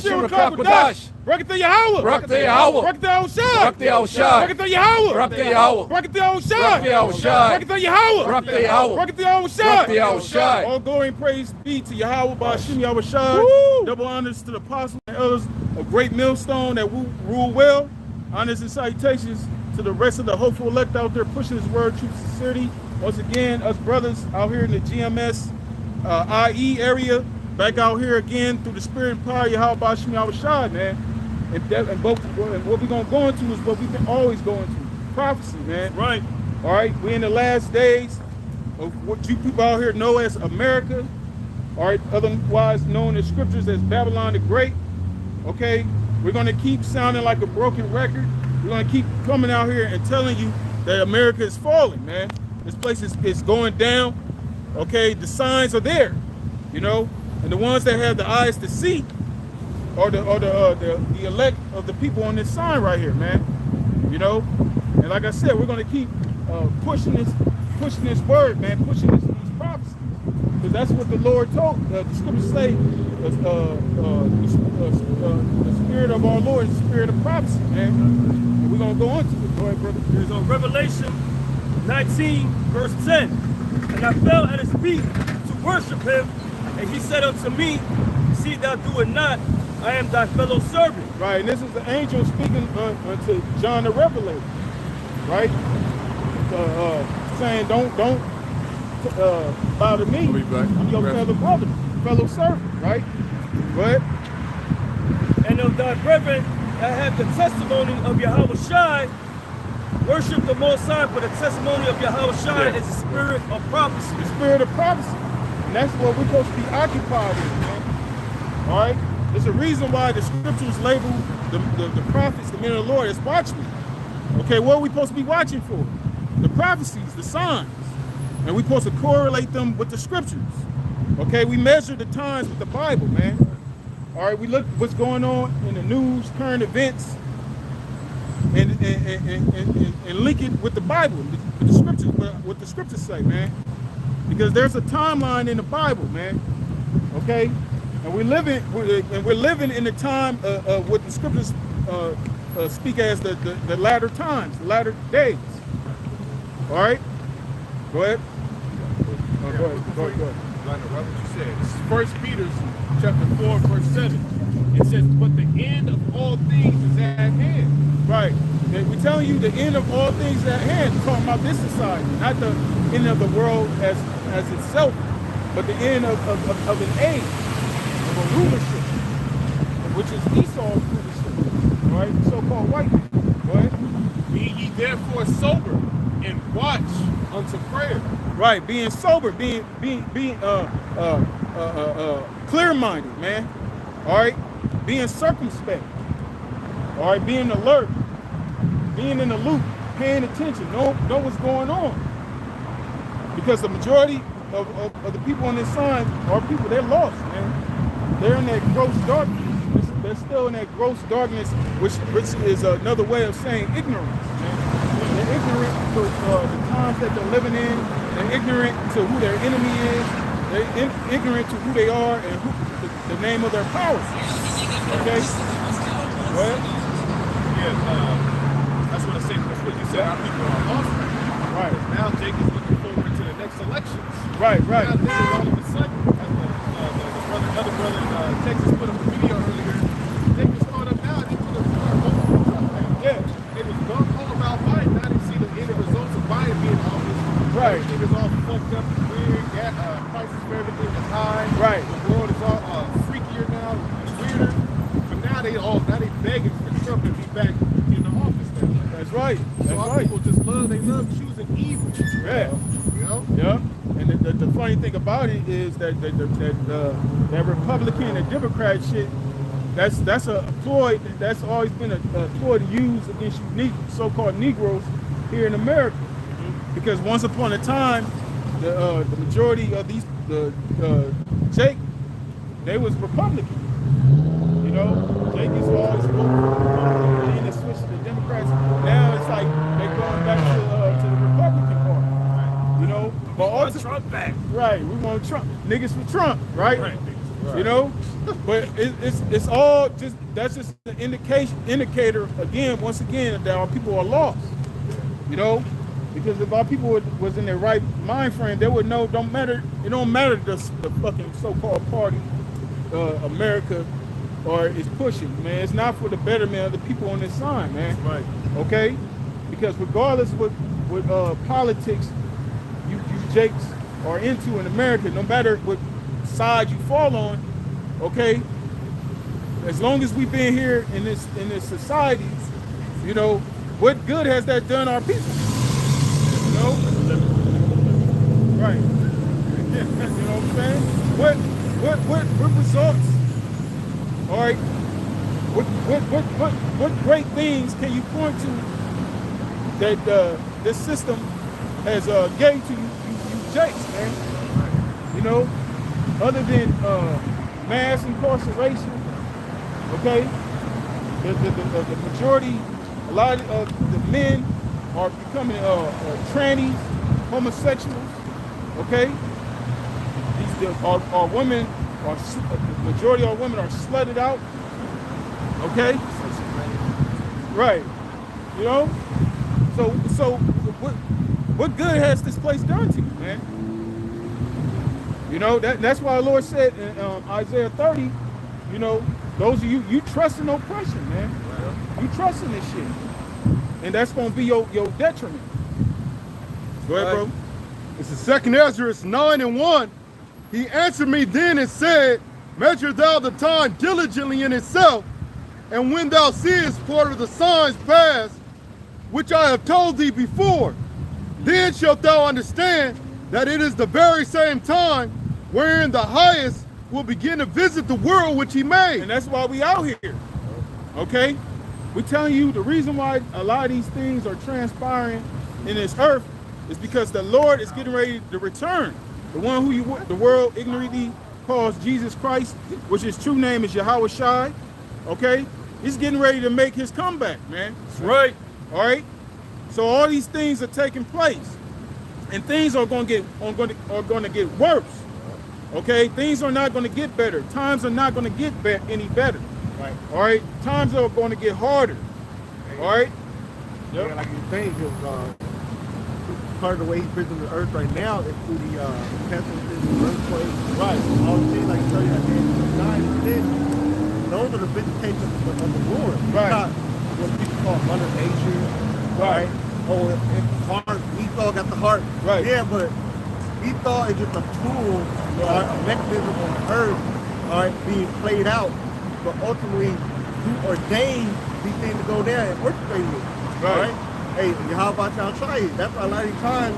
Bashir Kakwadash. Barakatah Yahweh. Barakatah Yahweh. Barakatah Oshai. Barakatah Oshai. Barakatah Yahweh. Barakatah Yahweh. Barakatah Oshai. Barakatah Oshai. Barakatah Yahweh. Barakatah Yahweh. Barakatah Barakatah Oshai. Oshai. All glory and praise be to Yahweh Bashim Yahweh Shai. Double honors to the apostles and elders of great millstone that rule well. Honors and salutations to the rest of the hopeful elect out there pushing his word, truth, sincerity. Once again, us brothers out here in the GMS IE area, back out here again through the spirit and power of Yahweh Bashim Yahweh Shai, man. And what we're going to go into is what we've been always going to. Prophecy, man. Right. All right, we're in the last days of what you people out here know as America. All right, otherwise known in scriptures as Babylon the Great. Okay, we're going to keep sounding like a broken record. We're going to keep coming out here and telling you that America is falling, man. This place is going down. Okay, the signs are there, you know, and the ones that have the eyes to see are the elect of the people on this sign right here, man. You know, and like I said, we're going to keep pushing this word, man, pushing these prophecies, because that's what the Lord told. The scriptures say, the spirit of our Lord is the spirit of prophecy, man. And we're going to go into it. Go ahead, brother. There's on Revelation 19, verse 10. And I fell at his feet to worship him, and he said unto me, see thou do it not, I am thy fellow servant. Right, and this is the angel speaking unto John the Revelator, right? Saying, don't bow to me. I'm your fellow brother, fellow servant, right? But and of thy brethren that have the testimony of Yahweh Shai, worship the Most High, for the testimony of Yahweh Shai is the spirit of prophecy. The spirit of prophecy. And that's what we're supposed to be occupied with, man. All right? There's a reason why the scriptures label the prophets, the men of the Lord, as watchmen. Okay, what are we supposed to be watching for? The prophecies, the signs. And we're supposed to correlate them with the scriptures. Okay, we measure the times with the Bible, man. All right, we look at what's going on in the news, current events, and link it with the Bible, with the scriptures, what the scriptures say, man. Because there's a timeline in the Bible, man. Okay, and we're living in the time of what the scriptures speak as the latter times, the latter days. All right, go ahead. Go ahead. Like what you said, this is 1 Peter chapter 4, verse 7. It says, but the end of all things is at hand. Right. We're telling you the end of all things is at hand. We're talking about this society, not the end of the world as itself, but the end of an age, of a rulership, which is Esau's rulership, right? So-called white man. Go ahead. Be ye therefore sober and watch unto prayer. Right, being sober, being clear-minded, man. All right, being circumspect. All right, being alert, being in the loop, paying attention, know what's going on. Because the majority of the people on this sign are people, they're lost, man. They're in that gross darkness. They're still in that gross darkness, which is another way of saying ignorance, man. They're ignorant to the times that they're living in. They're ignorant to who their enemy is. They're ignorant to who they are and the name of their powers. Okay? Go ahead. Yeah, that's what I said. That's what you said. Our people are lost right now. Now Jake is looking forward to the next elections. Right. Now things all of a sudden, as the other brother in Texas put up a video earlier, they was caught up now. They put a Trump. Yeah. They was all about Biden. Now they see the end results of Biden being in office. Right. Everything is all fucked up and weird. Prices for everything is high. Right. The world is all freakier now and weirder. But now they begging for Trump to be back in the office now. That's right. That's so right. People just love choosing evil. Yeah. You know? Yeah. And the funny thing about it is that that Republican and Democrat shit, that's a ploy that's always been a ploy to use against you so-called Negroes here in America. Because once upon a time, the majority of these Jake, they was Republican. You know, Jake is always Republican, and they switched to the Democrats. Now it's like they're going back to the Republican Party. You know, but we want Trump back. Right, we want Trump. Niggas for Trump, right? You know, But it's all just, that's just an indicator again, once again, that our people are lost. You know, because if our people was in their right mind frame, they would know it don't matter the fucking so-called party America or is pushing, man. It's not for the betterment of the people on this side, man. Right. Okay? Because regardless what politics you jakes are into in America, no matter what side you fall on, okay, as long as we've been here in this society, you know, what good has that done our people? You know? Right. You know what I'm saying? What results? All right. What great things can you point to that this system has gave to you jakes, man? You know, other than mass incarceration, okay? The majority, a lot of the men are becoming trannies, homosexuals, okay? Our women are, the majority of our women are slutted out, okay? Right, you know? So what good has this place done to you, man? You know, that's why the Lord said in Isaiah 30, you know, those of you trust in oppression, man. You trust in this shit. And that's going to be your detriment. Go ahead, bro. It's the 2nd Ezra, 9:1. He answered me then and said, measure thou the time diligently in itself, and when thou seest part of the signs pass, which I have told thee before, then shalt thou understand that it is the very same time wherein the highest will begin to visit the world which he made. And that's why we out here, okay? We're telling you the reason why a lot of these things are transpiring in this earth is because the Lord is getting ready to return. The one who the world ignorantly calls Jesus Christ, which his true name is Yahweh Shai, okay? He's getting ready to make his comeback, man. That's right. All right? So all these things are taking place, and things are going to get worse. Okay, things are not going to get better. Times are not going to get any better. Right. All right, times are going to get harder. All right. Yeah, like you think, part of the way he's visiting the earth right now is through the pestilences, earthquakes. Right. All the things like you show you at the end of the 9 and 10. Those are the visitations of the Lord. Right. Not what people call Mother Nature. Right. Oh, it's heart. Esau got the heart. Right. Yeah, but Esau is just a tool, or a mechanism on earth, all right, being played out. But ultimately, you ordained these things to go there and orchestrate it. Right. Hey, how about y'all try it? That's why a lot of times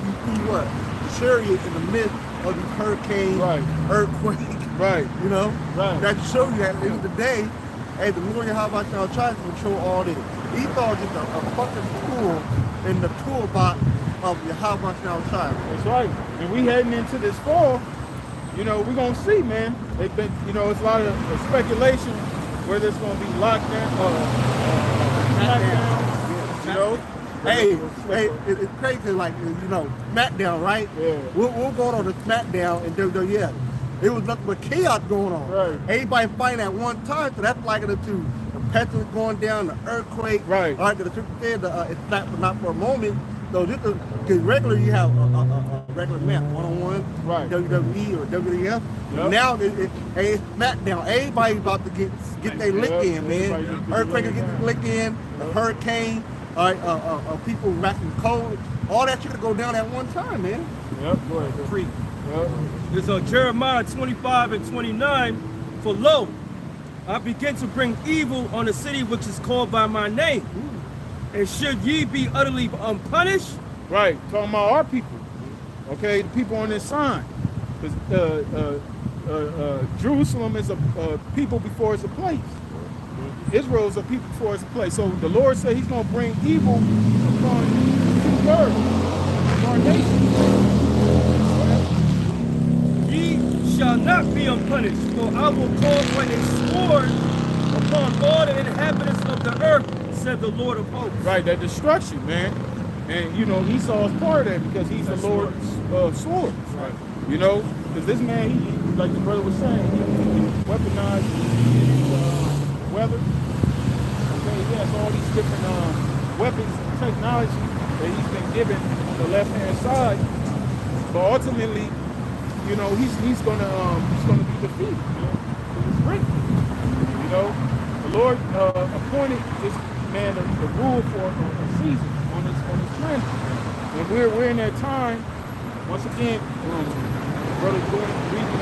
you see what? Chariots in the midst of these hurricanes, Right. earthquakes. Right. You know? Right. That show you at the end of the day, hey, the Lord, how about y'all try to control all this? Esau is just a fucking tool in the toolbox of how about y'all try. That's right. And we heading into this fall. You know, we're gonna see, man. They've been, you know, it's a lot of speculation whether it's gonna be lockdown, you know. Hey, it's crazy, like, you know, SmackDown, right? Yeah. We'll go on the SmackDown and yeah, it was nothing but chaos going on. Right. Everybody fighting at one time, so that's like the two. The pestilence going down, the earthquake. Right. All right, the truth said, it's not for a moment. So this is, because regularly you have a regular match, one-on-one, Right. WWE or WWF. Yep. Now it's SmackDown. Everybody's about to get their lick Yep. in, man. Everybody Earthquake will get their lick in, the hurricane, people racking cold, all that shit to go down at one time, man. Yep. Go ahead. Free. Yep. It's Jeremiah 25 and 29. For lo, I begin to bring evil on the city which is called by my name. And should ye be utterly unpunished? Right. Talking about our people. Okay, the people on this sign. Because Jerusalem is a people before it's a place. Israel is a people before it's a place. So the Lord said he's going to bring evil upon 2/3 of our nation. Ye shall not be unpunished, for I will call for a sword upon all the inhabitants of the earth, said the Lord of hosts. Right, that destruction, man. And, you know, Esau's part of that because he's the Lord's sword. Right. You know, because this man, like the brother was saying, he weaponized weather. Okay, he has all these different weapons and technology that he's been given on the left-hand side. But ultimately, you know, he's gonna be defeated. You know, it's written. You know, the Lord appointed this man to rule for a season on this planet, and we're in that time. Once again, brother reading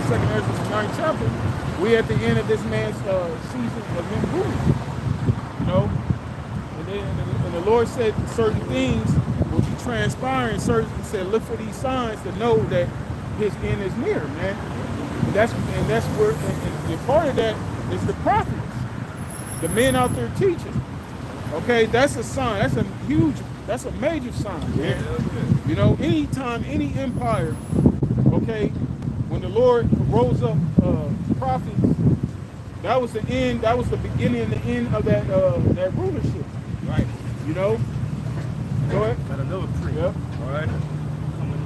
2nd Ezra 9th chapter, we're at the end of this man's season of him ruling. You know, and the Lord said certain things will be transpiring. Certain he said, look for these signs to know that his end is near, man. And that's where and part of that is the prophets, the men out there teaching. Okay, that's a sign. That's a major sign, man. You know, anytime any empire, okay, when the Lord rose up prophets, that was the end. That was the beginning and the end of that rulership. Right. You know. Go ahead. Got another tree. Yep. All right.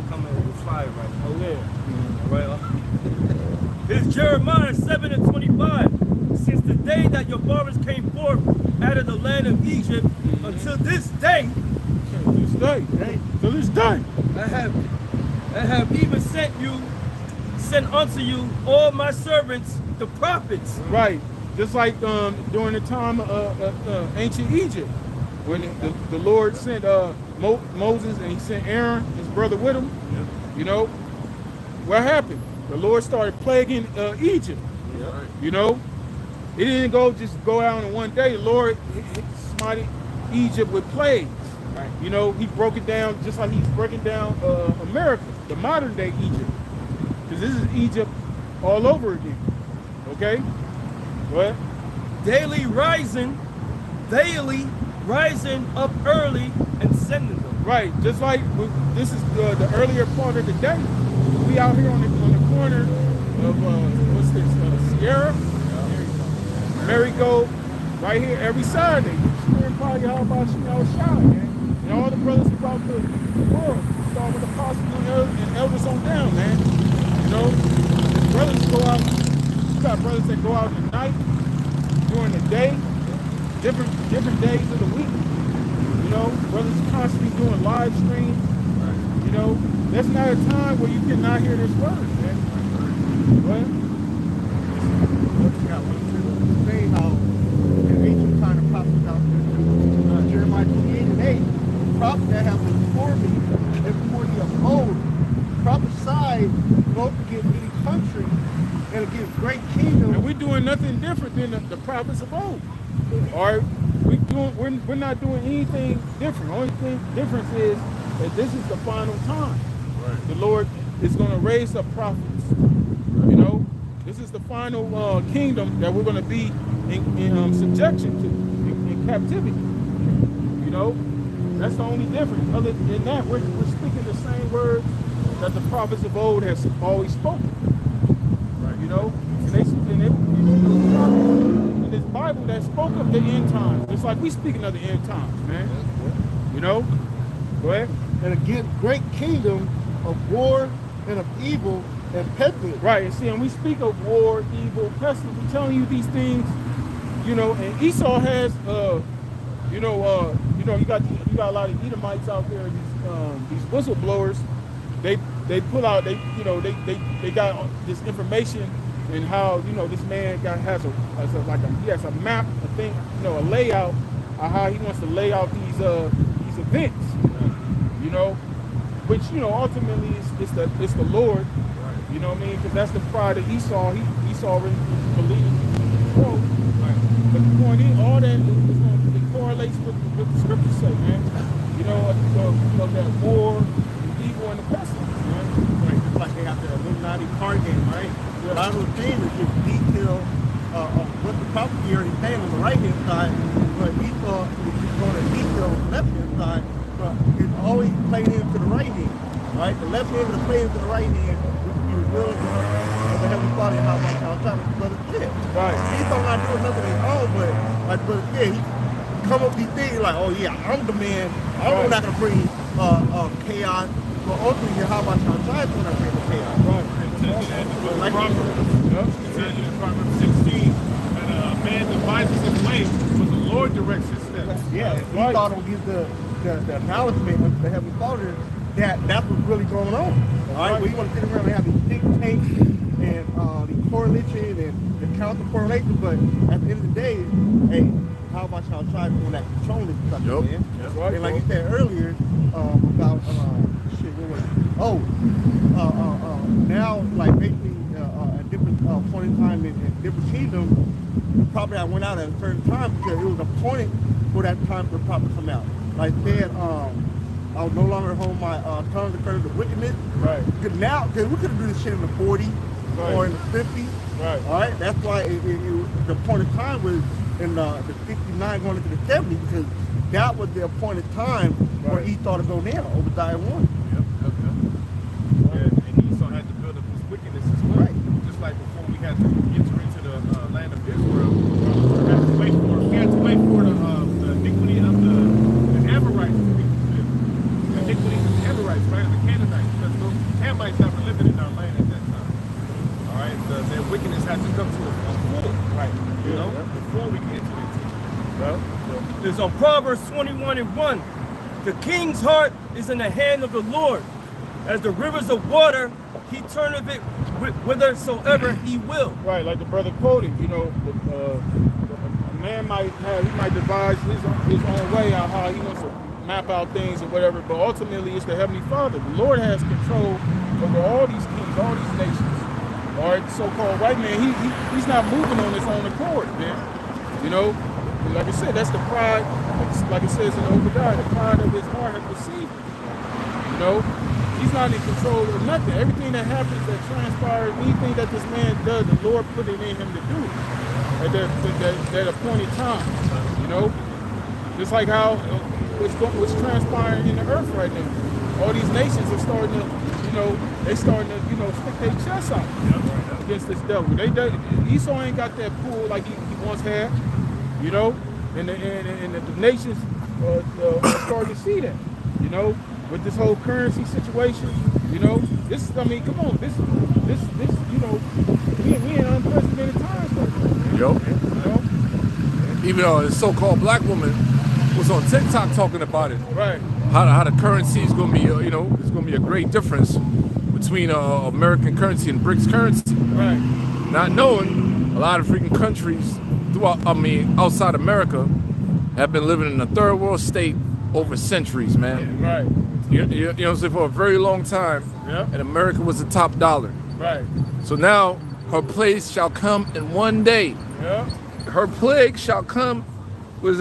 Coming with fire right now. Oh yeah. All right. This is Jeremiah 7:25. Since the day that your fathers came forth out of the land of Egypt until this day. Till this day. I have even sent unto you all my servants, the prophets. Right. Just like during the time of ancient Egypt, when the Lord sent Moses and he sent Aaron, his brother, with him. Yep. You know, what happened? The Lord started plaguing Egypt. Yep. You know, it didn't just go out in one day. The Lord smited Egypt with plagues. Right. You know, he broke it down just like he's breaking down America, the modern day Egypt. Because this is Egypt all over again. Okay? What? Daily rising up early and sending them. Right, just like this is the earlier part of the day. We out here on the corner of what's this? Sierra, Marigold, right here every Saturday. We're probably how about outside, man. And all the brothers throughout the world, start with the apostles and elders on down, man. You know, the brothers go out. You got brothers that go out at night, during the day, different days of the week. You know, brothers constantly doing live streams. Right. You know, that's not a time where you cannot hear this word, man. What? Say how in ancient time the prophets out there, Jeremiah 28:8, prophets that have been before me and before you of old, prophesied go to give any country and to give great kingdom. And we're doing nothing different than the prophets of old. Or we're not doing anything different. Only thing difference is that this is the final time. Right. The Lord is going to raise up prophets. You know, this is the final kingdom that we're going to be in subjection to, in captivity. You know, that's the only difference. Other than that, we're speaking the same words that the prophets of old has always spoken. Right. You know, and they in this Bible that spoke of the end times. It's like we speaking of the end times, man. You know? Go ahead. And again, great kingdom of war and of evil and pestilence. Right, and see, and we speak of war, evil, pestilence. We're telling you these things, you know, and Esau has you know, you got a lot of Edomites out there, these whistleblowers. They pull out, they got this information and how, you know, this man has a map, a thing, you know, a layout of how he wants to lay out these events, you know, which, you know, ultimately it's the Lord, you know what I mean? Because that's the pride of Esau. Esau really believes in control. Right. But the point is, all that it correlates with the scriptures say, man. You know that war, the evil, and the pestilence, man. Right, just like they have the Illuminati card game, right? A lot of those things are just detail of what the prophecy already saying on the right-hand side, but Esau is going to detail on the left-hand side, but it's always played into the right hand, right? The left hand is played into the right hand, which will be revealed of the Heavenly Father and how much our time is brother said. Right. Esau not doing nothing at all, but like brother said, he come up with these things like, oh yeah, I'm the man, I'm not going to bring chaos, but ultimately how much our time is going to bring the chaos. Right. Like It says in Proverbs 16 that a man devises his way, but the Lord directs his steps. yeah, he thought it would give the acknowledgement of the Heavenly Father that that's what's really going on. All right, we want to sit around and have these dictates and the correlation and the counter correlation, but at the end of the day, hey, how about y'all try doing that controlling stuff, man? That's right, and like bro. you said earlier about shit, what was it? Oh, now like basically at different point in time in different kingdoms, the prophet that went out at a certain time because it was appointed for that time for the prophet to come out. Like said, I will no longer hold my tongue concerning the wickedness. Right. Because now, because we could do this shit in the 40s or in the 50s. Right. All right. That's why the appointed time was in the 69 going into the 70s because that was the appointed time where Esau to go down. Obadiah 1. Yeah, and Esau had to build up his wickedness as well. Right. Just like before we had to enter into the land of Israel, we had to wait for the iniquity of the Amorites to be fulfilled. The iniquity of the Amorites, right? The Canaanites, because those Hamites that were living in our land at that time. All right, their wickedness had to come to a full, right? You know, before we can enter into it. Yeah. It's on Proverbs 21:1. The king's heart is in the hand of the Lord. As the rivers of water, he turneth it whithersoever he will. Right, like the brother quoted, you know, a man might devise his own way on how he wants to map out things or whatever, but ultimately it's the Heavenly Father. The Lord has control over all these kings, all these nations. All right, so-called white man, he's not moving on his own accord, man. You know, and like I said, that's the pride, like it says in Obadiah, the pride of his heart has deceived him. You know, he's not in control of nothing. Everything that happens, that transpires, anything that this man does, the Lord put it in him to do at that appointed time. You know, just like how what's transpiring in the earth right now. All these nations are starting to, you know, stick their chests out against this devil. Esau ain't got that pull like he once had, you know, and the nations are starting to see that, you know, with this whole currency situation, you know. This, I mean, come on, this, you know, we in unprecedented times right now. Yo. You know? Even a so-called black woman was on TikTok talking about it. Right. How the currency is going to be, you know, it's going to be a great difference between American currency and BRICS currency. Right. Not knowing a lot of freaking countries throughout, outside America have been living in a third world state over centuries, man. Right. You know what I'm saying? For a very long time, Yeah. and America was the top dollar. Right. So now her place shall come in one day. Yeah. Her plague shall come, was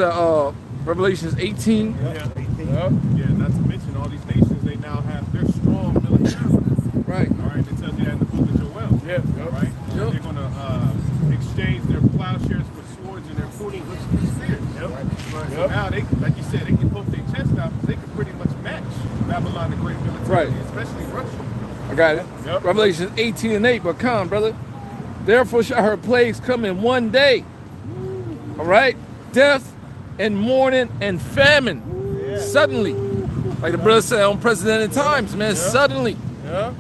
Revelations 18. Yeah. Yeah. Yeah, not to mention all these nations, they now have their strong military. Right. All right, it tells you that in the book of Joel. Yeah. All right, Yep. they're going to exchange their plowshares for swords and their pruning hooks for spears. Yep. Right. So Yep. now they, like you said, they can poke their chest out because they can pretty much match Babylon the Great military, Right. especially Russia. I got it. Yep. Revelations 18:8, but come, brother. Therefore shall her plagues come in one day. All right? Death and mourning and famine. Suddenly. Like the brother said, unprecedented times, man. Suddenly. Yeah.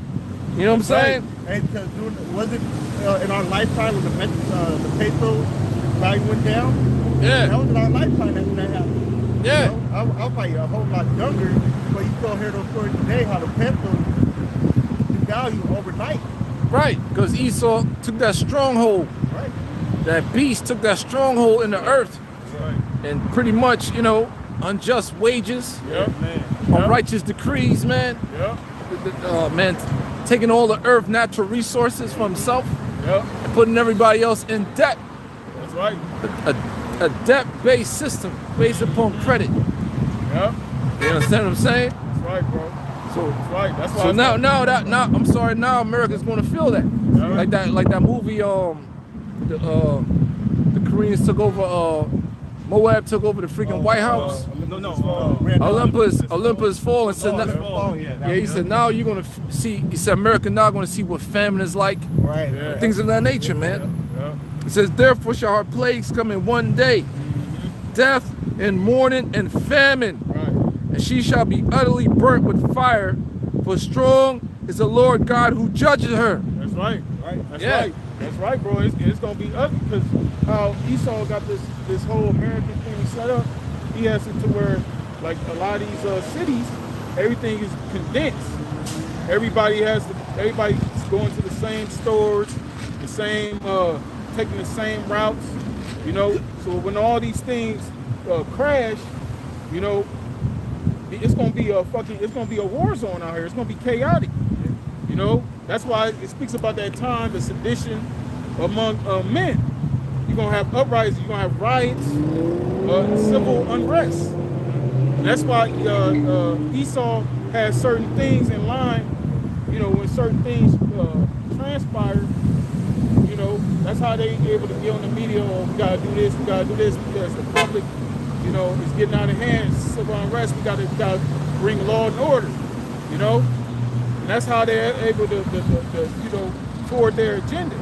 You know what I'm saying? And because was it in our lifetime when the peso value went down? That Yeah. was in our lifetime that when that happened. Yeah. You know, I was like a whole lot younger, but you still hear those stories today how the peso devalued overnight. Right. Because Esau took that stronghold. Right. That beast took that stronghold in the earth. Right. And pretty much, you know, unjust wages, Yeah. Man. unrighteous decrees, man. Yeah. Man, taking all the earth natural resources for himself Yeah. and putting everybody else in debt. That's right. A debt-based system based upon credit. Yeah. You understand what I'm saying? That's right, bro. So, That's right. That's why. so now I'm sorry, now America's gonna feel that. Yeah. Like that movie, the Koreans took over, Moab took over the freaking White House. Olympus fall and said, he said, now you're gonna see. He said, America now gonna see what famine is like, Right. Yeah. things of that nature, man. Yeah. It says, therefore shall our plagues come in one day, death and mourning and famine, Right. and she shall be utterly burnt with fire, for strong is the Lord God who judges her. That's right. Right. That's Yeah. right. That's right, bro. It's gonna be ugly because how Esau got this whole American thing set up. He has it to where, like a lot of these cities, everything is condensed. Everybody's going to the same stores, the same, taking the same routes. You know, so when all these things crash, you know, it's gonna be a war zone out here. It's gonna be chaotic. You know, that's why it speaks about that time, the sedition among men. You're gonna have uprisings, you're gonna have riots, civil unrest. And that's why Esau has certain things in line. You know, when certain things transpire, you know, that's how they able to get on the media. Oh, we gotta do this, because the public, you know, is getting out of hand. Civil unrest. We gotta bring law and order. You know, and that's how they're able to you know, forward their agenda.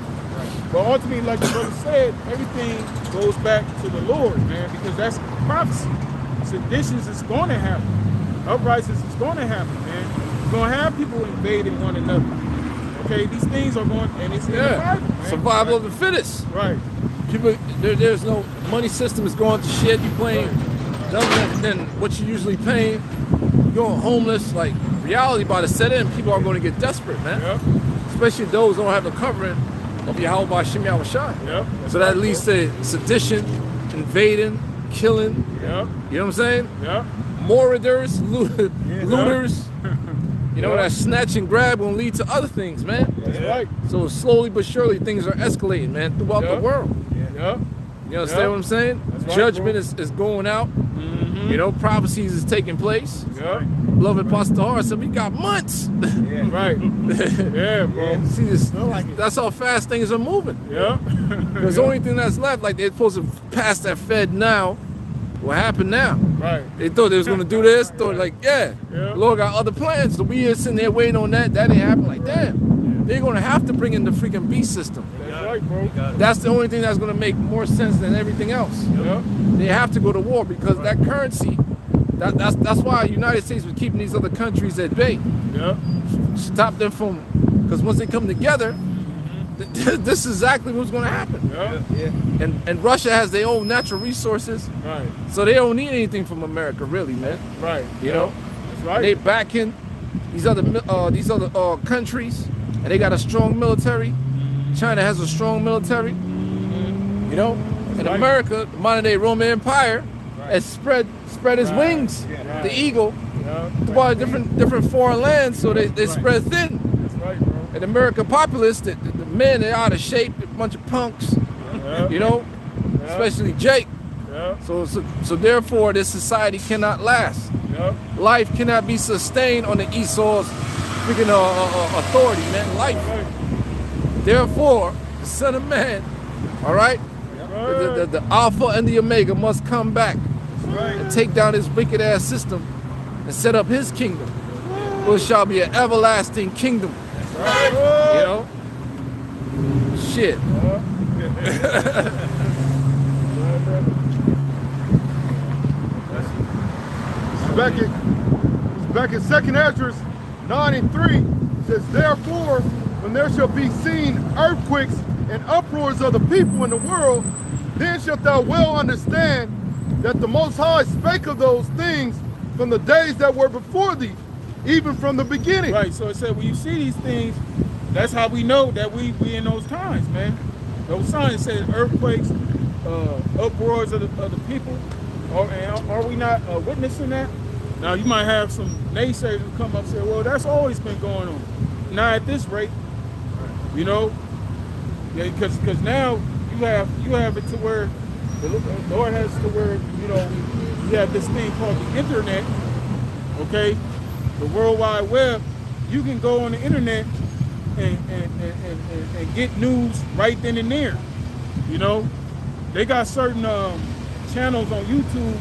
But ultimately, like the brother said, everything goes back to the Lord, man, because that's prophecy. Seditions is going to happen. Uprisings is going to happen, man. You're going to have people invading one another. Okay, these things are going, and it's in the Bible, man. Survival of the fittest. Right. People, there's no money system is going to shit. You paying nothing than what you're usually paying. You're going homeless. Like, reality about to set in. People are going to get desperate, man. Yep. Especially those who don't have the covering of Yahweh by Shem Yahushua. Yep. So that leads to sedition, invading, killing. Yep. You know what I'm saying? Yep. Murderers, looters. You know, Yep. that snatch and grab will lead to other things, man. That's right. So slowly but surely things are escalating, man, throughout the Yep. world. Yep. You understand Yep. what I'm saying? That's right, Judgment bro. is going out. You know, prophecies is taking place. Yep. Beloved Pastor Har said we got months. Right. Yeah, bro. See this? Feel like it. That's how fast things are moving. Yep. Because the only thing that's left, like they're supposed to pass that Fed now. What happened now? Right. They thought they was gonna do this. Thought like, yeah, Yeah. Lord got other plans. So we are sitting there waiting on that. That didn't happen. Like, damn, they're gonna have to bring in the freaking beast system. That's right, bro. That's the only thing that's gonna make more sense than everything else. Yep. They have to go to war because that currency. That's why the United States was keeping these other countries at bay. Yep. Stop them from, because once they come together, this is exactly what's going to happen. Yep. And Russia has their own natural resources, Right. so they don't need anything from America, really, man. Right. You know, That's right. they backing these other countries, and they got a strong military. China has a strong military. You know, and right. America, the modern day Roman Empire, has spread his Right. wings, Yeah. the eagle, Yep. throughout different foreign lands, so they spread thin. That's right, bro. And the American populace, the men, they're out of shape, a bunch of punks, Yep. you know, Yep. especially Jake. Yep. So therefore, this society cannot last. Yep. Life cannot be sustained on the Esau's freaking authority, man. Life. Right. Therefore, the Son of Man, all right, the Alpha and the Omega must come back and take down this wicked ass system and set up his kingdom. For it shall be an everlasting kingdom. You know? Shit. Back in 2nd Ezra 9:3 says, therefore, when there shall be seen earthquakes and uproars of the people in the world, then shalt thou well understand that the Most High spake of those things from the days that were before thee, even from the beginning. Right. So it said when you see these things, that's how we know that we in those times, man. Those signs said earthquakes, uproars of the people. Are we not witnessing that? Now you might have some naysayers who come up and say, well, that's always been going on. Not at this rate. You know? Yeah, because now you have it to where the Lord has to where, you know, you have this thing called the internet, okay? The World Wide Web. You can go on the internet and get news right then and there. You know? They got certain channels on YouTube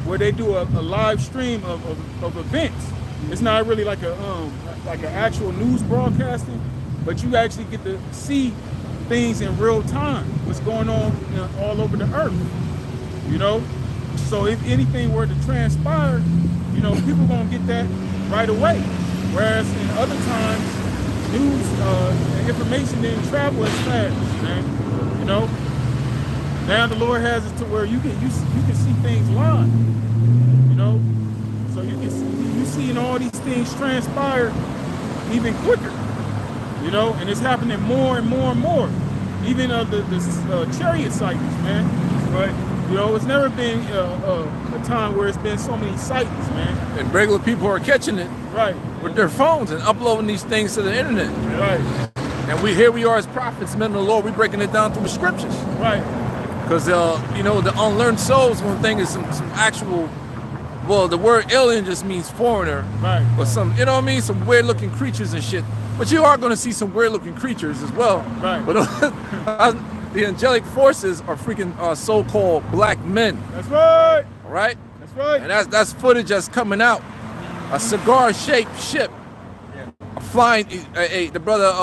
where they do a live stream of events. It's not really like an actual news broadcasting, but you actually get to see things in real time, what's going on all over the earth, you know? So if anything were to transpire, you know, people gonna get that right away. Whereas in other times, news and information didn't travel as fast, man. You know. Now the Lord has it to where you can see things live. You know, so you seeing all these things transpire even quicker. You know, and it's happening more and more and more. Even the chariot sightings, man. Right. You know, it's never been a time where it's been so many sightings, man. And regular people are catching it. Right. With their phones and uploading these things to the internet. Right. And here we are as prophets, men of the Lord, we're breaking it down through the scriptures. Right. Because, you know, the unlearned souls gonna think it's some actual, well, the word alien just means foreigner. Right. Or some, you know what I mean? Some weird looking creatures and shit. But you are gonna see some weird looking creatures as well. Right. But the angelic forces are freaking so-called black men. That's right. All right? That's right. And that's footage that's coming out. A cigar-shaped ship. A flying, the brother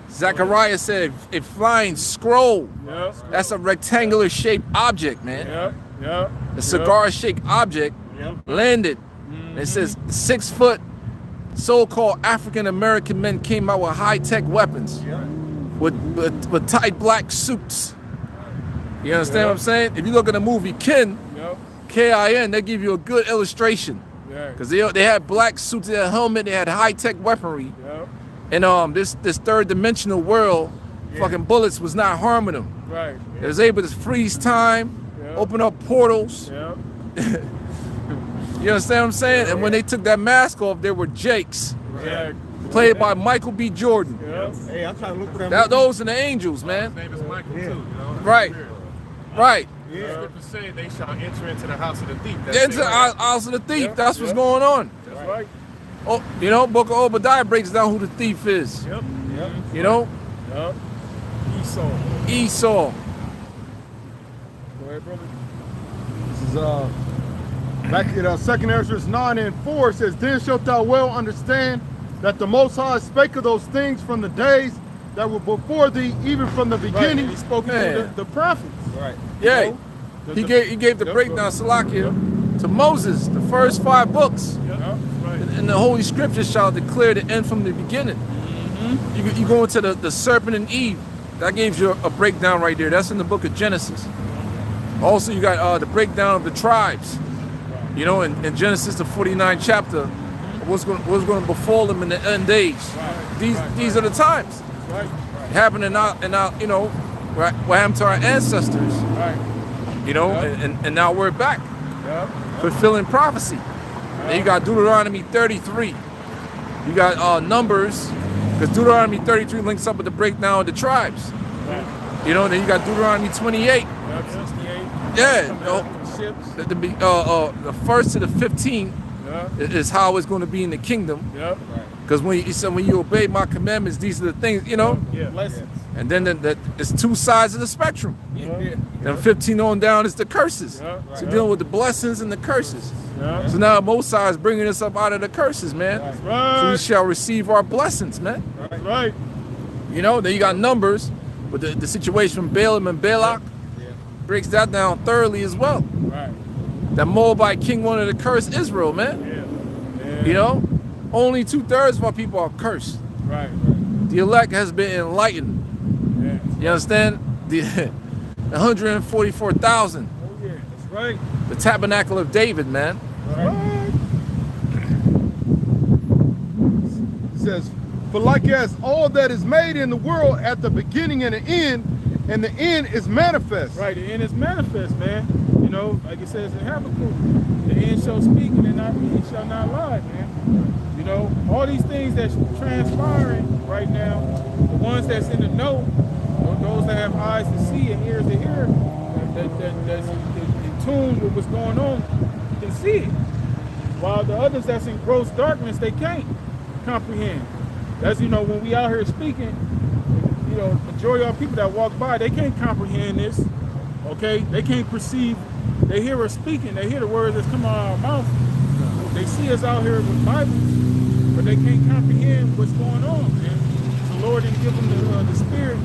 Zachariah said a flying scroll. Yep. That's a rectangular shaped object, man. Yep. Yep. A cigar-shaped object landed. And it says 6 foot so-called African-American men came out with high-tech weapons. With tight black suits. You understand what I'm saying? If you look at the movie Kin, K-I-N, they give you a good illustration. Because they had black suits, they had a helmet, they had high-tech weaponry. And this third dimensional world, fucking bullets was not harming them. Right. It was able to freeze time, open up portals. You understand what I'm saying? And when they took that mask off, there were Jakes. Played by Michael B. Jordan. Hey, I'm trying to look for that. Those are the angels, man. His name is Michael too, you know. Right. Right. The scripture say they shall enter into the house of the thief. Into the house of the thief. That's what's going on. That's right. Oh, you know, Book of Obadiah breaks down who the thief is. You know? Esau. Esau. Go ahead, brother. This is back at 2nd Ezra 9:4. It says, "Then shalt thou well understand that the Most High spake of those things from the days that were before thee, even from the beginning." He spoke to the prophets. Right. Yeah. You know, He gave the breakdown, Salakia, to Moses, the first 5 books. And the Holy Scriptures shall declare the end from the beginning. You go into the serpent and Eve. That gives you a breakdown right there. That's in the book of Genesis. Also, you got the breakdown of the tribes. You know, in Genesis, the 49th chapter, what's going to befall them in the end days. These are the times. Happening out, you know, what happened to our ancestors. You know, and now we're back. Fulfilling prophecy. And you got Deuteronomy 33. You got Numbers, because Deuteronomy 33 links up with the breakdown of the tribes. You know, then you got Deuteronomy 28. Yeah, the 1st to the 15th is how it's going to be in the kingdom. Because when he said, when you obey my commandments, these are the things, you know. And then it's 2 sides of the spectrum. And 15 on down is the curses. So dealing with the blessings and the curses. So now Mosai is bringing us up out of the curses, man. So we shall receive our blessings, man. You know, then you got Numbers with the situation from Balaam and Balak. Breaks that down thoroughly as well. That Moabite king wanted to curse Israel, man. You know, only 2/3 of our people are cursed. The elect has been enlightened. You understand? The 144,000. That's right. The tabernacle of David, man. It says, "For like as all that is made in the world at the beginning and the end is manifest." Right, the end is manifest, man. You know, like it says in Habakkuk, the end shall speak and it shall not lie, man. You know, all these things that's transpiring right now, the ones that's in the know, those that have eyes to see and ears to hear, that's in tune with what's going on, can see it. While the others that's in gross darkness, they can't comprehend. That's, you know, when we out here speaking, you know, majority of people that walk by, they can't comprehend this, okay? They can't perceive. They hear us speaking. They hear the words that's coming out of our mouth. They see us out here with Bibles, but they can't comprehend what's going on, man. So Lord didn't give them the spirit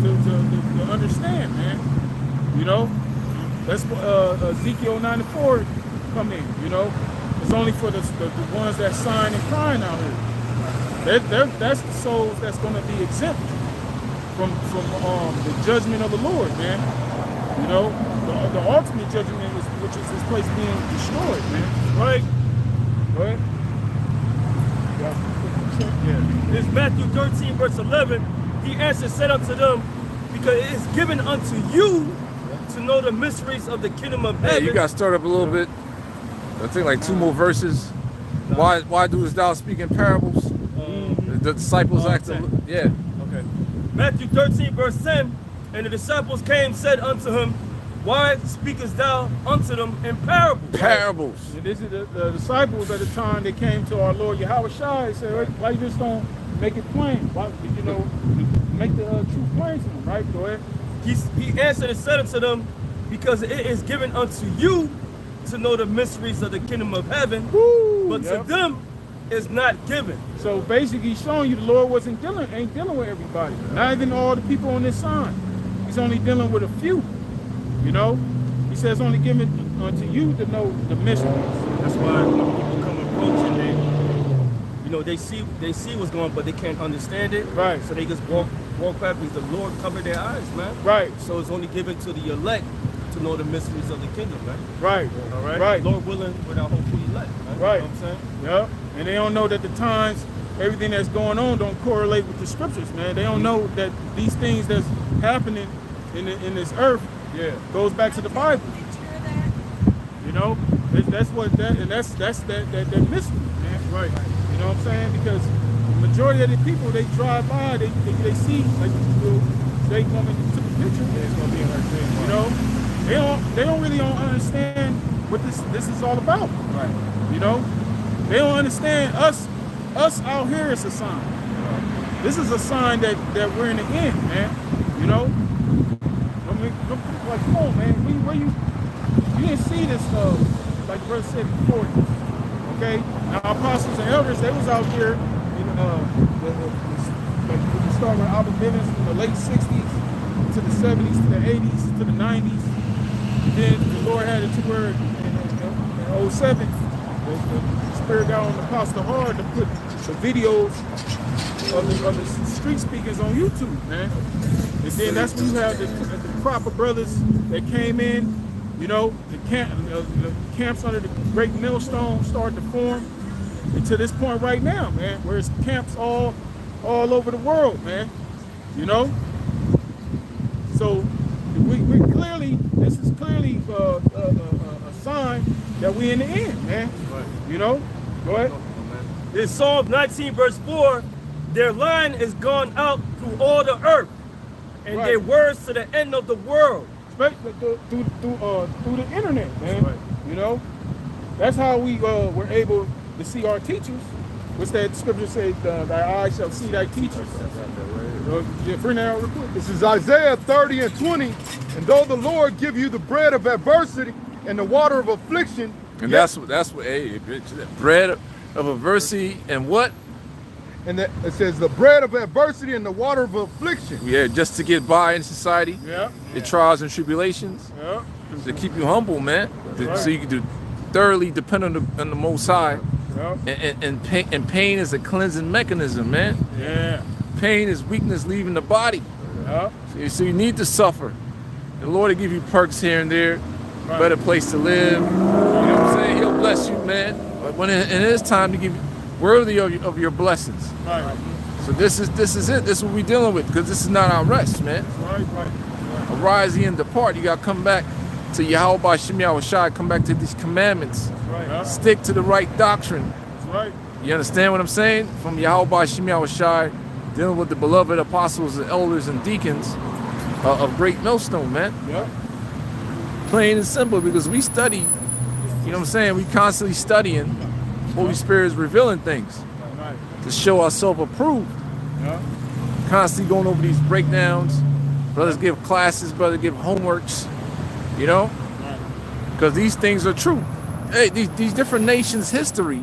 to understand, man. You know, that's Ezekiel 94 come in, you know. It's only for the ones that sign and crying out here. That's the souls that's going to be exempt from the judgment of the Lord, man. You know, the ultimate judgment is, which is this place being destroyed, man. Right? Right? Yeah. It's Matthew 13, verse 11. He answered, said unto them, because it is given unto you to know the mysteries of the kingdom of heaven. Hey, you got to start up a little bit. I think like 2 more verses. Why doest thou speak in parables? The disciples asked him, yeah. Okay. Matthew 13, verse 10. And the disciples came, said unto him, why speakest thou unto them in parables? Parables. And this is the disciples at the time they came to our Lord Yahweh Shai and said, why you just don't make it plain? Why, you know, make the truth plain to them, right? Go ahead. He answered and said unto them, because it is given unto you to know the mysteries of the kingdom of heaven, but to them is not given. So basically he's showing you the Lord ain't dealing with everybody. Not even all the people on this sign. He's only dealing with a few. You know? He says only given unto you to know the mysteries. That's why when people come approaching, they see what's going on, but they can't understand it. Right. So they just walk past because the Lord covered their eyes, man. Right. So it's only given to the elect to know the mysteries of the kingdom, man. Right. All right. Right. Lord willing, without hopefully elect, man. Right. You know what I'm saying? Yeah. And they don't know that the times, everything that's going on don't correlate with the scriptures, man. They don't know that these things that's happening in this earth goes back to the Bible. You know? That's that mystery, man. Right. You know what I'm saying? Because the majority of the people, they drive by, they see, like, they come into the picture. Yeah, it's gonna be in our dream. You know? They don't really understand what this is all about. Right. You know? They don't understand us out here is a sign. This is a sign that we're in the end, man. You know? I mean, like, come on, man. Where you didn't see this, like the brother said before. Okay? Now, apostles and elders, they was out here in we start with Albert Bivens from the late 60s to the 70s to the 80s to the 90s. And then the Lord had it to where in 07, the Spirit got on the Apostle Hard to put the videos of the street speakers on YouTube, man. And then that's when you have the proper brothers that came in, you know, the camps under the Great Millstone started to form. And to this point right now, man, where it's camps all over the world, man. You know? So we clearly, this is clearly a sign that we in the end, man. Right. You know? Go ahead. In Psalm 19, verse 4, their line is gone out through all the earth, and their words to the end of the world. Through the internet, man. Right. You know? That's how we were able to see our teachers. What's that scripture say? Thy eyes shall see thy teachers. Bring that out real quick. This is Isaiah 30 and 20. And though the Lord give you the bread of adversity and the water of affliction. And that's what, hey, bread of adversity and what? And it says the bread of adversity and the water of affliction. Yeah, just to get by in society. Yeah. The trials and tribulations. Yeah. To keep you humble, man. So you can thoroughly depend on the Most High. Yeah. And pain is a cleansing mechanism, man. Yeah. Pain is weakness leaving the body. Yeah. So you need to suffer. The Lord will give you perks here and there, better place to live. You know what I'm saying? He'll bless you, man. But when it is time to give you worthy of your blessings. Right. So this is it. This is what we're dealing with, because this is not our rest, man. Right. Arise ye and depart. You got to come back to Yahweh by Shem Yahweh Shai. Come back to these commandments. Right. Stick to the right doctrine. That's right. You understand what I'm saying? From Yahweh by Shem Yahweh Shai, dealing with the beloved apostles and elders and deacons of Great Millstone, man. Yeah. Plain and simple, because we study, you know what I'm saying? We constantly studying. Holy Spirit is revealing things Right. to show ourselves approved. Yeah. Constantly going over these breakdowns. Brothers give classes, brothers give homeworks, you know? Because these things are true. Hey, these different nations' history,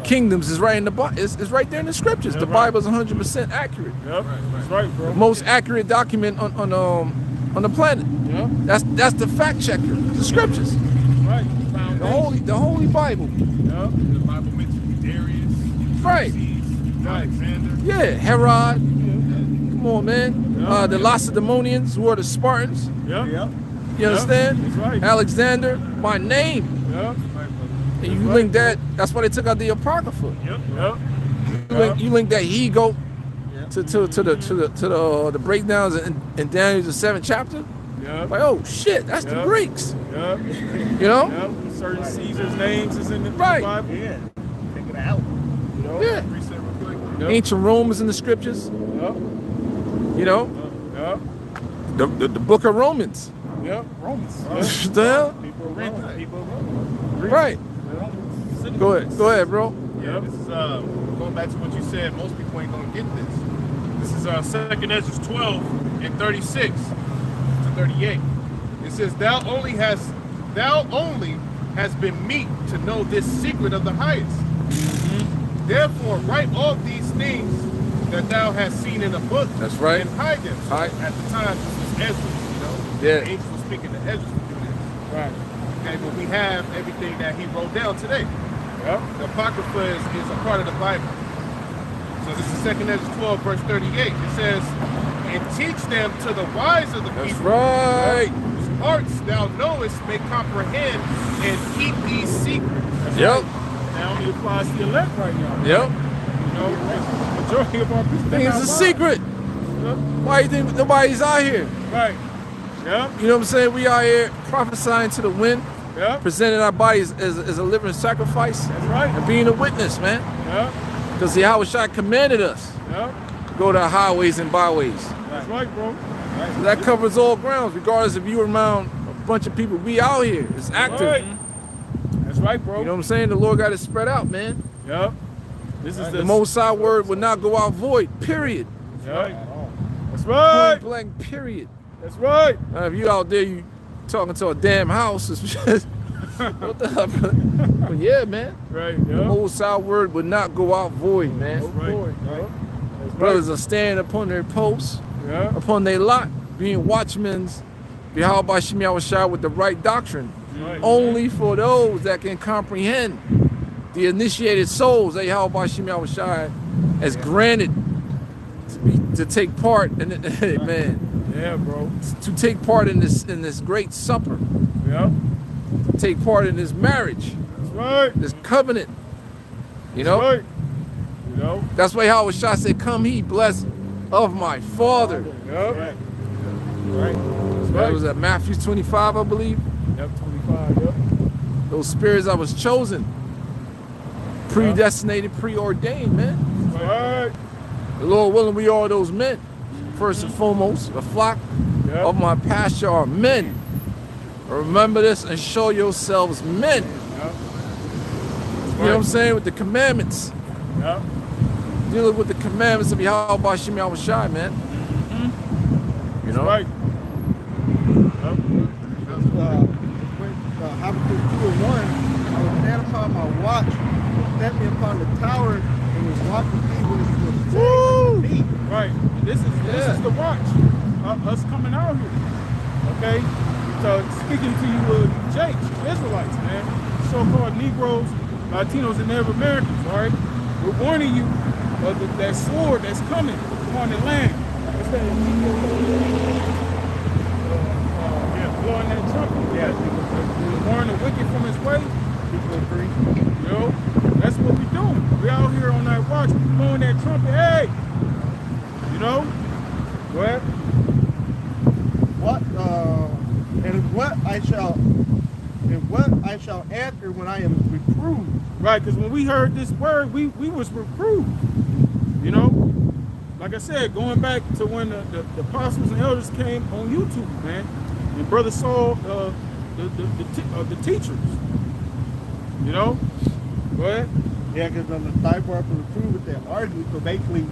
kingdoms is right in the is right there in the scriptures. Yeah, the Bible is 100% accurate. Yep. That's right, bro. The most accurate document on the planet. Yeah. That's the fact checker. The scriptures. Right. The holy Bible. Yeah. The Bible mentions Darius. Right. Xerxes, Alexander. Yeah, Herod. Come on, man. The Lacedaemonians, who are the Spartans. Yeah. Yep. You understand? That's right. Alexander, my name. Yeah. And you link that. That's why they took out the Apocrypha. Yep. You link that he-goat to the breakdowns in Daniel the 7th chapter. Yeah. Like, oh shit, that's the Greeks. Yeah. You know? Yeah. Certain Caesar's names is in the Right. Bible. Yeah. Take it out. You know? Yeah. Reset real quick. Yep. Ancient Rome is in the scriptures. Yep. You know? Yep. The book of Romans. Yep. Romans. What the hell? People of Rome. People of Rome. Right. Go ahead, bro. Yeah, this is going back to what you said. Most people ain't gonna get this. This is 2nd Ezra 12 and 36 to 38. It says, "Thou only has been meet to know this secret of the highest. Therefore, write all these things that thou hast seen in a book. That's right. And hide them." So Right. at the time, this was Ezra. You know, Yeah. the angel was speaking to Ezra. Right. Okay, but we have everything that he wrote down today. Yep. The Apocrypha is a part of the Bible. So this is 2nd Ezra 12, verse 38. It says, "And teach them to the wise of the That's people, right. whose hearts thou knowest may comprehend, and keep these secrets." Yep. That only applies to the elect right now. Yep. You know, majority of our people. Thing is a secret. Why you think nobody's out here? Right. Yeah. You know what I'm saying? We out here prophesying to the wind, Yeah. presenting our bodies as a living sacrifice, That's right. and being a witness, man. Yeah. Because the Yahweh commanded us Yeah. to go to highways and byways. That's right, bro. So that covers all grounds, regardless if you're around a bunch of people. We out here. It's active. Right. That's right, bro. You know what I'm saying? The Lord got it spread out, man. Yeah. This is The Most High word will not go out void, period. Yeah. That's right. Point blank, period. That's right. Now, if you out there, you talking to a damn house, it's just, what the hell, brother? But yeah, man. Right. The Yeah. Most High word would not go out void, man. Right. Yeah. That's Brothers are standing upon their posts, Yeah. upon their lot, being watchmen, Yahweh Shem Yahushua with the right doctrine. Right. Only for those that can comprehend the initiated souls that Yahweh Shem Yahushua has granted to take part in it, man. Yeah, bro. To take part in this great supper, Yeah. to take part in this marriage, That's right. this covenant. You know, Right. You know. that's why Yahweh Shah said, "Come, he blessed of my Father." Yep. Right. That's That right. was at Matthew 25, I believe. Yep. 25. Yep. Those spirits that was chosen, predestinated, preordained, man. That's right. The Lord willing, we are those men. First and foremost, the flock Yep. of my pasture are men. Remember this and show yourselves men. Yep. You know what I'm saying? With the commandments. Yep. Dealing with the commandments of Yahweh Shem Yahushua, man. You know? Right. Habakkuk 2:1, I will stand upon my watch, set me upon the tower, and was walking people was saying me. Right. This is the watch. Us coming out here. Okay. So speaking to you, Jake, Israelites, man, so-called Negroes, Latinos, and Native Americans. All right. We're warning you of that sword that's coming upon the land. It's that blowing that trumpet. Yeah. Warn the wicked from his way. People agree. You know, that's what we do. We out here on that watch, blowing that trumpet. Hey, you know. Go ahead. What I shall answer when I am reproved. Right, because when we heard this word, we was reproved. You know, like I said, going back to when the apostles and elders came on YouTube, man, and brother saw the teachers. You know, go ahead. Yeah, because on the sidebar for reprove it, they argued. So basically,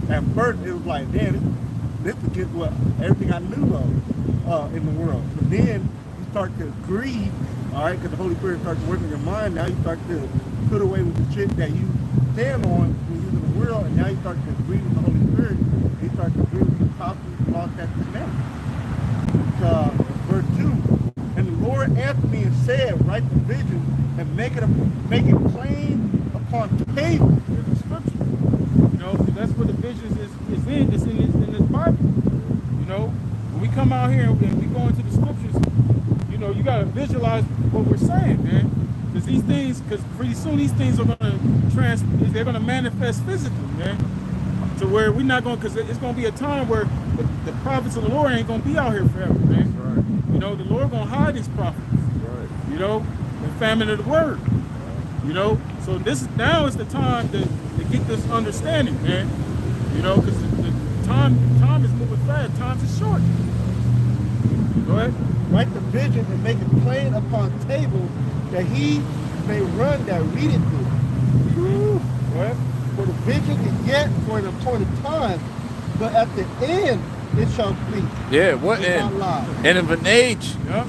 at first it was like, damn, this is just what everything I knew of in the world. But then you start to agree, all right, because the Holy Spirit starts working in your mind. Now you start to put away with the shit that you stand on when you're in the world, and now you start to agree with the Holy Spirit. And you start to agree with the apostles and law, statutes, and commandments. Verse 2, and the Lord answered me and said, write the vision and make it plain upon tables. There's a scripture. what the visions is in. It's in this Bible. You know, when we come out here and we go into the scriptures, you know, you gotta visualize what we're saying, man. Because these things, because pretty soon these things are they're gonna manifest physically, man. To where we're not going, because it's gonna be a time where the prophets of the Lord ain't gonna be out here forever, man. Right. You know, the Lord gonna hide his prophets. Right. You know, the famine of the word. You know, so now is the time to get this understanding, man. You know, because the time is moving fast. Time is short. Go ahead. Write the vision and make it plain upon table, that he may run that read it through. Go ahead. For the vision is yet for an appointed time, but at the end it shall flee. Yeah, what end? End of an age. Yep.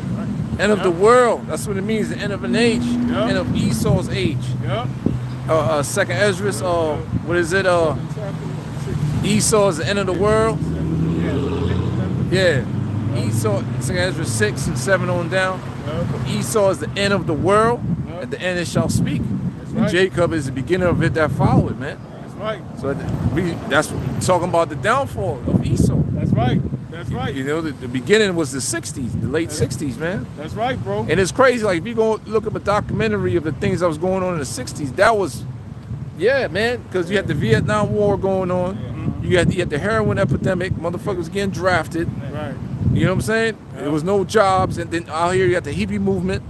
End of the world. That's what it means. The end of an age. Yep. End of Esau's age. Yep. Second Ezra. What is it? Esau is the end of the world. Yeah. Esau. Second Ezra 6 and 7 on down. Yep. Esau is the end of the world. Yep. At the end it shall speak. That's And right. Jacob is the beginning of it that follow it, man. That's right. So that's talking about the downfall of Esau. That's right. That's right. You know, the beginning was the 60s, the late 60s, man. That's right, bro. And it's crazy. Like, if you go look up a documentary of the things that was going on in the 60s, that was, yeah, man, because you had the Vietnam War going on. You had the heroin epidemic. Motherfuckers getting drafted. Right. You know what I'm saying? Yeah. There was no jobs. And then out here, you got the hippie movement.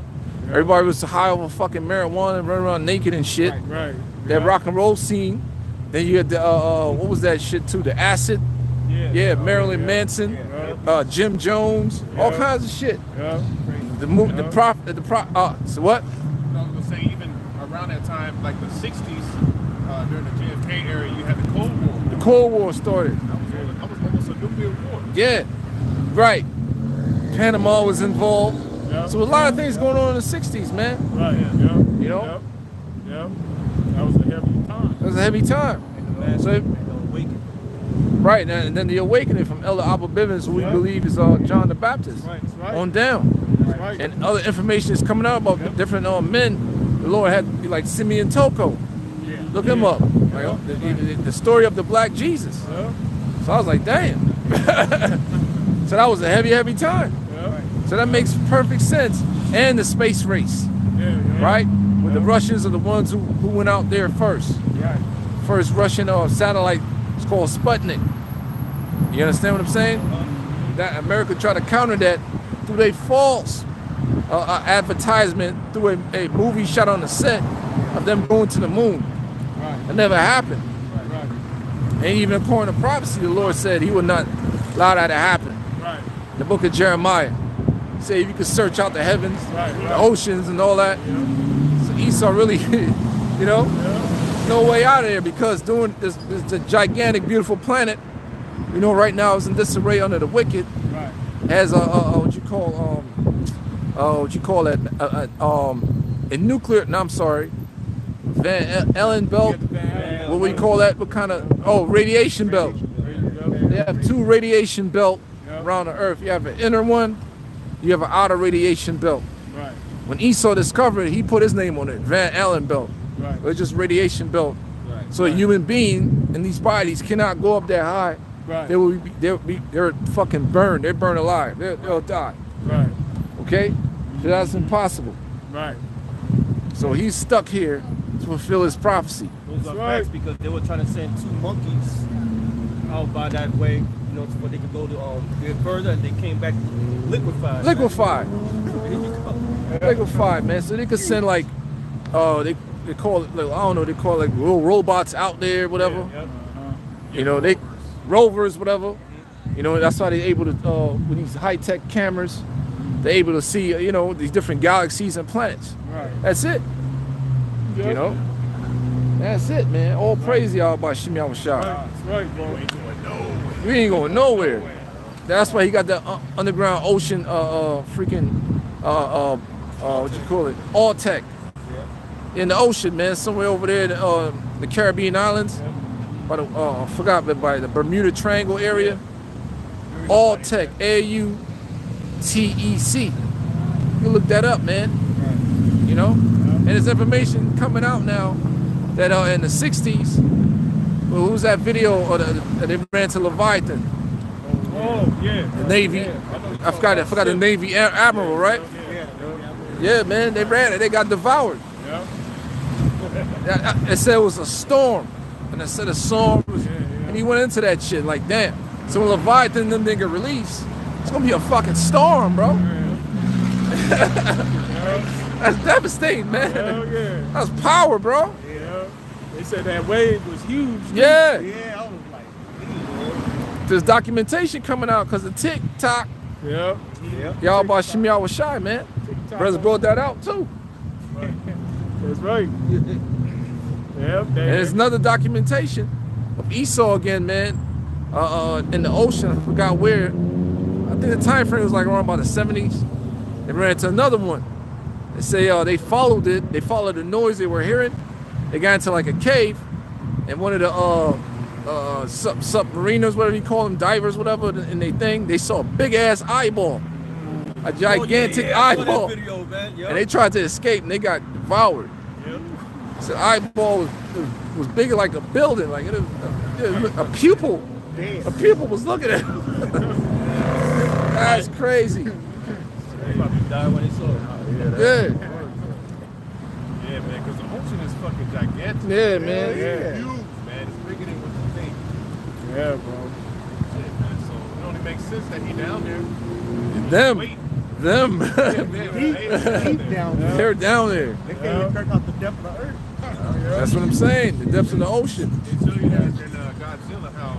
Yeah. Everybody was high over fucking marijuana and running around naked and shit. Right. That rock and roll scene. Then you had the, what was that shit too? The acid. Yeah, Marilyn Manson, Jim Jones, all kinds of shit. Yeah. The so what? I was gonna say, even around that time, like the 60s, during the JFK era, you had the Cold War. The Cold War started. That was almost a nuclear war. Yeah, right. Panama was involved. Yeah. So a lot of things going on in the 60s, man. Right. Yeah. You know? Yeah. That was a heavy time. It was a heavy time. So, right, and then the awakening from Elder Abba Bivens, who we believe is John the Baptist, Right. on down. That's right. And other information is coming out about different men. The Lord had, like Simeon Toko. Yeah. Look him up. Like, the story of the black Jesus. Yeah. So I was like, damn. So that was a heavy, heavy time. Yeah. So that makes perfect sense. And the space race, Yeah. right? With the Russians are the ones who went out there first. Right. First Russian satellite is called Sputnik. You understand what I'm saying? That America tried to counter that through a false advertisement, through a movie shot on the set of them going to the moon. Right. It never happened. Right. And even according to prophecy, the Lord said he would not allow that to happen. Right. The book of Jeremiah. He said if you could search out the heavens, Right. the oceans and all that. Yeah. So Esau really, you know, Yeah. no way out of there, because doing this a gigantic, beautiful planet, you know, right now is in disarray under the wicked. Right. Has what you call that? A nuclear. No, I'm sorry. Van Allen belt. What would you call that? What kind of? Radiation belt. They have two radiation belt around the earth. You have an inner one. You have an outer radiation belt. Right. When Esau discovered it, he put his name on it, Van Allen belt. Right. It's just radiation belt. Right. So a human being in these bodies cannot go up that high. Right. They're fucking burned. They're burned alive. They'll die. Right. Okay? So that's impossible. Right. So he's stuck here to fulfill his prophecy. Those are Right. facts, because they were trying to send two monkeys out by that way, you know, so they could go to a bit further, and they came back liquefied. Liquefied. There you go. Liquefied, man. So they could send like, they call it, like, I don't know, they call it like little robots out there, whatever. Yep. You know, they rovers, whatever. You know, that's why they're able to, with these high-tech cameras, they're able to see, you know, these different galaxies and planets. Right. That's it. Yeah. You know? That's it, man. All praise y'all by Shimmy Awashai. That's right, bro. We ain't going nowhere. That's why he got the underground ocean, freaking, what you call it? All tech. In the ocean, man, somewhere over there in the Caribbean islands. By the, I forgot, but by the Bermuda Triangle area. All tech, AUTEC. You can look that up, man. You know? And there's information coming out now that in the 60s, Well, who's that video or they ran to Leviathan? Oh, yeah. The Navy. Yeah, I forgot the Navy admiral, right? Yeah, man, they ran it. They got devoured. Yeah. It said it was a storm, and I said a storm, and he went into that shit like, damn. So when Leviathan and them didn't get released, it's gonna be a fucking storm, bro. That's devastating, man. Hell yeah. That's power, bro. Yeah. They said that wave was huge. Yeah. Yeah, I was like, There's documentation coming out because of TikTok. Yeah. Y'all about Shimei was shy, man. Brothers brought that out too. That's right. Yeah. And there's another documentation of Esau again, man. In the ocean, I forgot where. I think the time frame was like around about the 70s. They ran into another one. They say they followed it. They followed the noise they were hearing. They got into like a cave, and one of the submariners, whatever you call them, divers, whatever, in they thing, they saw a big ass eyeball, a gigantic eyeball, video, man. Yep. and they tried to escape, and they got devoured. Yep. So the eyeball was bigger like a building, like a pupil. damn. A pupil was looking at him. That's crazy. They probably died when they saw it. Yeah. Yeah, man, because the ocean is fucking gigantic. Yeah, man. Yeah. Huge, man. It's bigger than what you think. Yeah, bro. Shit, man. So it only makes sense that he down there. Them. Wait. Them. Deep down there. They're down there. They can't even check out the depth of the earth. That's what I'm saying. The depths of the ocean. They show you that in Godzilla, how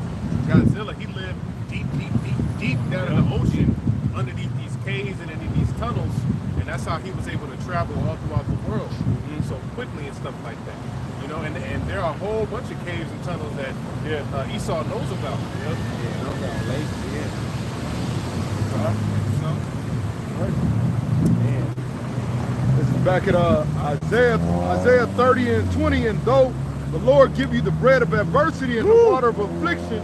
Godzilla, he lived deep down in the ocean, underneath these caves and in these tunnels, and that's how he was able to travel all throughout the world so quickly and stuff like that. You know, and there are a whole bunch of caves and tunnels that Esau knows about. This is back at Isaiah 30 and 20. And though the Lord give you the bread of adversity and the water of affliction,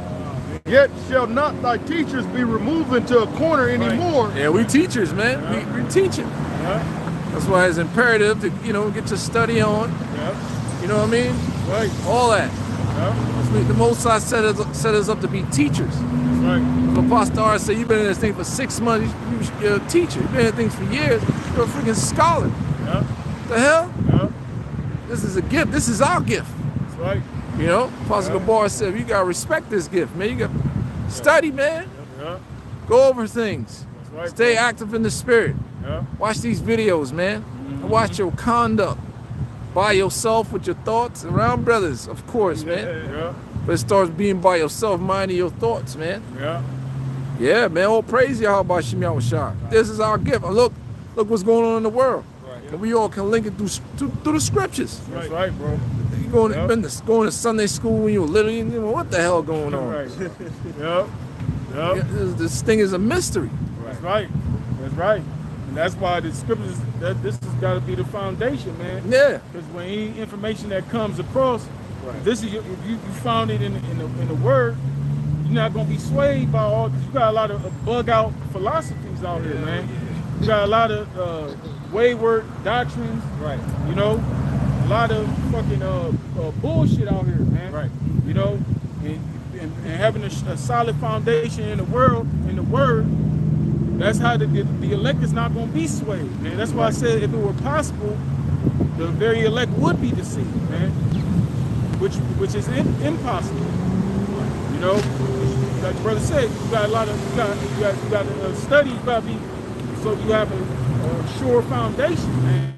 yet shall not thy teachers be removed into a corner anymore. Yeah, we teachers, man. We teaching. That's why it's imperative to, get your study on. You know what I mean? Right. All that. Yeah. The Most High set us up to be teachers. Right. So Apostle R said, you've been in this thing for 6 months, you're a teacher. You've been in things for years, you're a freaking scholar. Yeah. The hell? Yeah. This is a gift. This is our gift. That's right. Apostle Gabar said, you gotta respect this gift, man. You gotta study, man. Yeah. Go over things. That's right. Stay active in the spirit. Yeah. Watch these videos, man. And watch your conduct. By yourself with your thoughts, around brothers, of course, man. Yeah. But it starts being by yourself, minding your thoughts, man. Yeah. Yeah, man. All praise Yahweh Shemiyah Washah. This is our gift. And look what's going on in the world. Right. And we all can link it through the scriptures. That's right, bro. You going to Sunday school when you were little, you know what the hell going on? Right. Yep. Yep. This thing is a mystery. That's right. That's right. And that's why the scriptures, this has got to be the foundation, man. Yeah. Because when any information that comes across, this is if you found it in the word, you're not gonna be swayed by all. Cause you got a lot of bug out philosophies out here, man. You got a lot of wayward doctrines, right? You know, a lot of fucking bullshit out here, man. Right. You know, and having a solid foundation in the world, in the word. That's how the elect is not going to be swayed, man. That's why I said if it were possible, the very elect would be deceived, man. Which is impossible. You know, like the brother said, you got a lot of you got to study. You got to be so you have a sure foundation, man.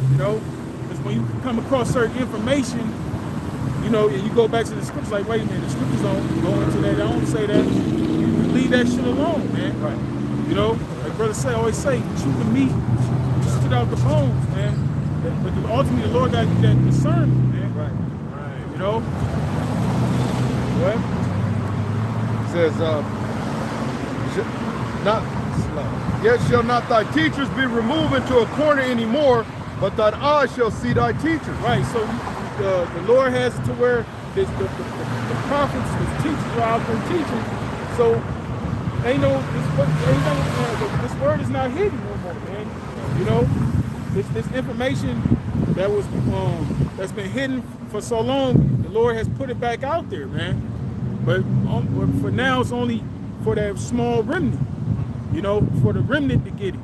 You know, because when you come across certain information, you know, and you go back to the scriptures, like wait a minute, the scriptures don't go into that. I don't say that. You leave that shit alone, man. Right. You know, like brother always say, chew the meat, spit out the bones, man. But ultimately, the Lord got to give that discernment, man. Right. You know. What? It says, yet shall not thy teachers be removed into a corner anymore, but thine eyes shall see thy teachers. Right. So the Lord has to where the prophets, the teachers are out there teaching. So. This word is not hidden no more, man. You know, this information that was that's been hidden for so long, The Lord has put it back out there, man. But for now, it's only for that small remnant, you know, for the remnant to get it,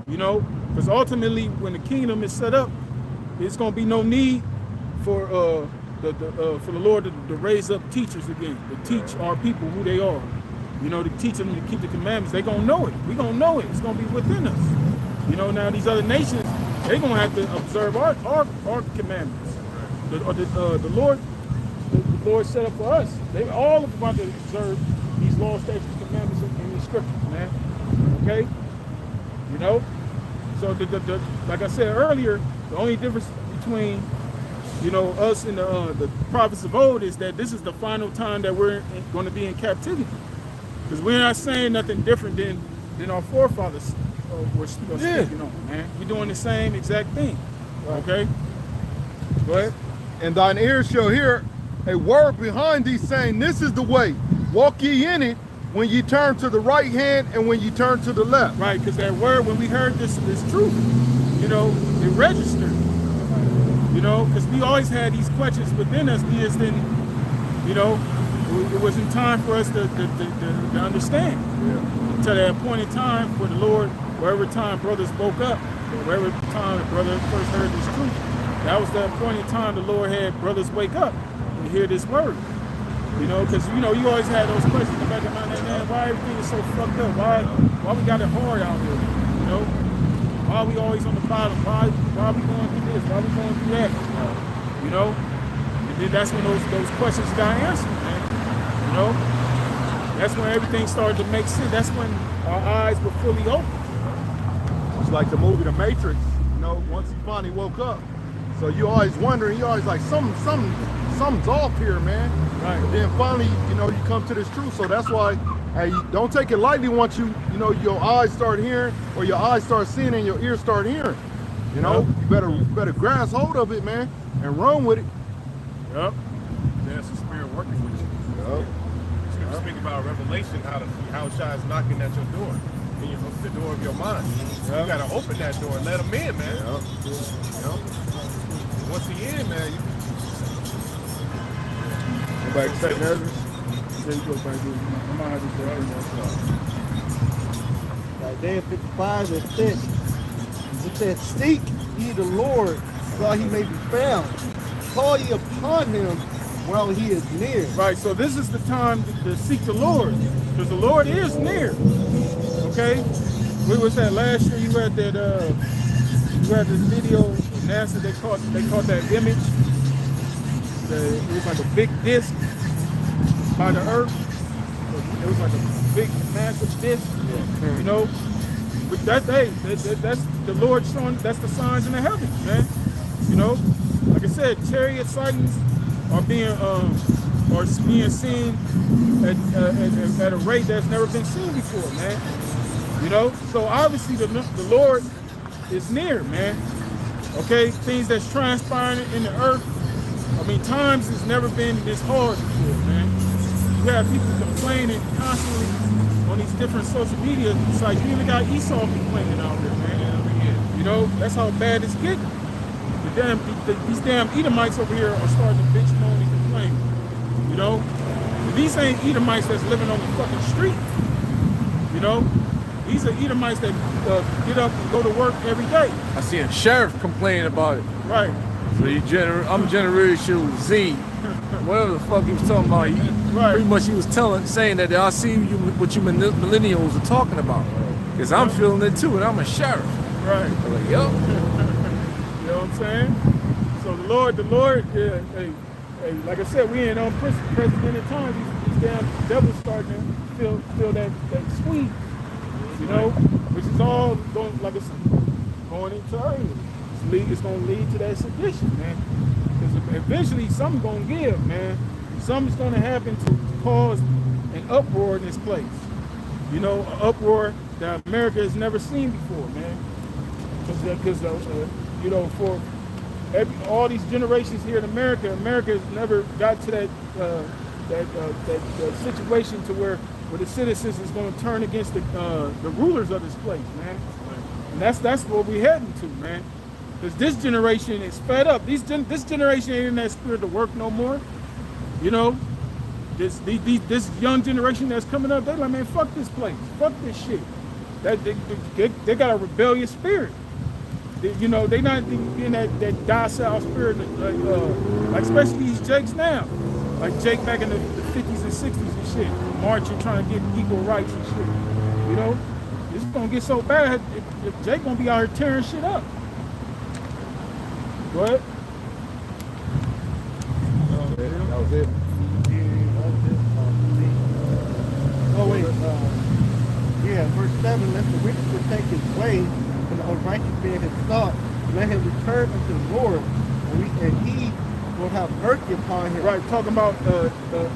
you know, because ultimately when the kingdom is set up, it's going to be no need for for the Lord to raise up teachers again, to teach our people who they are, you know, to teach them to keep the commandments. They're going to know it. We're going to know it. It's going to be within us. You know, now these other nations, they're going to have to observe our commandments. The Lord set up for us. They all about to observe these laws, statutes, commandments in the scriptures, man. Okay? You know? So, like I said earlier, the only difference between, you know, us and the prophets of old is that this is the final time that we're going to be in captivity. Because we're not saying nothing different than our forefathers were speaking on, man. We're doing the same exact thing. Okay? Go ahead. And thine ears shall hear a word behind thee saying, this is the way, walk ye in it, when ye turn to the right hand and when ye turn to the left. Right, because that word, when we heard this truth, you know, it registered. You know, because we always had these questions within us. We just didn't, you know, it wasn't time for us to understand. Until that appointed time for the Lord, wherever time brothers spoke up, wherever time the brother first heard this truth, that was the appointed time the Lord had brothers wake up and hear this word. You know, because, you know, you always had those questions in the back of my mind, man, why everything is so fucked up? Why we got it hard out here? You know? Why are we always on the bottom? Why are we going through this? Why are we going through that? You know? And then that's when those questions got answered, man. You know? That's when everything started to make sense. That's when our eyes were fully open. It's like the movie The Matrix, you know, once he finally woke up. So you're always wondering, you're always like, something's off here, man. Right. And then finally, you know, you come to this truth. So that's why, hey, don't take it lightly once you know, your eyes start hearing, or your eyes start seeing and your ears start hearing. You know, you better grasp hold of it, man, and run with it. Yep. That's the spirit working with you. Yep. Scripture speak about revelation, how Shai is knocking at your door. And you're the door of your mind. You gotta open that door and let him in, man. Once he in, man, you go back to second Ezra. There you go, back to I might have to say Isaiah 55 and 6. It says, seek ye the Lord while he may be found. Call ye upon him while he is near. Right, so this is the time to seek the Lord, because the Lord is near. Okay? We was at last year, you had that you had this video of NASA, they caught that image. It was like a big disc by the earth. It was like a big, massive disc, you know. But that's the Lord showing, that's the signs in the heavens, man. You know, like I said, chariot sightings are being seen at a rate that's never been seen before, man. You know, so obviously the Lord is near, man. Okay, things that's transpiring in the earth. I mean, times has never been this hard before, man. You have people complaining constantly on these different social media sites. You even got Esau complaining out there, man. You know, that's how bad it's getting. These damn Edomites over here are starting to bitch, moan, and complain. You know, these ain't Edomites that's living on the fucking street. You know, these are Edomites that get up and go to work every day. I see a sheriff complaining about it. Right. So I'm Generation Z. Whatever the fuck he was talking about. Pretty much he was saying that I see what you millennials are talking about. Because I'm feeling it too, and I'm a sheriff. Right. I'm like, yo. You know what I'm saying? So the Lord, hey, like I said, we in unprecedented times. These damn devils starting to feel that squeeze. You know, which is all going, like I said, going into early. It's going to lead to that sedition, man. Because eventually something's going to give, man. Something's going to happen to cause an uproar in this place. You know, an uproar that America has never seen before, man. Because you know, for all these generations here in America, America has never got to that situation to where the citizens is going to turn against the rulers of this place, man. And that's what we're heading to, man. Because this generation is fed up. This generation ain't in that spirit to work no more. You know, this young generation that's coming up, they're like, man, fuck this place, fuck this shit. They got a rebellious spirit. You know, they not in that docile spirit, like especially these Jakes now, like Jake back in the 50s and 60s and shit, marching, trying to get equal rights and shit. You know, it's gonna get so bad. If Jake gonna be out here tearing shit up. Go ahead. That was it. Oh wait, yeah, verse 7, let the wicked forsake his way, and the unrighteous man his thought, let him return unto the Lord, and he will have mercy upon him. Right, talking about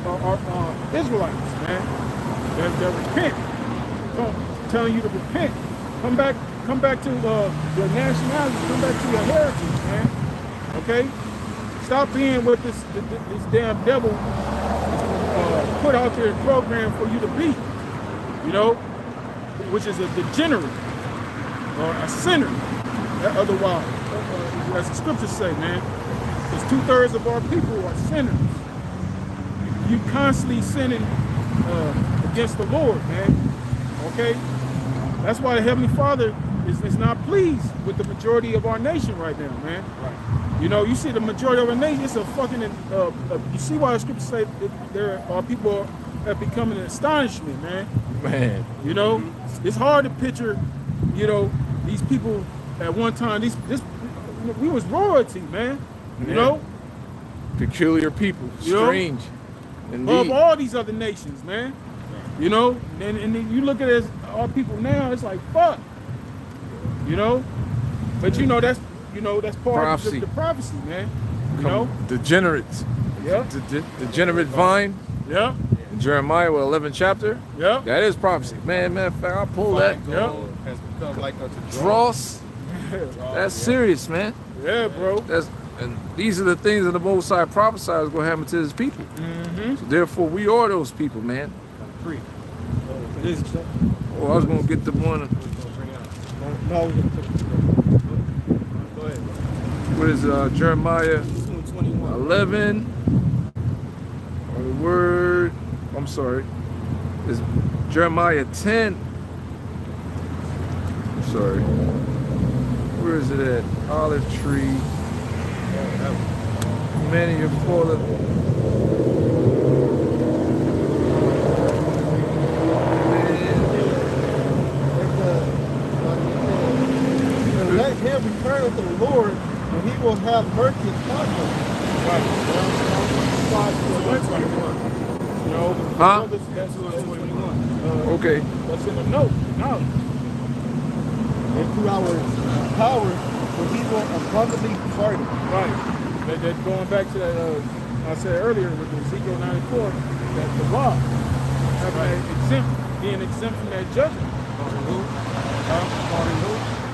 our Israelites, man, that repent, telling you to repent, come back to your nationality, come back to your heritage, man. Okay, stop being with this damn devil put out there a program for you to be, you know, which is a degenerate or a sinner. Otherwise, as the scriptures say, man, because 2/3 of our people are sinners. You constantly sinning against the Lord, man. Okay, that's why the Heavenly Father is not pleased with the majority of our nation right now, man. Right. You know, you see the majority of our nation, it's a fucking, you see why the scriptures say that there are people that become an astonishment, man. Man. You know, it's hard to picture, you know, these people at one time, we was royalty, man. You know? Peculiar people, strange. Of all these other nations, man. You know, and then you look at it as our people now, it's like, fuck. You know? But you know, that's part of the prophecy, man. You know? Degenerates. Yeah. Degenerate vine. Yeah. In Jeremiah, 11th chapter. Yeah. That is prophecy. Man, I'll pull that. Yeah. Has become like unto dross. That's serious, man. Yeah, bro. And these are the things that the Most High prophesied is going to happen to his people. Mm-hmm. So therefore, we are those people, man. Free. Oh, I was going to get the one. No. Go ahead. What is Jeremiah 11? Or the word, I'm sorry. It's Jeremiah 10. I'm sorry. Where is it at? Olive tree. Many are full of. Let him return unto the Lord, and he will have mercy upon him. Right. You know, huh? That's 21. Okay. That's in the note. Knowledge. And to our power, for he will abundantly pardon. Right. That going back to that, I said earlier with Ezekiel 94, that the law, being exempt from that judgment.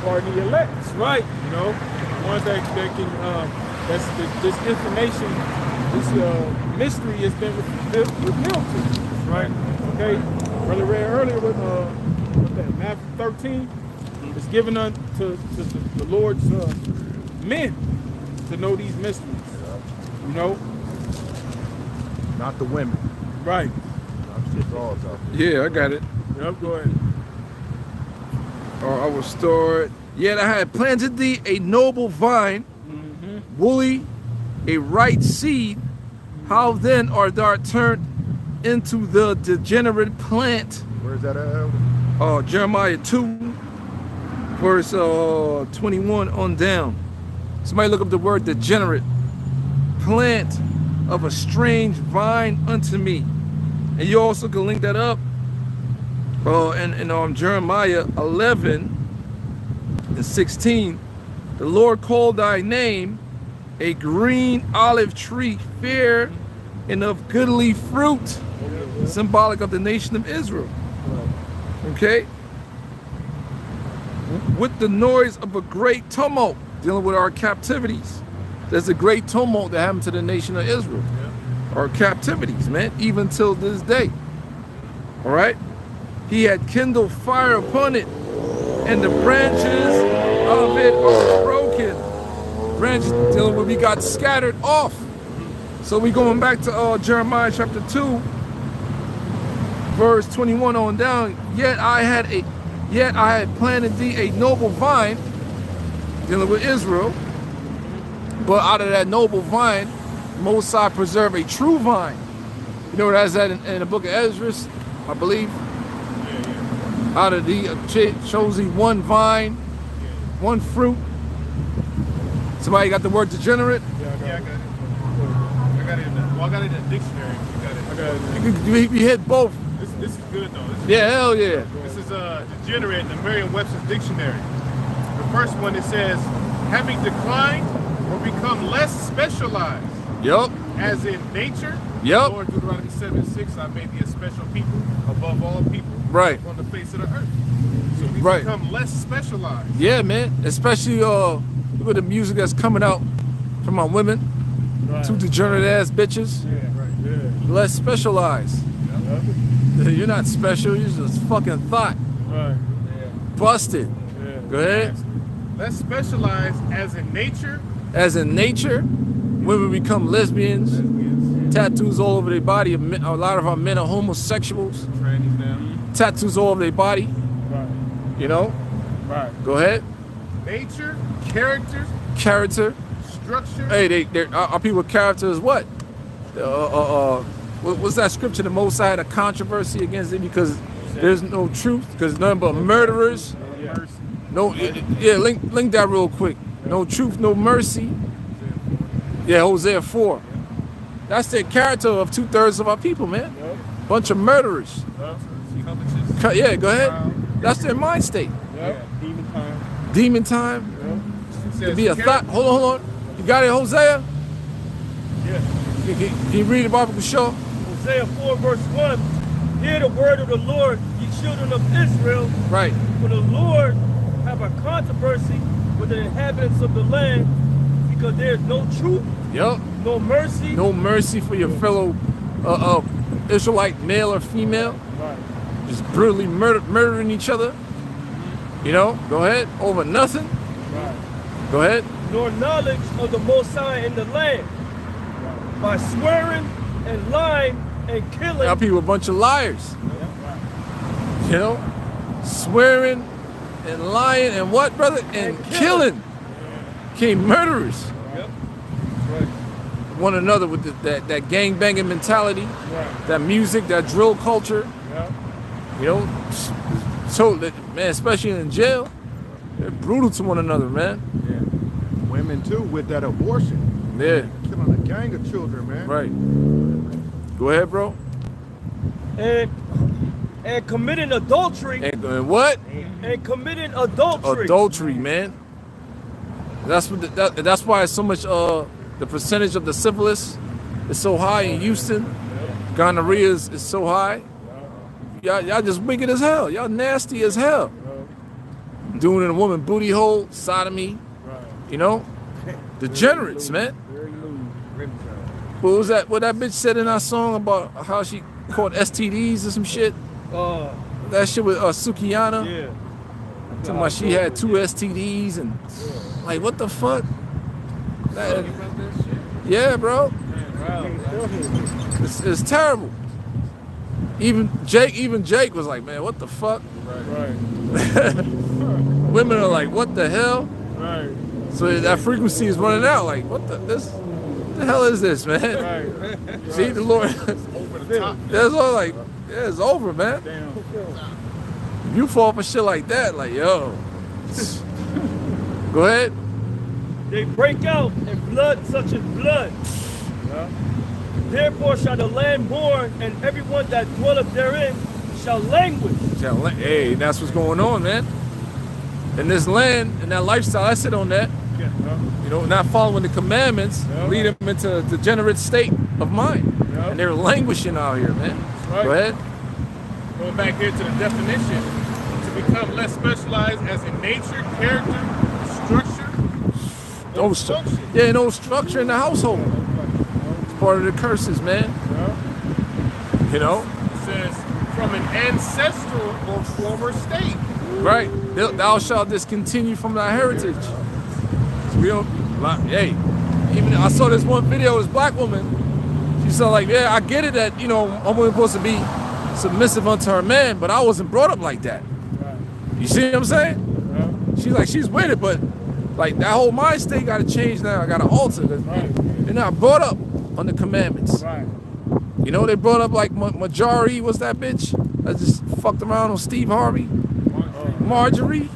Pardon the elect. That's right. You know, the ones that can, this information, this mystery has been revealed to you. Right. Okay. Brother read earlier with Matthew 13. It's given unto the Lord's men to know these mysteries. You know? not the women. Right. Yeah, I got it. Yep, go ahead. Or I will store it. Yet I had planted thee a noble vine, woolly, a right seed. How then art thou turned into the degenerate plant? Where's that at? Jeremiah 2, verse 21 on down. Somebody look up the word degenerate. Plant of a strange vine unto me. And you also can link that up in Jeremiah 11 and 16. The Lord called thy name a green olive tree, fair and of goodly fruit, symbolic of the nation of Israel. Okay? With the noise of a great tumult, dealing with our captivities. There's a great tumult that happened to the nation of Israel. Our captivities, man, even till this day. All right? He had kindled fire upon it, and the branches of it are broken. Branches dealing with we got scattered off. So we going back to Jeremiah chapter 2, verse 21 on down. Yet I had planted thee a noble vine, dealing with Israel. But out of that noble vine, Most High preserve a true vine. You know that's that in the book of Ezra, I believe. Out of the chose thee one vine, one fruit. Somebody got the word degenerate? Yeah, I got it. I got it in the dictionary. You got it. I got it. You hit both. This is good though. Yeah, hell yeah. This is degenerate in the Merriam-Webster's dictionary. The first one, it says, having declined or become less specialized. Yup. As in nature. Yup. Lord, Deuteronomy 7:6, I made thee a special people above all people. Right. On the face of the earth. So we Right. become less specialized. Yeah, man. Especially with the music that's coming out from my women. Right. Two degenerate ass bitches. Yeah, right. Yeah. Less specialized. Yeah. You're not special, you're just fucking thought. Right. Busted. Yeah. Go ahead. Less specialized as in nature. As in nature, women become lesbians, tattoos all over their body. A lot of our men are homosexuals. Trannies now. Tattoos all over their body. Right. You know? Right. Go ahead. Nature, character, Character. structure. Hey, our people with character is what? What's that scripture? The Most High had a controversy against it because there's no truth. Because nothing but murderers. No, yeah. Link that real quick. No truth, no mercy. Yeah, Hosea 4. That's the character of 2/3 of our people, man. Bunch of murderers. Yeah, go ahead. That's their mind state. Demon time. Demon time. To be a thought. Hold on. You got it, Hosea? Yeah. Can you read the Bible show? Hosea 4 verse 1. Hear the word of the Lord, ye children of Israel. Right. For the Lord have a controversy with the inhabitants of the land, because there is no truth, Yep. no mercy. No mercy for your fellow Israelite male or female. Right. Just brutally murdering each other. You know, go ahead. Over nothing. Right. Go ahead. Nor knowledge of the Most High in the land. By swearing and lying and killing. Our people a bunch of liars. You know? Swearing and lying and what, brother? And killing. Came murderers. Yep. One another with that gang banging mentality. Right. That music, that drill culture. Yep. You know? So, man, especially in jail, they're brutal to one another, man. Yeah. Women too with that abortion. Yeah. Killing a gang of children, man. Right. Go ahead, bro. And committing adultery. And what? And committing adultery. Adultery, man. That's what. That's why it's so much. The percentage of the syphilis is so high in Houston. Gonorrhea is so high. Y'all just wicked as hell. Y'all nasty as hell. Doing in a woman booty hole, sodomy. You know, degenerates, man. What was that? What that bitch said in our song about how she caught STDs or some shit? That shit with Sukiyana. Yeah. Talking about she had 2 STDs and like what the fuck? Yeah, bro. It's terrible. Even Jake was like, man, what the fuck? Right. Women are like, what the hell? Right. So that frequency is running out. Like, what the hell is this, man? Right. See, the Lord. Over the top. That's all like, yeah, it's over, man. Damn. If you fall for shit like that, like, yo. Go ahead. They break out in blood such as blood. Therefore shall the land mourn, and everyone that dwelleth therein shall languish. Hey, that's what's going on, man. In this land, in that lifestyle, I sit on that. You know, not following the commandments, lead them into a degenerate state of mind. And they're languishing out here, man. Right. Go ahead. Going back here to the definition, to become less specialized as in nature, character, structure, No yeah, no structure in the household. It's part of the curses, man. You know? It says, from an ancestral or former state. Right. Thou shalt discontinue from thy heritage. We don't, hey, even I saw this one video, this black woman, She's so like, yeah, I get it that, you know, a woman supposed to be submissive unto her man, but I wasn't brought up like that. You see what I'm saying? She's like, she's with it, but like that whole mind state got to change now. I got to alter. They're not brought up on the commandments. You know, they brought up like Marjorie, what's that bitch? I just fucked around on Steve Harvey. Marjorie.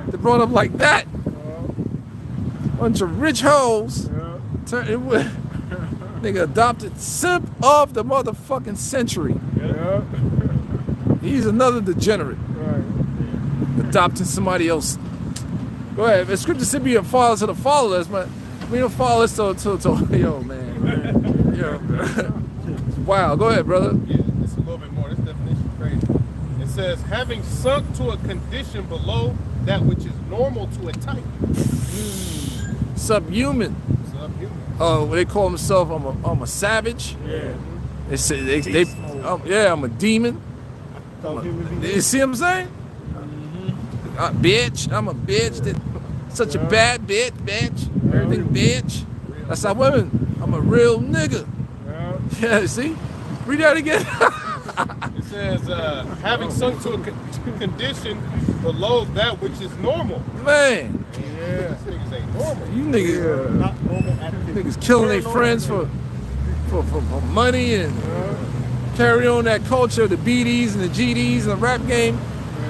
They brought up like that. Bunch of rich hoes. Nigga adopted simp of the motherfucking century. He's another degenerate. Adopting somebody else. Go ahead. If scripture said be a father to the fatherless, but we don't fatherless to yo, man. Yo. Wow. Go ahead, brother. Yeah, it's a little bit more. This definition is crazy. It says, having sunk to a condition below that which is normal to a type. Subhuman. They call themselves, I'm a savage. They say I'm a demon. You see what I'm saying? Bitch, I'm a bitch. Such a bad bitch. Everything bitch. That's how women. I'm a real nigga. Yeah, see? Read that again. It says, having sunk to a condition below that which is normal. Man. These niggas ain't normal. You niggas, Not normal activity. niggas killing their friends for money and carry on that culture, the BDs and the GDs and the rap game.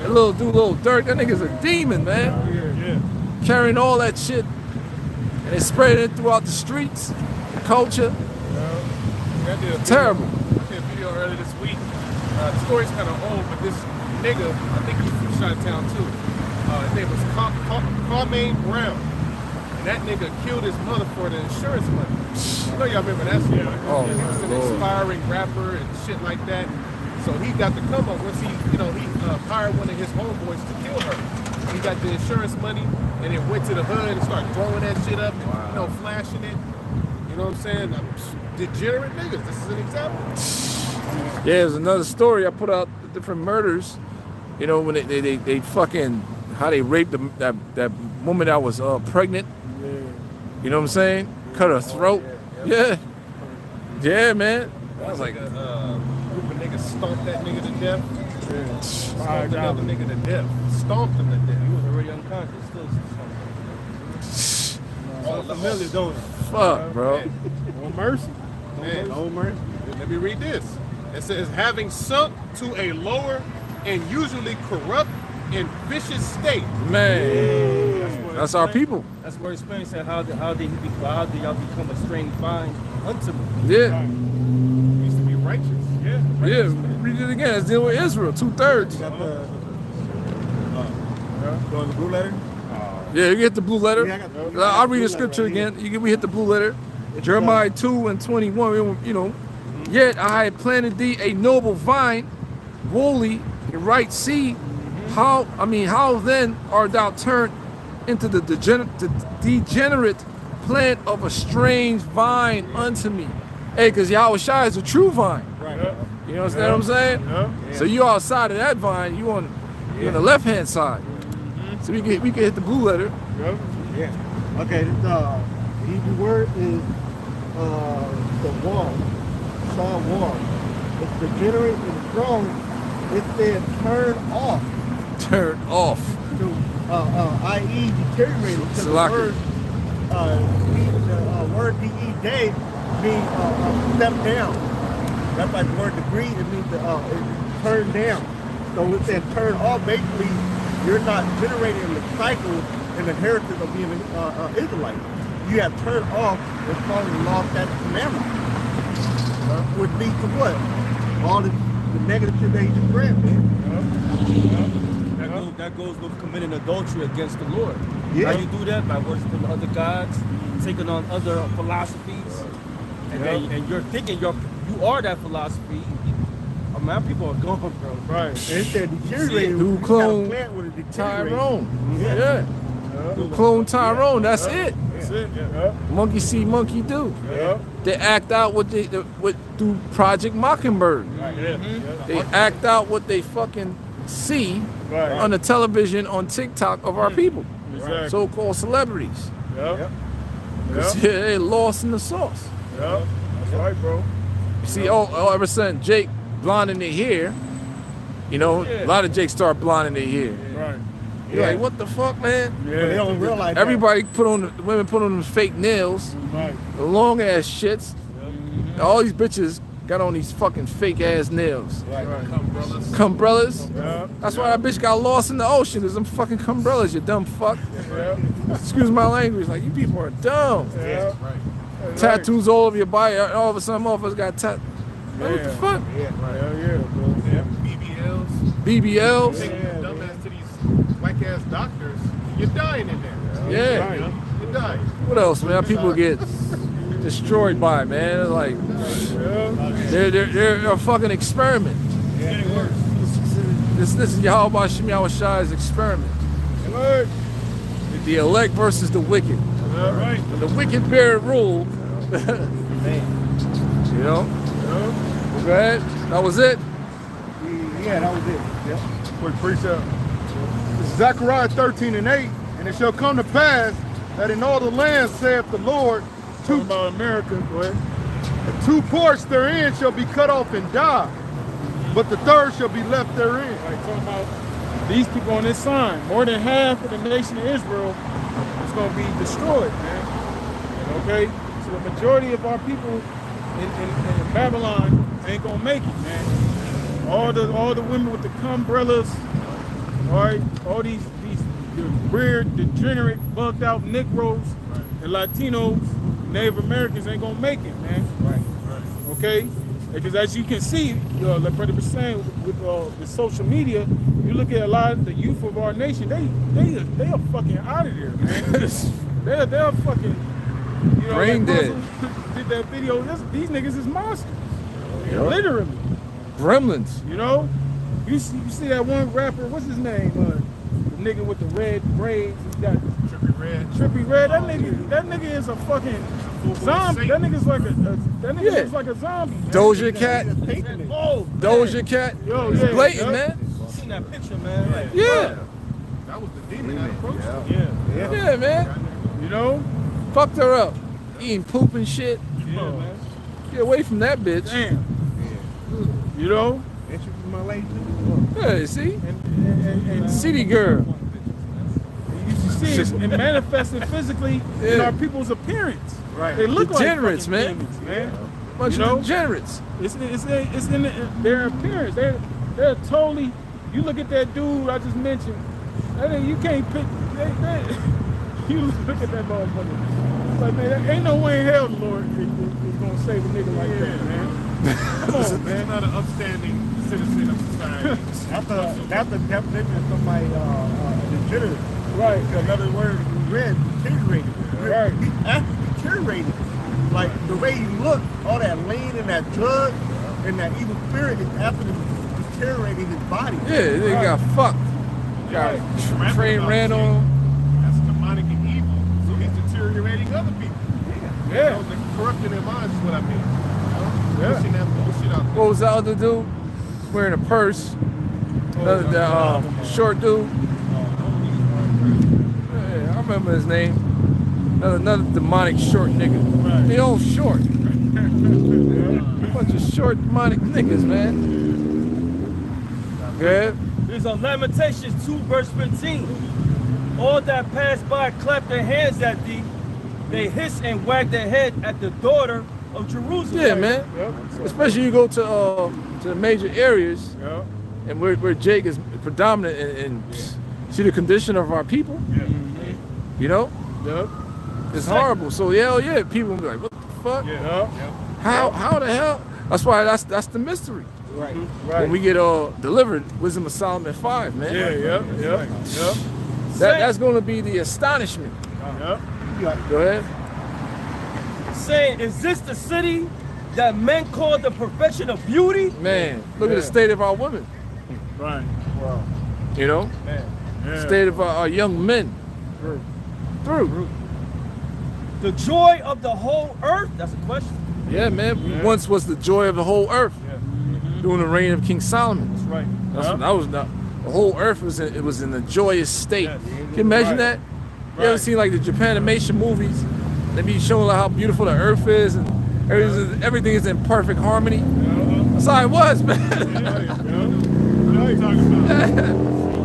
That little dirt. That nigga's a demon, man. Carrying all that shit and they spreading it throughout the streets, the culture. Terrible. I did a video earlier this week. The story's kind of old, but this nigga, I think he's from Chi-Town too. His name was Carmaine Brown. And that nigga killed his mother for the insurance money. I know y'all remember that story. Oh, he was an inspiring rapper and shit like that. So he got the come up once he hired one of his homeboys to kill her. He got the insurance money and then went to the hood and started throwing that shit up and flashing it. You know what I'm saying? Degenerate niggas. This is an example. Yeah, there's another story. I put out the different murders. You know, when they fucking, how they raped that woman that was pregnant. You know what I'm saying? Cut her throat. Yeah, man. I was like, group of niggas stomped that nigga to death. Stomped another nigga to death. Stomped him to death. He was already unconscious. Still familiar, don't it? fuck, bro. No mercy. Man, No mercy. let me read this. It says, having sunk to a lower and usually corrupt and vicious state. Man, that's our people. That's where Spain said, how did y'all become a strange vine unto me? Yeah, He used to be righteous. Yeah. yeah. Read it again. Let's deal with Israel. 2/3. Got the going the blue letter. Yeah, you get the blue letter. Yeah, I got the- I'll read the blue scripture letter right again. We hit the blue letter. Jeremiah 2:21. You know, yet I had planted thee a noble vine, woolly and right seed. How then art thou turned into the degenerate plant of a strange vine unto me? Hey, because Yahweh Shai is a true vine. Right. You understand what I'm saying? Yeah. So you outside of that vine, you're on the left hand side. So we can hit the blue letter. Yeah. Yeah. Okay. The Hebrew word is the wall. Saw wall. It's degenerate and strong. It said turn off. Turn off. To i.e. deteriorated. Because the Salaki. word D-E-Day means step down. That's like the word degree. It means turn down. So it said turn off. Basically, you're not generating the cycle and the heritage of being an Israelite. You have turned off and following the law, statutes, commandments. Which leads to what? All the negative shit that he just read, man. That goes with committing adultery against the Lord. Yeah. How you do that? By worshiping other gods, taking on other philosophies, and you're thinking you are that philosophy. Oh, man, people are gone, bro. Right. And it said deteriorated. Who You got a cloned plant with a deteriorated. Tyrone. Yeah. Who cloned Tyrone? That's it. That's it. Yeah. Monkey see, monkey do. Yeah. They act out what through Project Mockingbird. Yeah. They act out what they fucking see Right. on the television, on TikTok of our people, Exactly. so-called celebrities. Yeah. Yeah, they lost in the sauce. Yeah. That's right, bro. See, oh, ever since Jake blonding their hair, you know, a lot of Jakes start blonding their hair. Right. You're like, what the fuck, man? But they don't realize Everybody the women put on them fake nails, Right. the long ass shits. All these bitches got on these fucking fake ass nails. Right. Cumbrellas. Yeah. That's why that bitch got lost in the ocean, cause them fucking cumbrellas, you dumb fuck. Yeah. Excuse my language, like you people are dumb. Yeah. Tattoos all over your body, all of a sudden motherfuckers got tattoos. Like, what the fuck? Yeah, hell yeah, bro. BBLs. BBLs. Taking your dumbass to these whack ass doctors. You're dying in there. Yeah. Right. You're dying. What else, man? People get destroyed by it, man. It's like they're a fucking experiment. This is Yahweh Shem Yahweh Shai's experiment. Right. The elect versus the wicked. Right. When the wicked bear rule, you know. Go ahead. That was it. Yeah, that was it. Yep. Quick precept. This is Zechariah 13:8, and it shall come to pass that in all the land, saith the Lord, Talking about America, go ahead. 2 parts therein shall be cut off and die, but the third shall be left therein. Like talking about these people on this sign, more than half of the nation of Israel is going to be destroyed, man. Okay? So the majority of our people in Babylon ain't going to make it, man. All the women with the cumbrellas, all right? All these weird, degenerate, bugged out Negroes and Latinos, Native Americans ain't going to make it, man. Right. Okay? Because as you can see, like Brother was saying, with the social media, you look at a lot of the youth of our nation, they are fucking out of there, man. they're fucking, you know, Brain like dead. Russell did that video. These niggas is monsters, Yep. literally. Gremlins. You know, you see that one rapper, what's his name? The nigga with the red braids. He's got Trippy Red. Trippy Red. That nigga is a fucking zombie. That nigga's like that nigga looks like a zombie. Man. Doja Cat. Oh, Doja Cat. Yo, It's yeah, blatant, yeah. man. Seen that picture, man. Like, Yeah. That was the demon that approached him. Yeah, Yeah, man. you know. Fucked her up. Eating poop and shit. Yeah, man. Get away from that bitch. Damn. You know. That's my lady. Yeah, see? And City girl. you see it and manifested physically in Yeah. our people's appearance. Right. They look Degenerates, like man. demons, man. Bunch You know? of degenerates. It's in their appearance. They're totally. You look at that dude I just mentioned. That nigga, you can't pick. You look at that motherfucker. It's like, man, there ain't no way in hell the Lord is gonna save a nigga like that, man. Come on, He's man. not an upstanding citizen of society. That's the definition of somebody degenerate. Right. Another word we read, deteriorated. Right. He actually deteriorated. Like the way he looked, all that lean and that drug and that evil spirit is after deteriorating his body. Yeah, they got fucked. Got train ran on him. That's demonic and evil. So he's deteriorating other people. Yeah. They're corrupting their minds is what I mean. Yeah. Pushing that bullshit out there. What was the other dude? Wearing a purse. The short dude. Yeah, I remember his name. Another demonic short nigga. Right. They all short. Bunch of short demonic niggas, man. Good. There's on Lamentations 2, verse 15. All that pass by clap their hands at thee. They hiss and wag their head at the daughter of Jerusalem. Yeah, man. Yep. Especially you go to the major areas Yep. and where Jake is predominant and see the condition of our people. You know, Yep. it's horrible. So yeah, people will be like, what the fuck? Yep. How the hell? That's why that's the mystery. Right. When we get delivered, Wisdom of Solomon 5, man. Yeah. Yep. That's going to be the astonishment. Yep. Go ahead. Saying, is this the city that men call the perfection of beauty? Man, look at the state of our women. Right. You know, Yeah. state of our young men. Through. The joy of the whole earth? That's a question. Yeah, man. We once was the joy of the whole earth during the reign of King Solomon. That's right. That was the whole earth was in a joyous state. Yes. Can you imagine that? You ever Right. seen like the Japanimation movies? They be showing like how beautiful the earth is, and Everything is in perfect harmony. That's how it was, man. What are you talking about?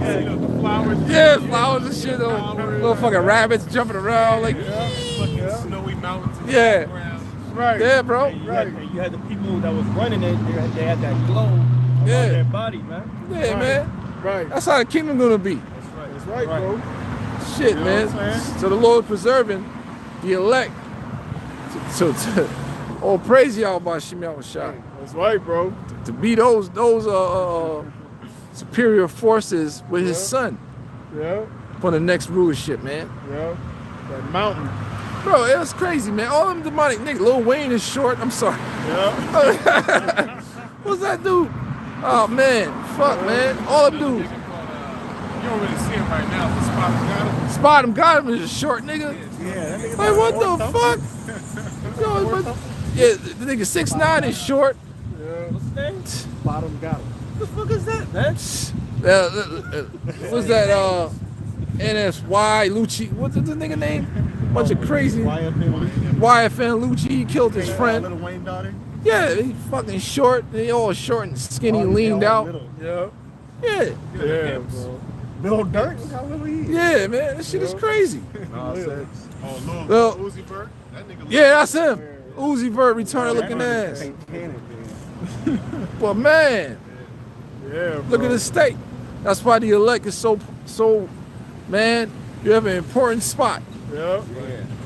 Yeah, you know, the flowers. Yeah, flowers and shit. Little fucking rabbits jumping around like. Fucking snowy mountains. in the Yeah. background. Right. Yeah, bro. You had the people that was running it. They had that glow on Yeah. their body, man. Yeah, man. Right. That's how the kingdom gonna be. That's right, bro. Shit, You know man. what I'm saying? So the Lord preserving the elect. All praise y'all by Shemel Shah. That's right, bro. To be those superior forces with his son Yeah. for the next rulership, man. Yeah. That mountain. Bro, it was crazy, man. All them demonic niggas. Lil Wayne is short. I'm sorry. Yeah. What's that dude? Oh man, fuck, man. All them dudes. You don't really see him right now. The spot got him. Spot him, got him is a short nigga. Yeah, that nigga Like what about the 4 fuck? Yo, but, yeah, the nigga 6'9" is short. What's his name? Bottom got him. What the fuck is that, man? What's that? NSY Lucci. What's the nigga name? Bunch of crazy. YFN Lucci. He killed his friend. Little Wayne daughter. Yeah, he fucking short. They all short and skinny, leaned out. Yeah. Yeah, Yeah, bro. Little Dirt. Look how little he is. yeah, man. That shit is crazy. Oh, Lil Well, Uzi Vert. That nigga. Yeah, that's him. Uzi Vert, retarded looking ass. But man, Yeah, bro. look at the state. That's why the elect is so, man, you have an important spot. Yeah.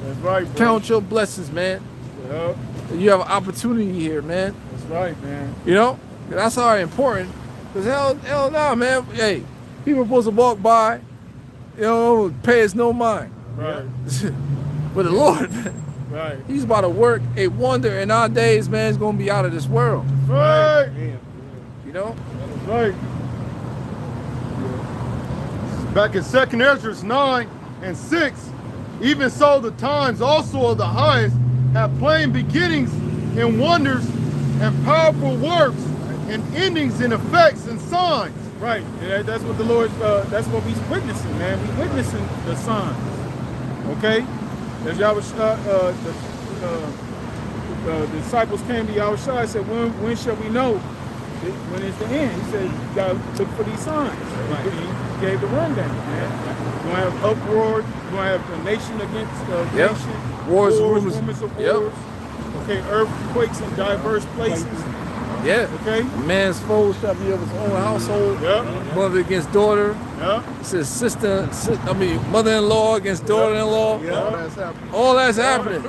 That's right, bro. Count your blessings, man. Yeah. You have an opportunity here, man. That's right, man. You know? That's how important. Because hell no, man. Hey, people supposed to walk by, you know, pay us no mind. Right. But the Lord, Right. he's about to work a wonder in our days, man. It's going to be out of this world. Right. You know? That's right. Back in 2nd Ezra 9 and 6, even so the times also of the highest have plain beginnings and wonders and powerful works and endings and effects and signs. Right. Yeah, that's what the Lord, that's what we're witnessing, man. We're witnessing the signs. Okay? As Yahushua, the disciples came to Yahushua and said, when shall we know when it's the end? He said, you gotta look for these signs. Right. He gave the rundown, man. You're gonna have uproar, you're gonna have a nation against nation, Wars, rumors. rumors of Yep. wars. Okay, earthquakes in diverse places. Yeah. Okay? Man's foe shall be of his own household. Yeah. Mother against daughter. Yeah. It says mother-in-law against daughter-in-law. Yeah. All that's happening.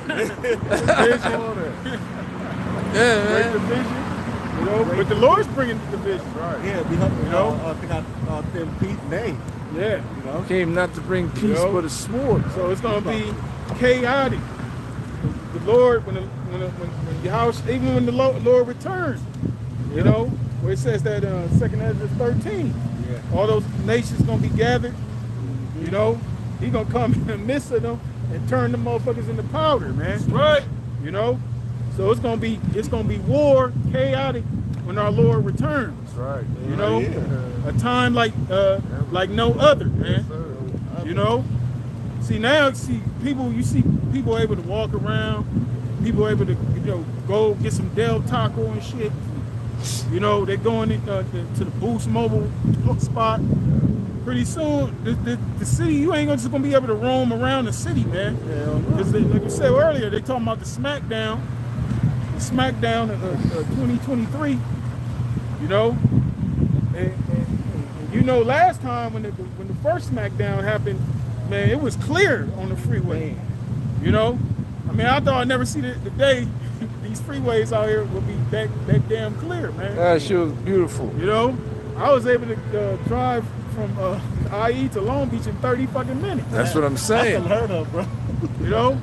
Yeah, Great man. division. You know, but the Lord's bringing the division. Right. Yeah, behind, You know? I think I said Pete's name. Yeah. You know? Came not to bring peace, Yo. but a sword. So it's gonna be chaotic. The Lord, when Yahweh, even when the Lord returns, you know, where it says that 2nd Ezra 13, all those nations gonna be gathered. You know, he gonna come in the midst of them and turn the motherfuckers into powder, man. Right. You know, so it's gonna be war, chaotic when our Lord returns. Right. You know, a time like no other, man. You know, you see people able to walk around, people able to go get some Del Taco and shit. You know, they're going to the Boost Mobile spot. Pretty soon, the city, you ain't just gonna be able to roam around the city, man. Because like you said earlier, they talking about the SmackDown of 2023. You know, and you know, last time when the first SmackDown happened, man, it was clear on the freeway. You know, I mean, I thought I'd never see the day these freeways out here would be that damn clear, man. That shit was beautiful. You know, I was able to drive from IE to Long Beach in 30 fucking minutes. That's what I'm saying. That's unheard of, bro. You know,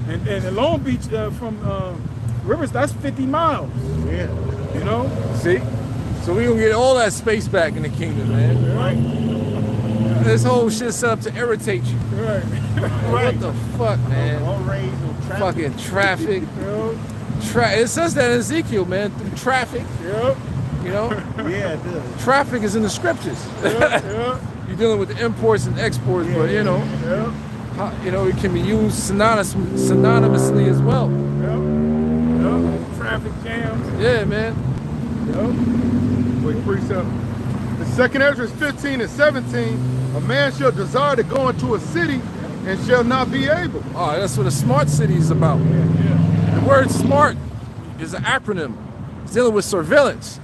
and in Long Beach from Rivers, that's 50 miles. Yeah. You know, See? So we gonna get all that space back in the kingdom, man. right, This whole shit's set up to irritate you. right, What the fuck, man? All raised on traffic. Fucking traffic. you know, It says that in Ezekiel, man. Through traffic, yep, you know? Yeah, it does. Traffic is in the scriptures. yep, You're dealing with the imports and exports, but you know, yep, it can be used synonymously as well. yep. traffic jams. Yeah, man. Wait, precept. The second Ezra 15 and 17, a man shall desire to go into a city and shall not be able. Oh, that's what a smart city is about. The word smart is an acronym. It's dealing with surveillance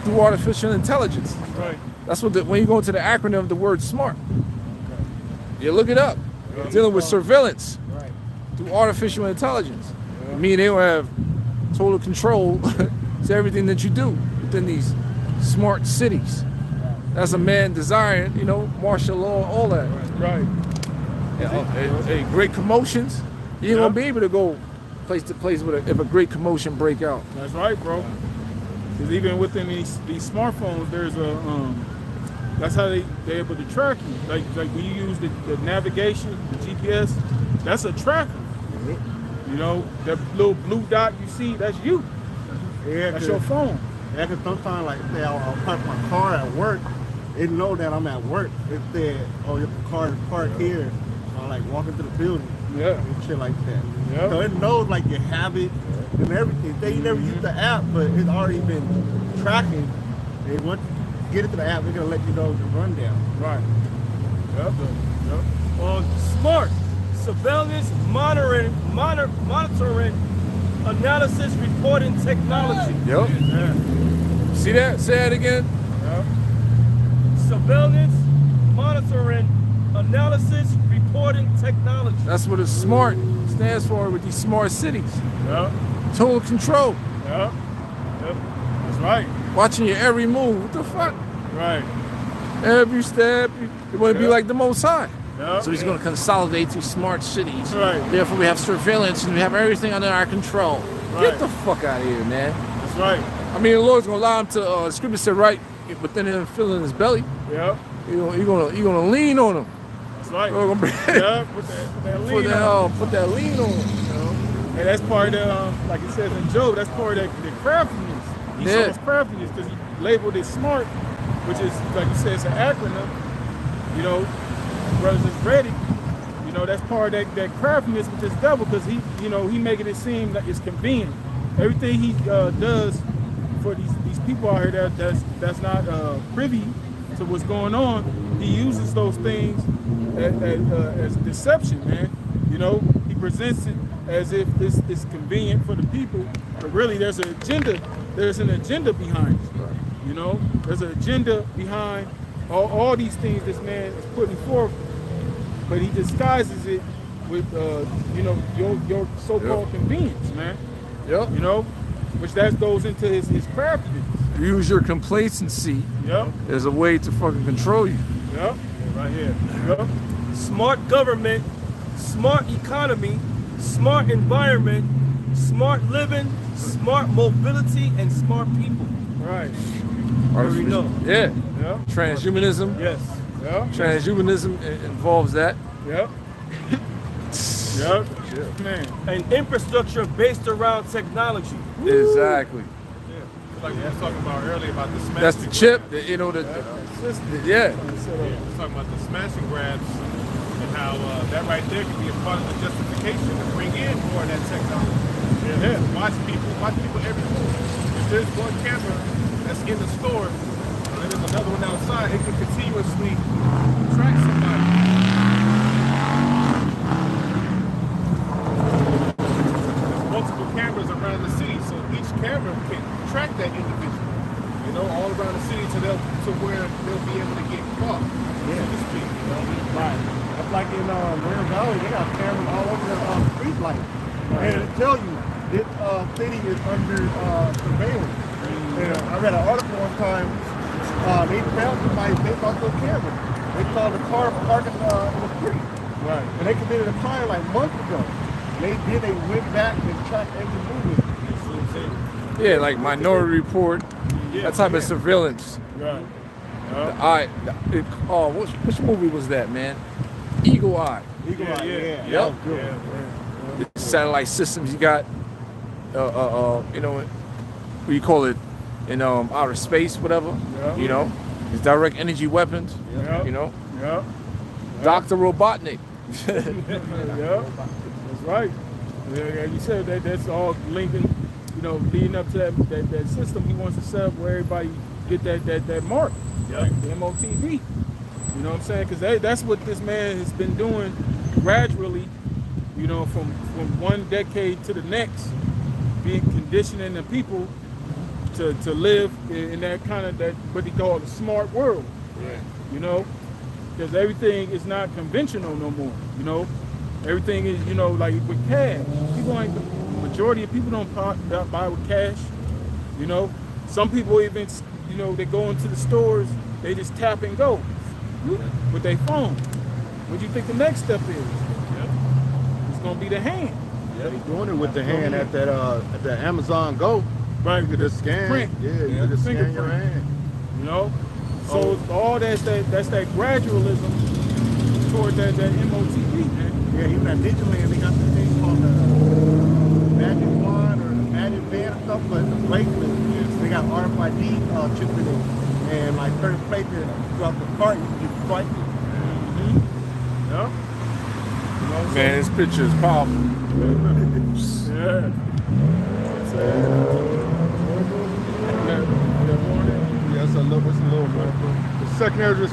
through artificial intelligence. Right. That's what when you go into the acronym of the word smart. You look it up. It's dealing with surveillance through artificial intelligence. Meaning they will have total control to everything that you do within these smart cities. That's a man desiring, you know, martial law, all that. Right. Hey, great commotions. You ain't gonna be able to go place to place with if a great commotion break out. That's right, bro. Because even within these smartphones, there's a that's how they're able to track you. Like when you use the navigation, the GPS, that's a tracker. You know, that little blue dot you see, that's you. Yeah, That's your phone. Yeah, because sometimes, like, say I'll park my car at work, it know that I'm at work. It said, oh, your car is parked here. I'll, like, walk into the building. Yeah. And shit like that. Yeah. So it knows, like, your habit and everything. Say you never use the app, but it's already been tracking. And once you get into the app, they're going to let you know the rundown. Right. Yep. Smart surveillance, monitoring, analysis, reporting technology. Yep. See that? Say it again. Yep. Surveillance, monitoring, analysis, reporting technology. That's what a smart stands for with these smart cities. Yep. Total control. Yep. Yep. That's right. Watching your every move. What the fuck? Right. Every step. You want to be Yep. like the Most High. Yep. So he's going to consolidate these smart cities. Right. Therefore, we have surveillance and we have everything under our control. Right. Get the fuck out of here, man. That's right. I mean, the Lord's going to allow him to, the scripture said, right within him feeling his belly. Yep. You're gonna lean on him. That's right. You're gonna Yeah. Put that lean on. put that lean on him. You know? And that's part of, like it says in Job, that's part of the craftiness. He Yeah. shows craftiness because he labeled it smart, which is, like you said, it's an acronym. You know, brothers is ready. You know, that's part of that craftiness with this devil because he, you know, he making it seem like it's convenient. Everything he does for these people out here that's not privy to what's going on, he uses those things as deception, man. You know, he presents it as if this is convenient for the people, but really there's an agenda. There's an agenda behind it. You know, there's an agenda behind all these things this man is putting forth, but he disguises it with, you know, your so-called convenience, man. Yep. You know, which that goes into his craftiness. Use your complacency Yep. as a way to fucking control you. Yep. Right here. Yep. Smart government, smart economy, smart environment, smart living, smart mobility, and smart people. Right. Already know. Yeah. Yep. Transhumanism. Yes. Yep. Transhumanism involves that. Yep. Yep. Man. An infrastructure based around technology. Exactly. Like we were talking about earlier about the smash. That's the chip. You know yeah. Yeah, we're talking about the smash and grabs and how that right there can be a part of the justification to bring in more of that technology. Yeah. Watch people every move. If there's one camera that's in the store and there's another one outside, it can continuously track somebody. There's multiple cameras around the city, so each camera can track that individual, you know, all around the city to where they'll be able to get caught, so to speak, you know. Right. That's like in Warren Valley, they got cameras all over the street lights. And it tell you this city is under surveillance. And I read an article one time, they found somebody based off those cameras. They saw the car parking in the street. Right. And they committed a crime like months ago. They went back and tracked every movement. Yeah, like Minority Report. That type of surveillance. Right. Which movie was that, man? Eagle Eye. Eagle Eye, Yep. That was good. The satellite systems you got. You know, what do you call it? In outer space, whatever. Yeah. You know, it's direct energy weapons. Yep. You know, Yep. Dr. Robotnik. Yep. That's right. As you said, that's all linking, you know, leading up to that system he wants to set up where everybody get that mark, right? The MOTV. You know what I'm saying? Because that's what this man has been doing gradually, you know, from one decade to the next, being conditioning the people to live in that kind of that what they call the smart world. Right. You know, because everything is not conventional no more. You know, everything is, you know, like with cash. People ain't, the majority of people don't buy with cash. You know, some people even, you know, they go into the stores, they just tap and go with their phone. What do you think the next step is? It's gonna be the hand. Yeah, they're doing it with the hand at that Amazon Go. Right. You could just scan. Print. Yeah, you could just scan your hand. You know? So all that's that gradualism toward that MOTV, man. Yeah, even at Digiland, they got this thing called the Magic Wand or the Magic Band and stuff, but the bracelet, they got RFID chip in it. And like certain places throughout the park, you can just swipe it. Yeah. You know, Man, this picture is powerful. yeah. Yes, a little more. The second Ezra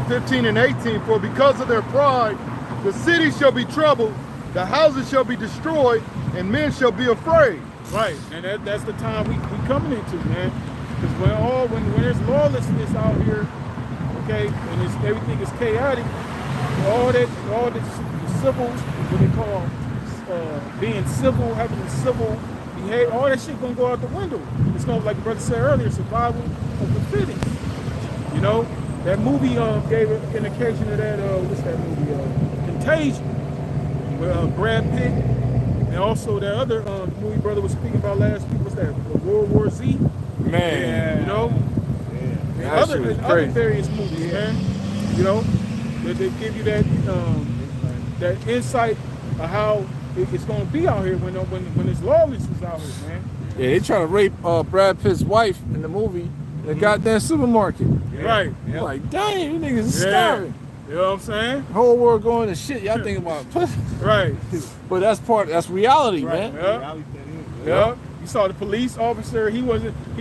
15 and 18. For because of their pride, the city shall be troubled, the houses shall be destroyed, and men shall be afraid. Right, and that's the time we coming into, man. Because when there's lawlessness out here, okay, and everything is chaotic, all this civil, what they call being civil, having a civil behavior, all that shit gonna go out the window. It's gonna, like the brother said earlier, survival of the fittest. You know, that movie gave an indication of that. What's that movie? Contagion, with Brad Pitt, and also that other movie brother was speaking about last week. What's that? World War Z. Man, you know, and other various movies, man. You know, they give you that that insight of how it's going to be out here when there's lawlessness out here, man. Yeah, they try to rape Brad Pitt's wife in the movie in the goddamn supermarket. Right. Yeah. Like, dang, you niggas is starving. You know what I'm saying? Whole world going to shit. Y'all thinking about pussy. Right. But that's reality, Right. man. Yeah. You saw the police officer. He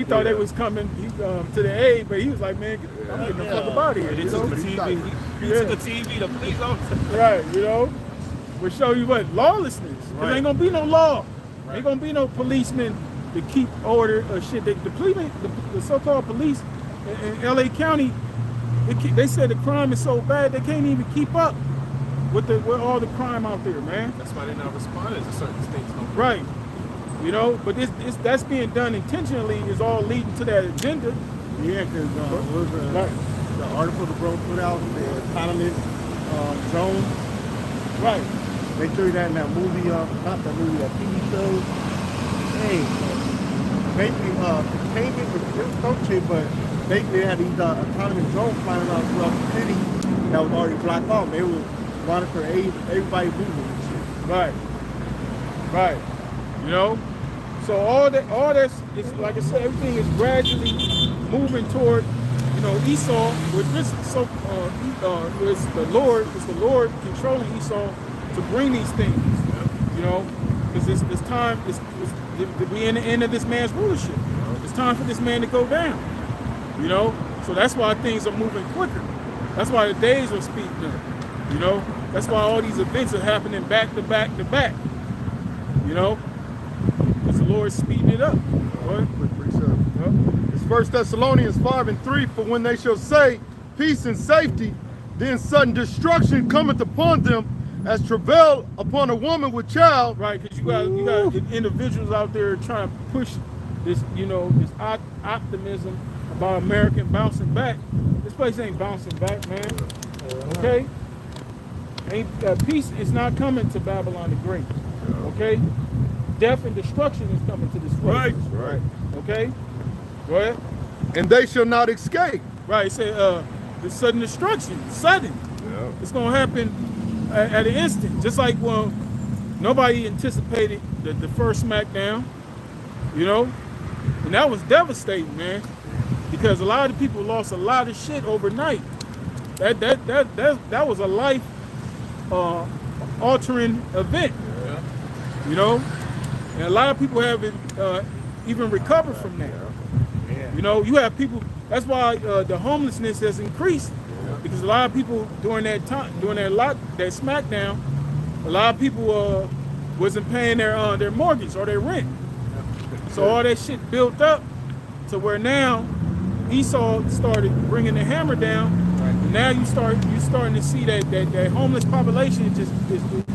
thought they was coming to the aid, but he was like, man, I'm getting the fuck up out of here. He You took know? the TV. He took the TV, the police officer. Right. You know, we show you what lawlessness. There ain't gonna be no law. Ain't gonna be no policemen to keep order or shit. The so-called police in LA County, they said the crime is so bad they can't even keep up with all the crime out there, man. That's why they're not responding to certain states. No. Right. You know, but that's being done intentionally is all leading to that agenda. Yeah, because the article the bro put out, the autonomous drone. Right. They show you that in that movie, not that movie, that TV show. Hey, basically, containment was some shit, but they had these autonomous drones flying around throughout the city that was already blocked off. They would monitor everybody moving and shit. Right. Right. You know? So all that's is, like I said, everything is gradually moving toward, you know, Esau, with this it's the Lord controlling Esau to bring these things. You know, because it's time, we in the end of this man's rulership. It's time for this man to go down. You know? So that's why things are moving quicker. That's why the days are speeding up. You know? That's why all these events are happening back to back to back. You know? Because the Lord's speeding it up. What? It's 1 Thessalonians 5 and 3. For when they shall say peace and safety, then sudden destruction cometh upon them, as travail upon a woman with child. Right, because you got individuals out there trying to push this, you know, this optimism about America bouncing back. This place ain't bouncing back, man. Okay? Peace is not coming to Babylon the Great. Okay? Death and destruction is coming to this place. Right. Okay? Go ahead. And they shall not escape. Right, it said the sudden destruction, sudden. Yeah. It's going to happen at an instant. Just like, well, nobody anticipated the first SmackDown, you know? And that was devastating, man. Because a lot of people lost a lot of shit overnight. That was a life altering event. You know, and a lot of people haven't even recovered from that. You know, you have people. That's why the homelessness has increased, because a lot of people during that time, during that smackdown, a lot of people wasn't paying their mortgage or their rent. So all that shit built up to where now Esau started bringing the hammer down. And now you're starting to see that homeless population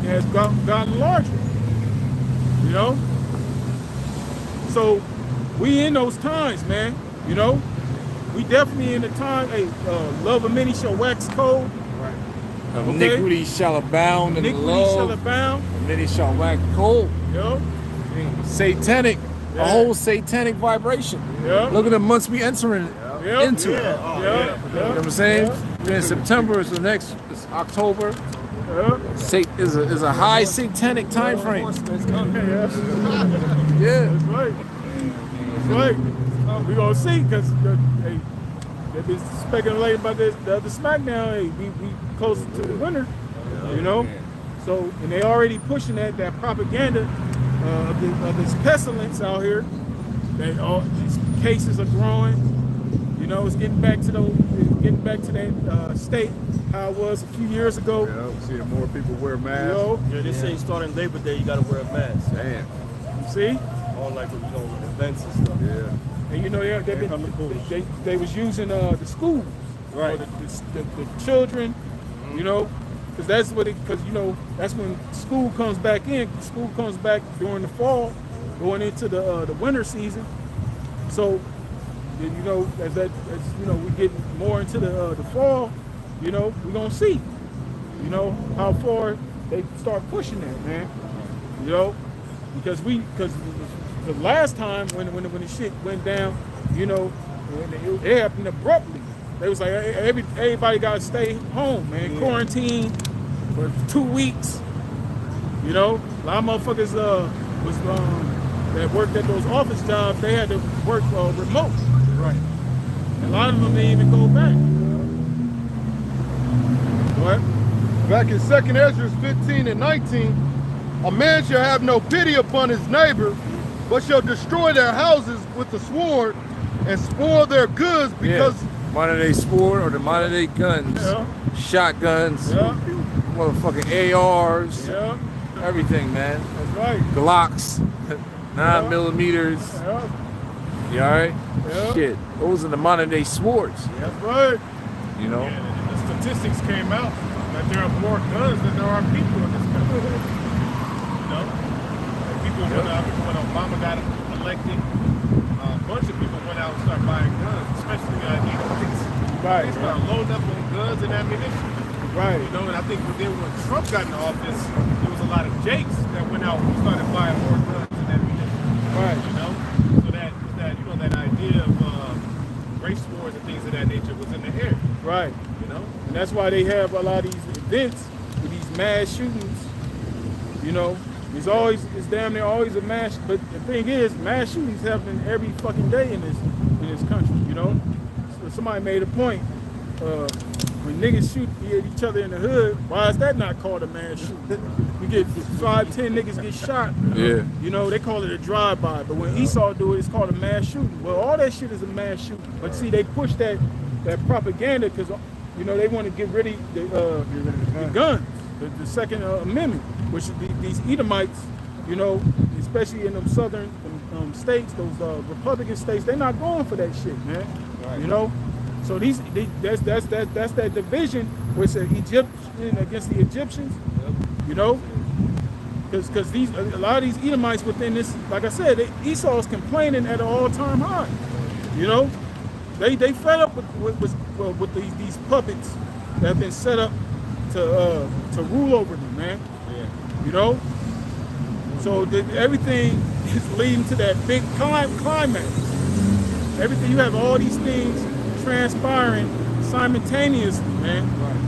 has gotten larger. You know, so we in those times, man. You know, we definitely in the time. Hey, love of many shall wax cold. Right. Okay. Iniquity shall abound, and love of many shall wax cold. Yep. Satanic, a whole satanic vibration. Yep. Look at the months we entering into. You know what I'm saying? We're in September, it's it's October. Is a high satanic time frame. Yeah. That's right. That's right. We're gonna see, because they've been speculating about the other SmackDown. Hey, we close to the winter, you know. So, and they already pushing that propaganda of this pestilence out here. That all these cases are growing. You know, it's getting back to that state how it was a few years ago. Yeah, I'm seeing more people wear masks. You know? Yeah, they say starting Labor Day, you gotta wear a mask. Damn. You see? All like, you know, events and stuff. Yeah. And you know, they was using the schools, Right. The children, you know, because that's what because you know that's when school comes back in. School comes back during the fall, going into the winter season. So, you know, as you know, we get more into the fall, you know, we're gonna see, you know, how far they start pushing that, man. You know, because the last time when the shit went down, you know, it happened abruptly. They was like everybody got to stay home, man. Quarantine for 2 weeks. You know, a lot of motherfuckers that worked at those office jobs, they had to work remote. Right. And a lot of them didn't even go back. What? Back in 2nd Ezra 15 and 19, a man shall have no pity upon his neighbor, but shall destroy their houses with the sword and spoil their goods because... Yeah. Modern day sword or the modern day guns, shotguns, motherfucking ARs, everything, man. That's right. Glocks, 9mm. You all right? Shit, those are the modern day swords. That's right. You know? Yeah, the statistics came out that there are more guns than there are people in this country. You know? And people, when Obama got elected, a bunch of people went out and started buying guns, especially Edomites. Right. They started loading up on guns and ammunition. Right. You know, and I think then when Trump got in office, there was a lot of Jakes that went out and started buying more guns and ammunition. Right. You know? So that you know, that idea of race wars and things of that nature was in the air. Right. You know? And that's why they have a lot of these events with these mass shootings. You know, it's damn near always a mass. But the thing is, mass shootings happen every fucking day in this country. You know, so somebody made a point. When niggas shoot at each other in the hood, why is that not called a mass shooting? You get 5-10 niggas get shot. Yeah. You know, they call it a drive-by. But when Esau do it, it's called a mass shooting. Well, all that shit is a mass shooting. But see, they push that propaganda because, you know, they want to get rid of the guns, the Second Amendment, which these Edomites, you know, especially in them southern states, those Republican states, they're not going for that shit, man. Right. You know, so that's that division where it's Egyptian against the Egyptians. Yep. You know, because a lot of these Edomites within this, like I said, Esau is complaining at an all-time high. You know, they fed up with these puppets that have been set up to rule over them, man. Yeah. You know, so everything is leading to that big climax. Everything, you have all these things transpiring simultaneously, man. Right.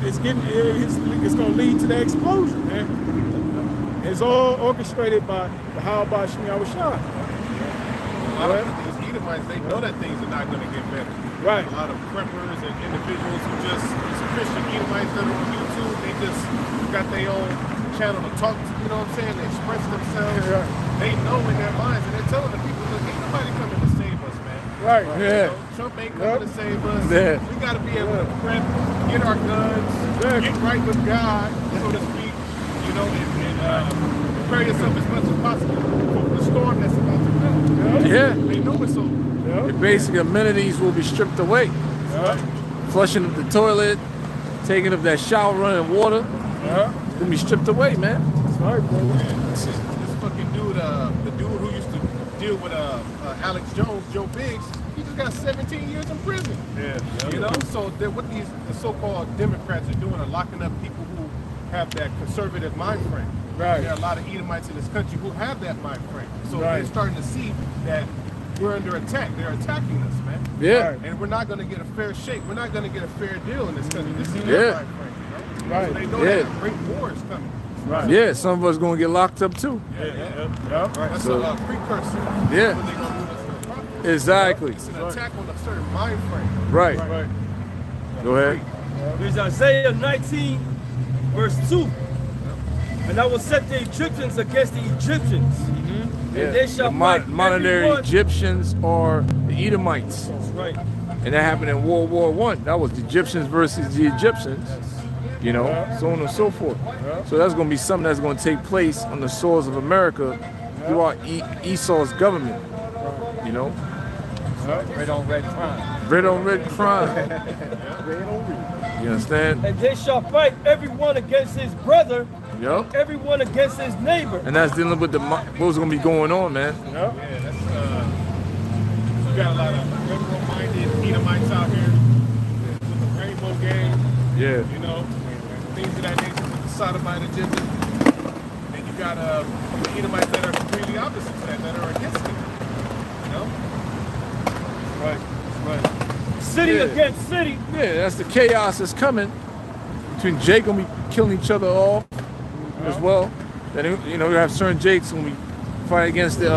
It's going to lead to the explosion, man. It's all orchestrated by the How-Ba Shmi Awashad. A lot of these Edomites, they know that things are not going to get better. Right. A lot of preppers and individuals who just, these Christian Edomites that are on YouTube, they just got their own channel to talk, you know what I'm saying, to express themselves. They know in their minds, and they're telling the people, look, ain't nobody coming to save us, man. Right. You Yeah. know, Trump ain't coming to save us. Yeah. We got to be able to prep, get our guns, get right with God, so to speak, you know, and prepare yourself as much as possible for the storm that's about to come. Yeah. They know it's over. Your basic amenities will be stripped away. Flushing of the toilet, taking of that shower, running water, will be stripped away, man. That's right, bro. This fucking dude, the dude who used to deal with Alex Jones, Joe Biggs, he just got 17 years in prison. You know, so what the so-called Democrats are doing are locking up people who have that conservative mind frame. Right. There are a lot of Edomites in this country who have that mind frame. So they're starting to see that we're under attack. They're attacking us, man. Yeah. And we're not going to get a fair shake. We're not going to get a fair deal in this country. This is their mind frame, you know? So they know that a great war is coming. Right. Yeah, some of us gonna get locked up too. That's So- a precursor. Yeah. What they gonna do to the prophet. Exactly. It's an attack on a certain mind frame. Right. Right. Go ahead. There's Isaiah 19, verse 2. And I will set the Egyptians against the Egyptians. And they shall The fight monetary everyone. Egyptians are the Edomites. That's right. And that happened in World War I. That was the Egyptians versus the Egyptians. You know, so on and so forth. So that's going to be something that's going to take place on the soils of America throughout Esau's government. You know? Red on red crime. Red on red crime. You understand? And they shall fight everyone against his brother, Yep. everyone against his neighbor. And that's dealing with what's going to be going on, man. Yeah, that's you got a lot of liberal-minded Edomites out here with the rainbow game. Yeah. You know, things of that nature with the sodomite agenda. And you got the Edomites that are completely opposite to that are against it. You know? Right. City Yeah. against city. Yeah, that's the chaos that's coming between Jake gonna be killing each other off as well. Then you know we have certain Jakes when we fight against the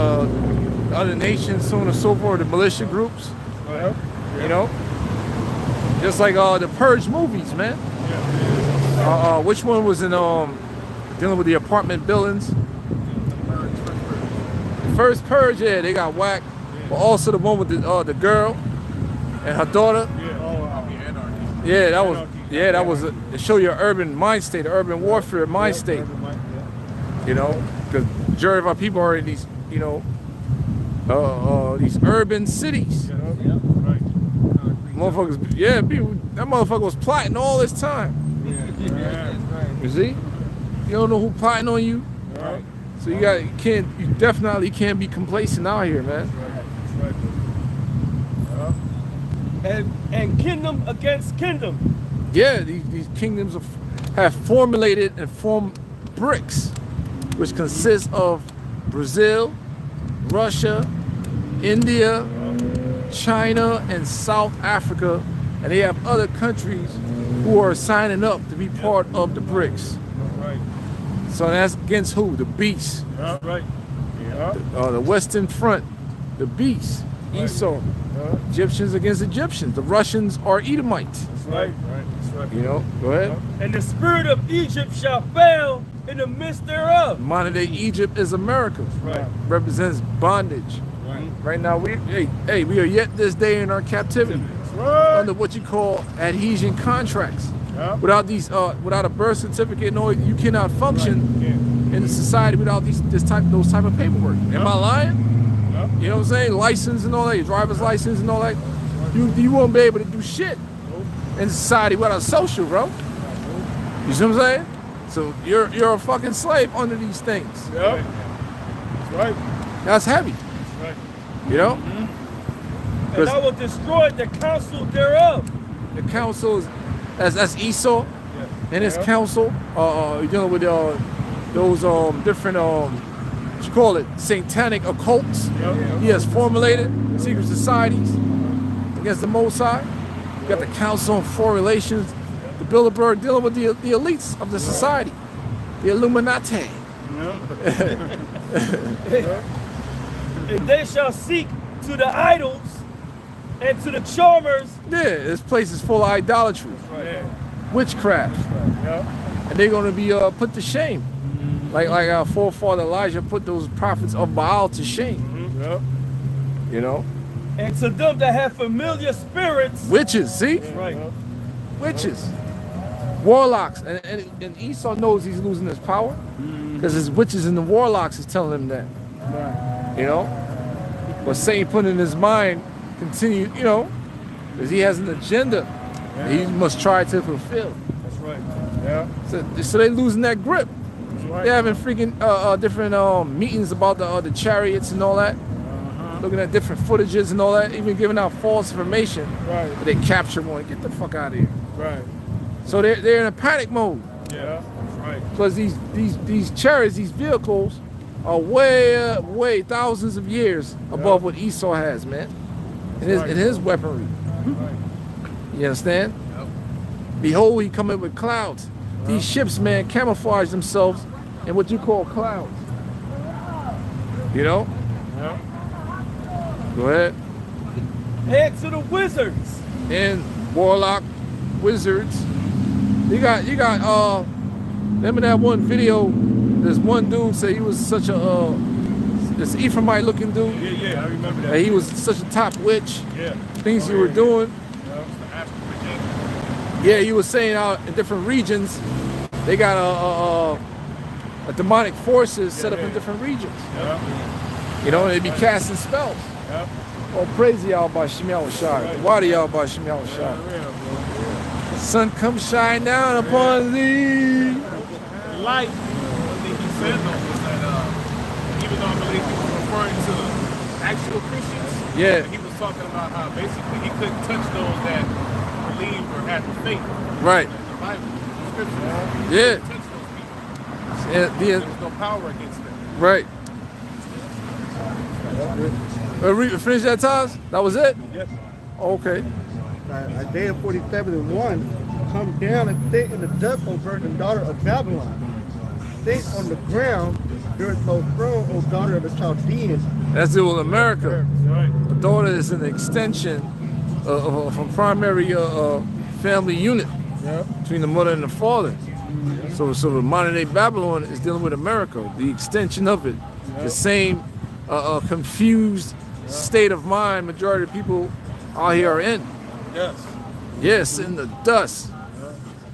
other nations, so on and so forth, the militia groups. You know, just like the Purge movies, man. Which one was in dealing with the apartment buildings? The first Purge, yeah, they got whacked. But also the one with the girl and her daughter. Yeah, that was to show your urban mind state, urban warfare mind state. You know, because majority of our people are in these, you know, these urban cities. Motherfuckers, yeah, people, that motherfucker was plotting all this time. You see? You don't know who plotting on you. So you definitely can't be complacent out here, man. And kingdom against kingdom. Yeah, these kingdoms have formulated and formed BRICS, which consists of Brazil, Russia, India, China, and South Africa, and they have other countries who are signing up to be part of the BRICS. So that's against who? The beast. The Western Front, the beast, Esau. Egyptians against Egyptians. The Russians are Edomites. You know, go ahead. And the spirit of Egypt shall fail in the midst thereof. Modern day Egypt is America. Represents bondage. Right now, we are yet this day in our captivity under what you call adhesion contracts. Without these, without a birth certificate, no, you cannot function in the society without those type of paperwork. Am I lying? You know what I'm saying? License and all that, your driver's license and all that. You won't be able to do shit in society without social, bro. You see what I'm saying? So you're a fucking slave under these things. That's heavy. You know? And I will destroy the council thereof. The council is that's Esau and his council. You're dealing with those different what you call it, satanic occults. He has formulated secret societies against the Most High. You got the Council on Foreign Relations, the Bilderberg, dealing with the elites of the society, the Illuminati. And they shall seek to the idols and to the charmers. Yeah, this place is full of idolatry, witchcraft, and they're going to be put to shame. Like our forefather Elijah put those prophets of Baal to shame. Yep. You know? And to them that have familiar spirits. Witches, see? Right. Witches. Warlocks. And Esau knows he's losing his power because his witches and the warlocks is telling him that. Right. You know? But Satan put in his mind, continue, you know, because he has an agenda that he must try to fulfill. That's right. Yeah. So they losing that grip. That's right. They're having freaking different meetings about the chariots and all that. Looking at different footages and all that, even giving out false information. Right. But they capture one. Get the fuck out of here. Right. So they're in a panic mode. Yeah. That's right. Because these chariots, these vehicles, are way thousands of years above what Esau has, man. In his weaponry. Right. You understand? Behold, he coming with clouds. These ships, man, camouflage themselves in what you call clouds. You know? Yeah. Go ahead. Head to the wizards. And warlock, wizards. You got remember that one video, this one dude said he was such a this Ephraimite looking dude. Yeah, I remember that. And he was such a top witch. Yeah. Things he were doing. Yeah. Yeah, you were saying out in different regions, they got a demonic forces set up in different regions. Yeah. You know, and they be casting spells. Yeah. Oh, praise y'all by Shemal Shai. Why do y'all by Shemal Shai? The sun come shine down upon thee. Light. One thing he said though was that even though I believe he was referring to actual Christians, Yeah. he was talking about how basically he couldn't touch those that believed or had the faith. Right. The Bible, the scriptures. He Yeah. couldn't touch those people. There was no power against them. Right. Finish that, Taz? That was it? Yes. Okay. Isaiah 47:1, come down and sit in the dust, O virgin daughter of Babylon. Sit on the ground, there is no throne, O daughter of the Chaldeans. That's it with America. Right. A daughter is an extension of a primary family unit Yeah. between the mother and the father. So the modern day Babylon is dealing with America, the extension of it. The same confused state of mind majority of people out here are in. Yes. Yes, in the dust.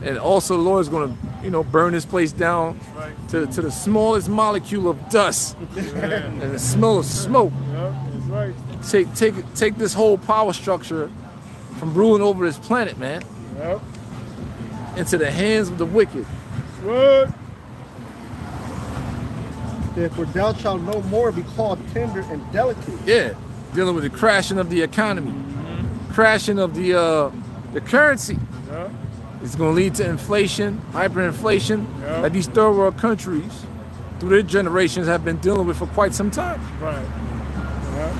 And also the Lord is going to, burn this place down to the smallest molecule of dust and the smell of smoke. Yeah. That's right. Take this whole power structure from ruling over this planet, man, Yeah. into the hands of the wicked. Good. Therefore thou shalt no more be called tender and delicate. Yeah, dealing with the crashing of the economy, crashing of the currency. Yeah. It's going to lead to inflation, hyperinflation, Yeah. that these third world countries, through their generations, have been dealing with for quite some time. Right.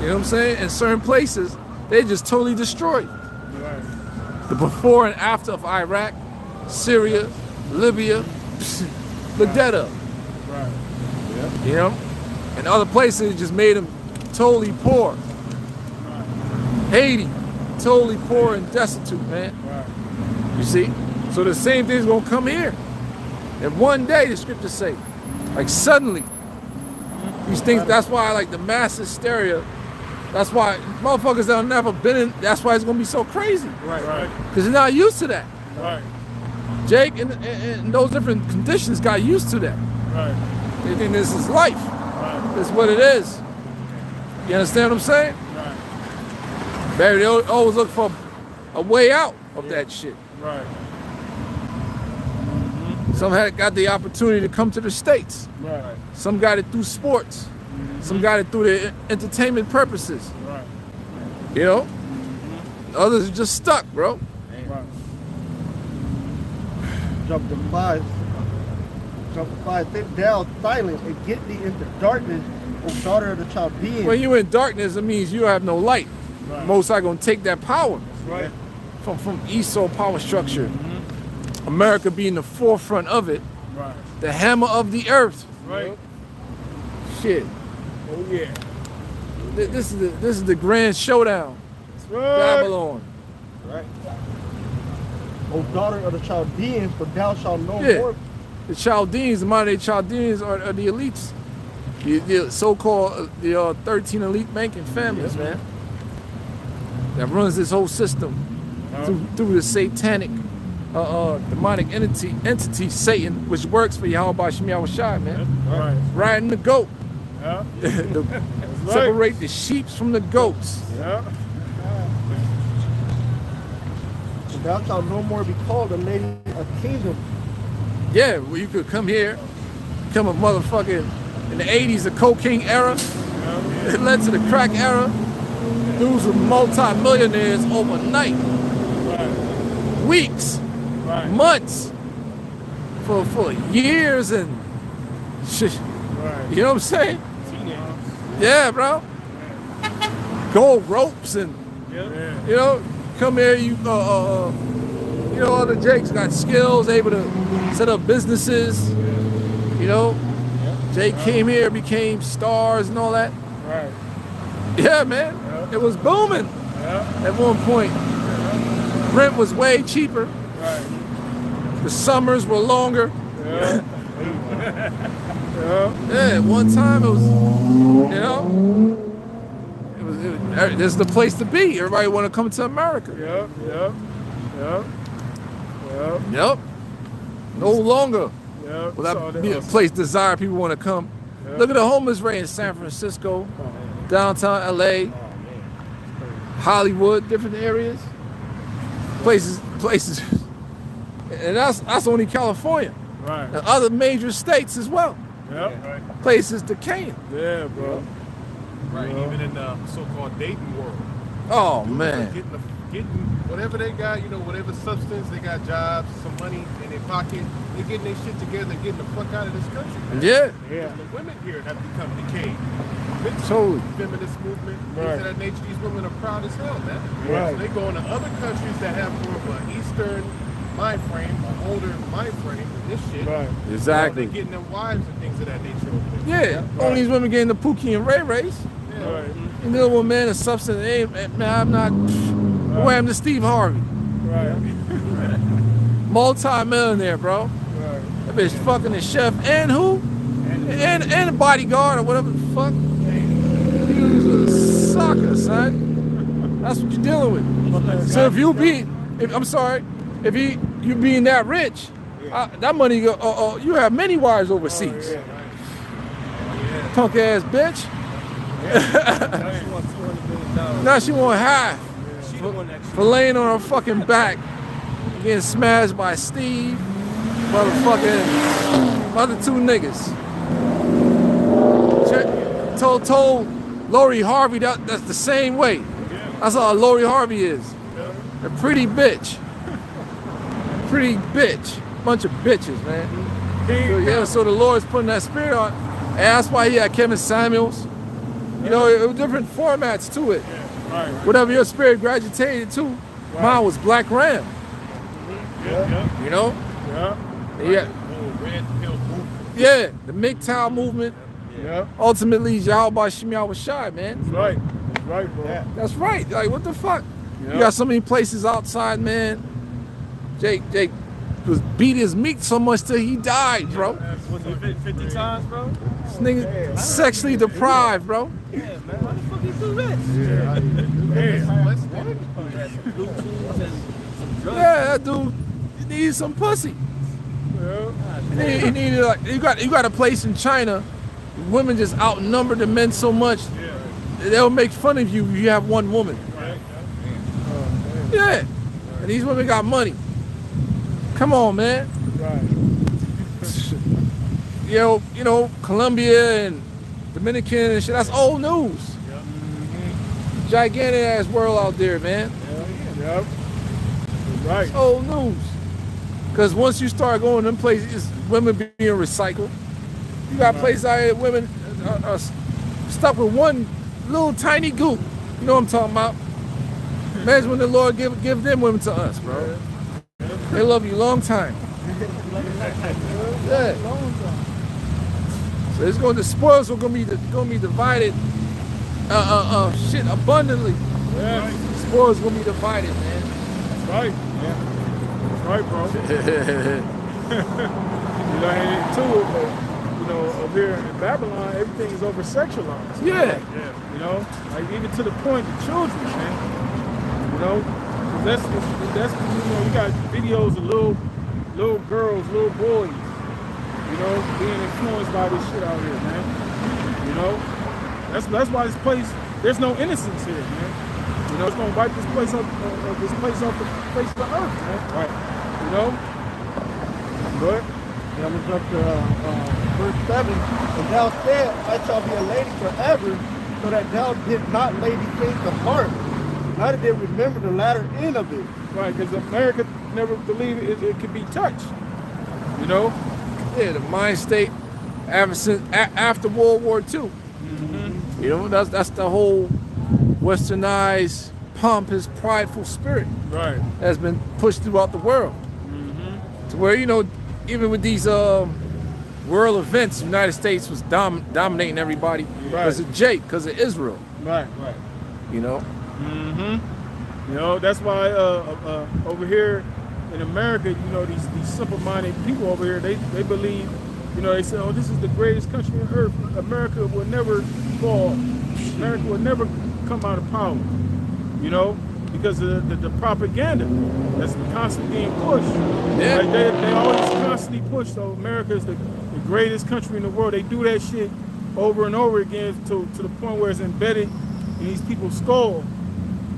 You know what I'm saying? In certain places, they just totally destroyed. Right. The before and after of Iraq, Syria, Libya, look that up. Right. You know? And other places just made them totally poor. Haiti, totally poor and destitute, man. Right. You see? So the same thing's gonna come here. And one day, the scriptures say, like suddenly, these things, that's why like the mass hysteria, that's why motherfuckers that have never been in, that's why it's gonna be so crazy. Right. Right. Because they're not used to that. Right. Jake and those different conditions got used to that. Right. They think this is life. Right. This is what it is. You understand what I'm saying? Right. Baby, they always look for a way out of that shit. Right. Some had got the opportunity to come to the States. Right. Some got it through sports. Some got it through their entertainment purposes. Right. You know? Others are just stuck, bro. Right. Chapter 5. Sit down silent and get thee into darkness, O daughter of the Chaldeans. When you're in darkness, it means you have no light. Right. Most are gonna take that power Right. from Esau power structure. America being the forefront of it, Right. the hammer of the earth. Right. Shit. Oh yeah. This is the grand showdown. Right. Babylon. Right. O daughter of the Chaldeans, for thou shalt no Yeah. more the Chaldeans, the modern day Chaldeans are the elites. The so-called 13 elite banking families, man. That runs this whole system through the satanic, demonic entity, Satan, which works for Yahweh Shem Yahushai, man. Right. Riding the goat. Yeah. Separate the sheep from the goats. Yeah. Thou shalt no more be called a lady of kingdom. Yeah, well, you could come here, become a motherfucking, in the 80s, the cocaine era. It led to the crack era. Dudes were multi-millionaires overnight. Right. Weeks, Right. months, for years and shit. Right. You know what I'm saying? Teenagers. Yeah, bro. Gold ropes and, Yeah. you know, come here, you know, other Jakes got skills, able to set up businesses. You know, Jake came here, became stars and all that. Right. Yeah, man, it was booming Yeah. at one point. Rent was way cheaper. Right. The summers were longer. Yeah. Yeah. Yeah, at one time it was, you know, this is the place to be. Everybody want to come to America. Yeah. Yeah. Yeah. Yeah. Yep. No longer Yeah. will that be a place desire people want to come. Yeah. Look at the homeless rate in San Francisco, downtown LA, Hollywood, different areas, places, and that's only California. Right. And other major states as well. Yeah. Places decaying. Yeah, bro. Right, Yeah. even in the so-called dating world. Oh Dudes are man. getting whatever they got, you know, whatever substance, they got jobs, some money in their pocket, they're getting their shit together and getting the fuck out of this country. Man. Yeah. Yeah. The women here have become decayed. Totally. Feminist movement, things Right. of that nature, these women are proud as hell, man. Right. So they go into other countries that have more of an Eastern mind frame, an older mind frame than this shit. Right. Exactly. They're getting them wives and things of that nature over there. Yeah. All these women getting the Pookie and Ray Rays. Yeah. Right. You know what, man? A substance. Hey, man, I'm not. What happened to Steve Harvey? Right. Multi-millionaire, bro. Right. That bitch fucking the chef and who? And a bodyguard or whatever the fuck. He was a sucker, son. That's what you're dealing with. So if if you being that rich, that money go. You have many wives overseas. Punk ass bitch. She wants $200 million. Now she want half She the one that for laying on her fucking back, getting smashed by Steve, motherfucking other two niggas. Told Lori Harvey that's the same way. That's how Lori Harvey is. A pretty bitch. Pretty bitch. Bunch of bitches, man. So, yeah, so the Lord's putting that spirit on. And that's why he had Kevin Samuels. You know, it was different formats to it. Right. Whatever your spirit gravitated to, mine was Black Ram. Yeah. You know? Yeah. Yeah. Oh, red pill movement. Yeah, the MGTOW movement Yeah. ultimately Yahweh Shem Yahushai, man. That's right. That's right, bro. That's right. Like, what the fuck? Yeah. You got so many places outside, man. Jake was beat his meat so much till he died, bro. Was it 50 times, bro? This nigga sexually deprived, bro. Yeah, man. Why the fuck you do this? Damn. What's that? Bluetooth and some drugs. Yeah, that dude he needed some pussy. Yeah. He needed like you got a place in China. Women just outnumber the men so much. They'll make fun of you if you have one woman. Right. Yeah. And these women got money. Come on, man. Right. You know, Colombia and Dominican and shit, that's old news. Gigantic ass world out there, man. Yep. Right. It's old news. Because once you start going to them places, women being recycled. You got places out here, women are stuck with one little tiny goop. You know what I'm talking about? Imagine when the Lord give them women to us, bro. They love you long time. Yeah. So it's going to spoils are going to be divided. Shit abundantly. Yeah. Spoils going to be divided, man. That's right. Yeah. That's right, bro. You know, and too, you know, over here in Babylon, everything is over sexualized. Yeah. You know, like even to the point of children, man. You know, 'cause that's you know, you got videos of little girls, little boys, you know, being influenced by this shit out here, man. You know, that's why this place, there's no innocence here, man. You know, it's gonna wipe this place off the face of the earth, man. Right. You know, but That was up to verse 7. And thou said, I shall be a lady forever, so that thou did not lay these things to heart, neither did remember the latter end of it. right, because America never believed it could be touched. You know, Yeah, the mind state after World War II. You know, that's the whole westernized, pompous, prideful spirit right. that's been pushed throughout the world. To where, you know, even with these world events, the United States was dominating everybody because of Jake, because of Israel. Right. You know? You know, that's why over here in America, you know, these simple-minded people over here, they believe, you know, they say, oh, this is the greatest country on earth. America will never fall. America will never come out of power. You know, because of the propaganda that's constantly being pushed. Yeah. Like they always constantly push. So America is the greatest country in the world. They do that shit over and over again to the point where it's embedded in these people's skull,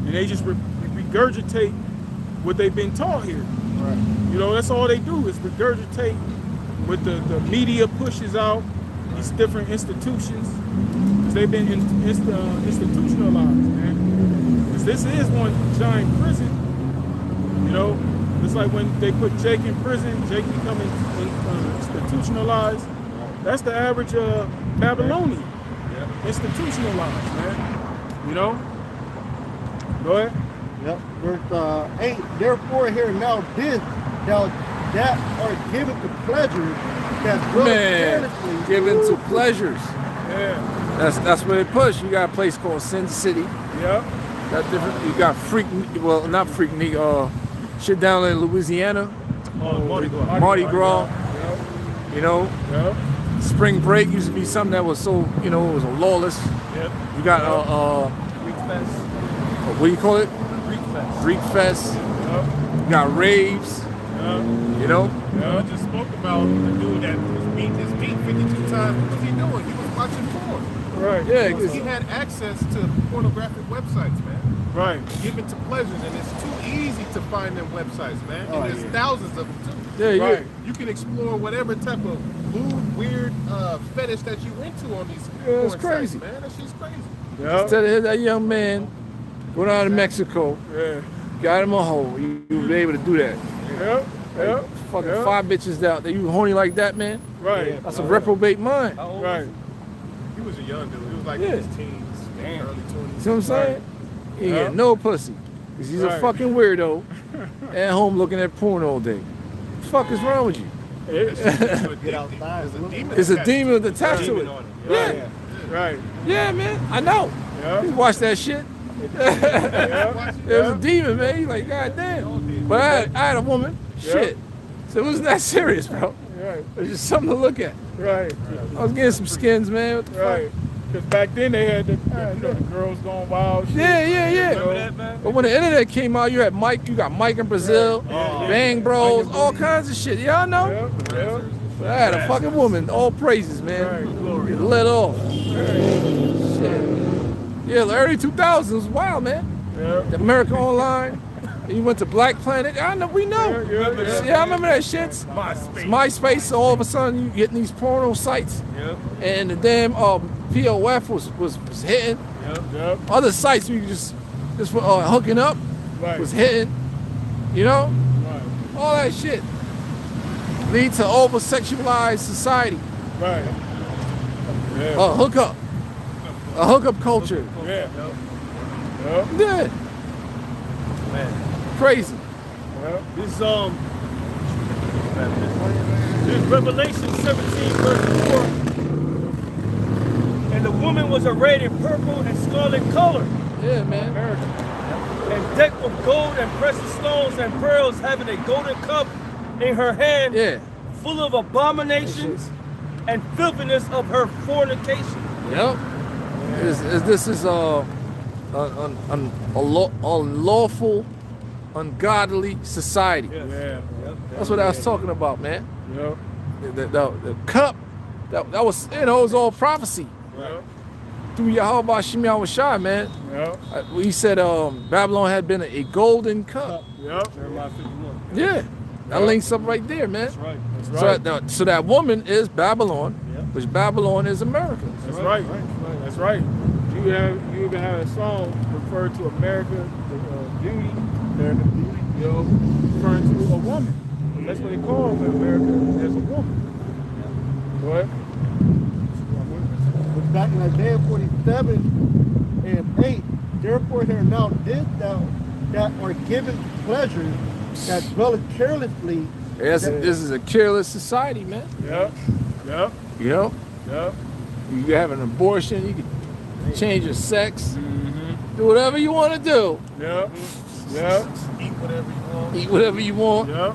and they just regurgitate what they've been taught here. Right. You know, that's all they do is regurgitate what the media pushes out, these different institutions. 'Cause they've been institutionalized, man. Because this is one giant prison. You know, it's like when they put Jake in prison, Jake becoming institutionalized. That's the average Babylonian. Institutionalized, man. You know? Go ahead. Yep. Verse 8. Therefore, hear now this, thou that are given to pleasures, that dwell Man, carelessly. given to pleasures. Yeah. That's where they push. You got a place called Sin City. Yep. Got different. You got not Freaknik, shit down in Louisiana. Mardi Gras. Yep. You know, Yep. spring break used to be something that was so, you know, it was a lawless. Yep. You got Greek Fest. what do you call it? Greek Fest. Greek Fest. Yep. You got raves. Yep. You know, I just spoke about the dude that was beating his meat 52 times. What was he doing? He was watching porn. Right. yeah, Because he 'cause- had access to pornographic websites, man. Right. Given to pleasures, and it's too easy to find them websites, man. Oh, And there's yeah. thousands of them too. yeah, Right. You can explore whatever type of weird fetish that you into on these Yeah, it's porn sites, crazy. man. That shit's crazy. Yep. Instead of that young man going out to Mexico, Yeah. got him a hole, you would be able to do that. Yep. Yep. Fucking Yep. 5 bitches out there, you horny like that, man? Right. That's a reprobate mind. How old Right. He was a young dude. He was like Yeah. in his teens, early 20s. See what I'm saying? He ain't Yeah. get no pussy. 'Cause he's a Right. fucking weirdo at home looking at porn all day. What the fuck is wrong with you? Get outside. There's a demon. It's a attached demon attached to demon it. on it. Yeah, Right. yeah, man. I know. Yeah. He watched that shit. Yeah. It was a demon, man. He's like, God damn. But I had a woman. Shit. So it wasn't that serious, bro. Right. It was just something to look at. Right. I was getting some skins, man. What the Right. Because back then they had the girls going wild. Shit. Yeah, yeah, yeah. Remember that, man? But when the internet came out, you had Mike, you got Mike in Brazil, Bang Bros, all kinds of shit. Y'all know? Yep. Yep. But I had a fucking woman, all praises, man. Right. Get let off. Shit. Yeah, the early 2000s was wild, man. Yep. The America Online. You went to Black Planet. I know, we know. Yeah. I remember that shit. MySpace. So all of a sudden you getting these porno sites, Yep. and the damn POF was hitting. Yep. Other sites we just hooking up Right. was hitting. You know, Right. all that shit lead to over sexualized society. Right. Yeah. A hookup culture. Yeah. Yep. Yeah, Man. crazy. Yep. This this Revelation 17 verse 4. And the woman was arrayed in purple and scarlet color, Yeah, man. America. and decked with gold and precious stones and pearls, having a golden cup in her hand, Yeah, full of abominations and filthiness of her fornication. Yep. This is a lawful, ungodly society. Yeah. That's what I was talking about, man. Yep. The cup, that was, it was all prophecy. Yep. Through Yahweh Shem Yahushua, man. Yep. We said Babylon had been a golden cup. Yep. Jeremiah 51. Yeah. That links up right there, man. That's right. That's So, right. so that woman is Babylon, which Babylon is America. That's right. That's right. You even have a song referred to America, the beauty, American beauty, referring to a woman. That's what they call America, as a woman. Go ahead. But back in Isaiah 47 and 8, therefore here now did thou that are given pleasure that dwelleth carelessly. Yes, this is a careless society, man. Yep. Yep. You know, Yep. you have an abortion, you can change your sex, do whatever you want to do, Yep. Yep. Eat whatever you want. eat whatever you want. Yep.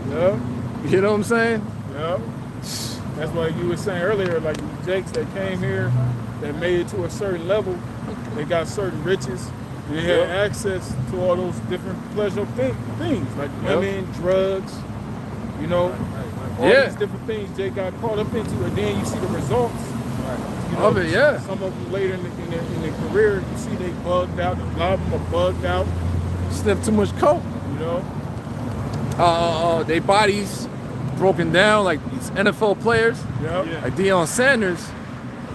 Yep. You know what I'm saying? Yep. That's why you were saying earlier, like the Jakes that came here, that made it to a certain level, they got certain riches, they had access to all those different pleasure things, like women, drugs, all these different things Jake got caught up into, and then you see the results Of it, yeah. Some of them later in their career, you see they bugged out, a lot of them are bugged out, Sniff too much coke. Their bodies broken down like these NFL players. Yep. Like Deion Sanders,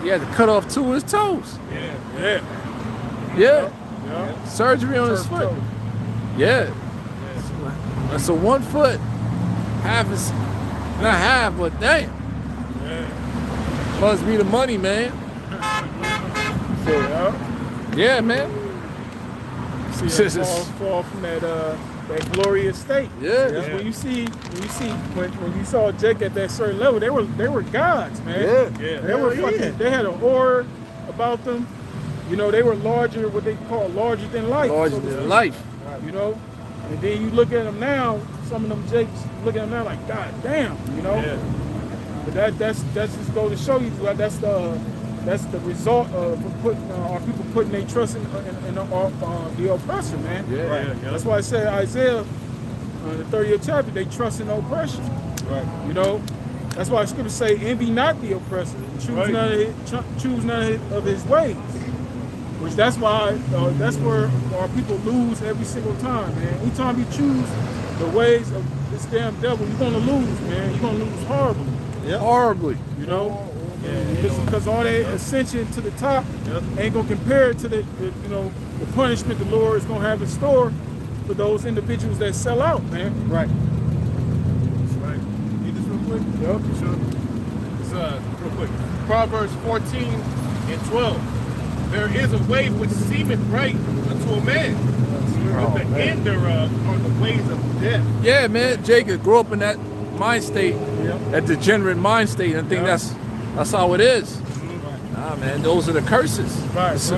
he had to cut off 2 of his toes. Yeah. Yeah. Yep. Surgery on his Turf foot. toe. Yeah. So 1 foot, half is, not half, but damn. Must be the money, man. Yeah, man. See them fall from that glorious state. Yeah. That's when you see when you saw Jake at that certain level, they were gods, man. They were fucking, they had an aura about them. They were larger, what they call larger than life. Larger than life. And then you look at them now, some of them Jakes look at them now like, God damn, But that's just go to show you that's the result of our people putting their trust in the oppressor, man. That's why I said Isaiah, the 30th chapter, they trust in the oppression. Right. That's why the scriptures say, envy not the oppressor, choose none of his ways. Which that's why that's where our people lose every single time, man. Anytime you choose the ways of this damn devil, you're gonna lose, man. You're gonna lose horribly. Horribly. Because all that ascension to the top ain't gonna compare to the punishment the Lord is gonna have in store for those individuals that sell out, man. Right. That's right. Read this real quick? Yep. Sure. It's real quick. Proverbs 14 and 12. There is a way which seemeth right unto a man, but the end thereof are the ways of death. Yeah, man. Jacob grew up in that mind state, that degenerate mind state, and I think that's how it is. Nah, man, those are the curses. Right. If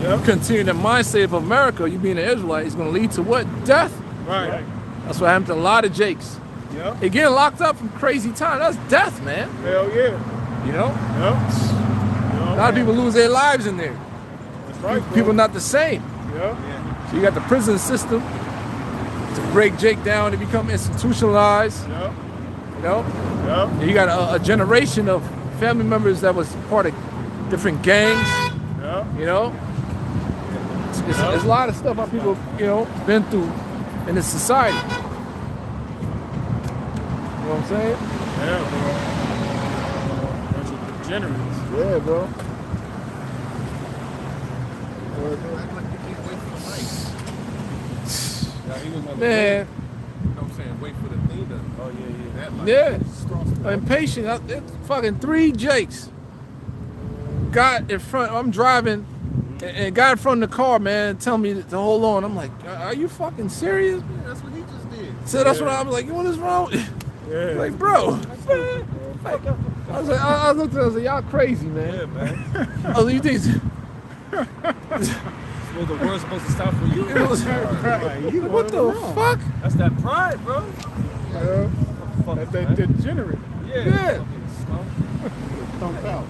you continue the mind state of America, you being an Israelite, it's going to lead to what? Death. Right. That's what happened to a lot of Jakes. Yep. They getting locked up from crazy time. That's death, man. Hell yeah. A lot of people lose their lives in there. That's right. People not the same. So you got the prison system to break Jake down to become institutionalized. And you got a generation of family members that was part of different gangs. There's a lot of stuff our people, been through in this society. You know what I'm saying? Yeah, bro. Bunch of degenerates. Yeah, bro. Man. You know what I'm saying? Wait for the thing to. Oh, Yeah. Impatient. Fucking 3 Jakes got in front. I'm driving and got in front of the car, man, telling me to hold on. I'm like, are you fucking serious? Yeah, that's what he just did. So that's what I was like, what is wrong? Like, bro. I was like, I looked at it, I was like, y'all crazy, man. Yeah, man. I was like, you think Well, the world's supposed to stop for you. what the fuck? That's that pride, bro. That's that degenerate. Yeah. Thumbs out.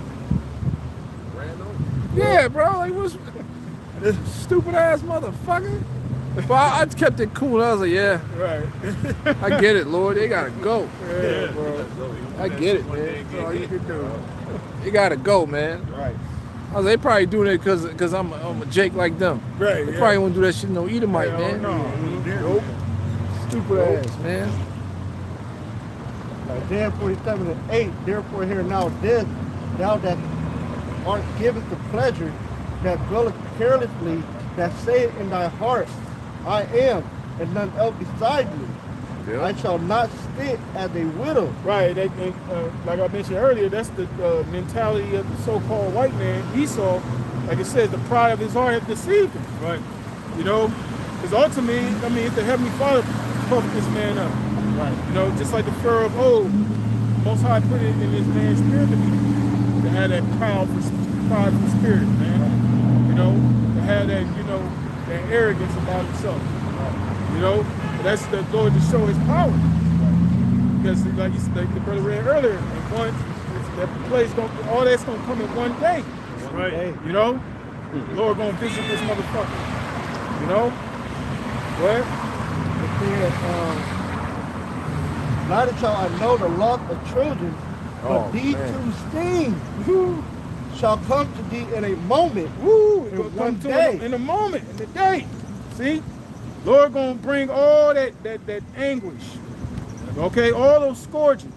Yeah, bro. Like, what's this stupid ass motherfucker? But I kept it cool. I was like, yeah, Right. I get it, Lord. They gotta go. Yeah, bro. I get it, man. That's all you can do. They gotta go, man. Right. I was like, they probably doing it because I'm a Jake like them. Right. They Yeah. probably won't do that shit no Edomite, Hell man. no. Nope. Stupid ass, man. Isaiah 47 and 8, therefore hear now this, thou that art given to pleasure, that dwelleth carelessly, that sayeth in thy heart, I am, and none else beside me. Yeah. I shall not sit as a widow. Right. Like I mentioned earlier, that's the mentality of the so-called white man, Esau. Like it says, the pride of his heart has deceived him. Right. You know, because ultimately, I mean, if the Heavenly Father puffed this man up, Right. you know, just like the Pharaoh of old, Most High put it in his man's spirit to have that prideful spirit, man. You know, to have that, you know, that arrogance about himself. You know, that's the Lord to show his power. Because like the brother read earlier, in one, that place all that's gonna come in one day. Right. You know, the Lord gonna visit this motherfucker. You know, what? It said, neither shall I know the loss of children, but Oh, these man. two things shall come to thee in a moment. Woo! In It gonna one come to day. him in a moment, in the day. See, Lord gonna bring all that anguish. Okay, all those scourges.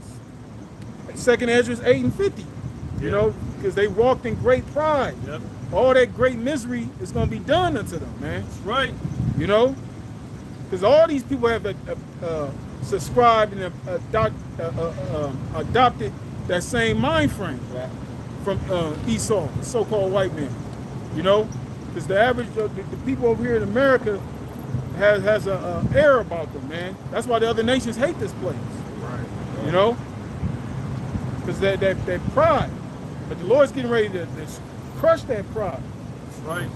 2nd Ezra 8 and 50. You know, because they walked in great pride. Yep. All that great misery is gonna be done unto them, man. That's right. You know, because all these people have subscribed and adopted that same mind frame from Esau, the so-called white man. You know, because the average the people over here in America has a air about them, man. That's why the other nations hate this place. Right. You know, because that pride. But the Lord's getting ready to crush that pride. That's right.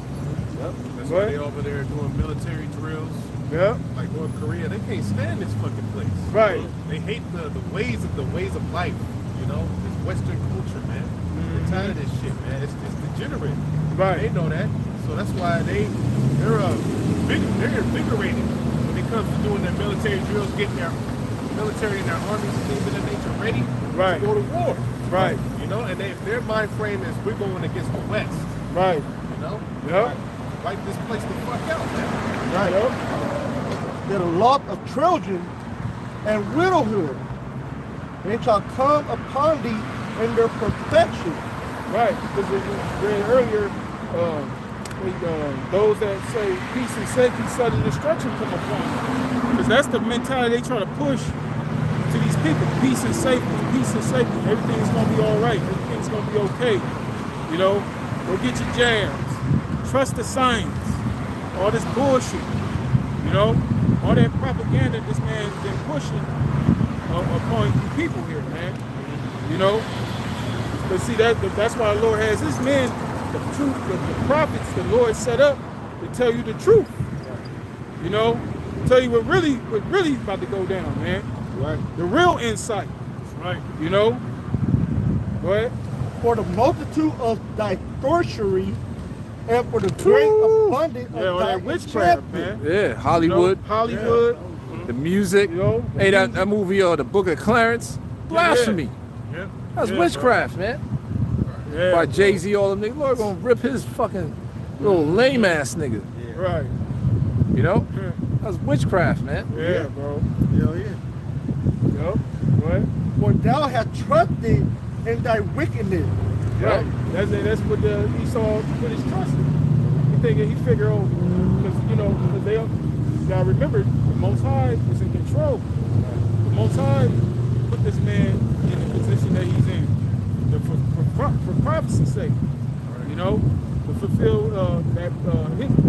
That's What? why they over there doing military drills. Yeah. Like North Korea, they can't stand this fucking place. Right. They hate the ways of life. You know, this Western culture, man. They're tired of this shit, man. It's degenerate. Right. They know that, so that's why they're invigorated when it comes to doing their military drills, getting their military and their armies and things of that nature ready Right. to go to war. Right. You know, and their mind frame is we're going against the West. Right. You know. Yep. Wipe this place the fuck out, man. Right. Yep. That a lot of children and widowhood, they shall come upon thee in their perfection. Right, because we read earlier, those that say peace and safety, sudden destruction come upon them. Because that's the mentality they try to push to these people. Peace and safety, peace and safety. Everything's going to be all right. Everything's going to be okay. You know, go get your jabs. Trust the science. All this bullshit. You know, all that propaganda this man's been pushing upon you people here, man. You know? But see, that's why the Lord has his men, the truth, the prophets the Lord set up to tell you the truth. You know, tell you what really about to go down, man. Right. The real insight. That's right. You know. Go ahead. For the multitude of thy sorcery, and for the great abundance Yeah, of all thy that witchcraft, enchantment. man. Yeah, You know, Hollywood, Hollywood. the music. You know. Hey, that movie, the Book of Clarence, blasphemy. Yeah. That's Yeah, witchcraft, man. Yeah, By bro. Jay-Z, all them niggas. Lord gonna rip his fucking little lame ass nigga. Right. You know? Yeah, That's witchcraft, man. yeah, bro. Hell yeah. Yup. What? For thou hast trusted in thy wickedness. Right. That's what Esau put his trust in. He figured, oh, because because they gotta remember the Most High is in control. The Most High put this man in the position that he's in for prophecy's sake. You know, to fulfill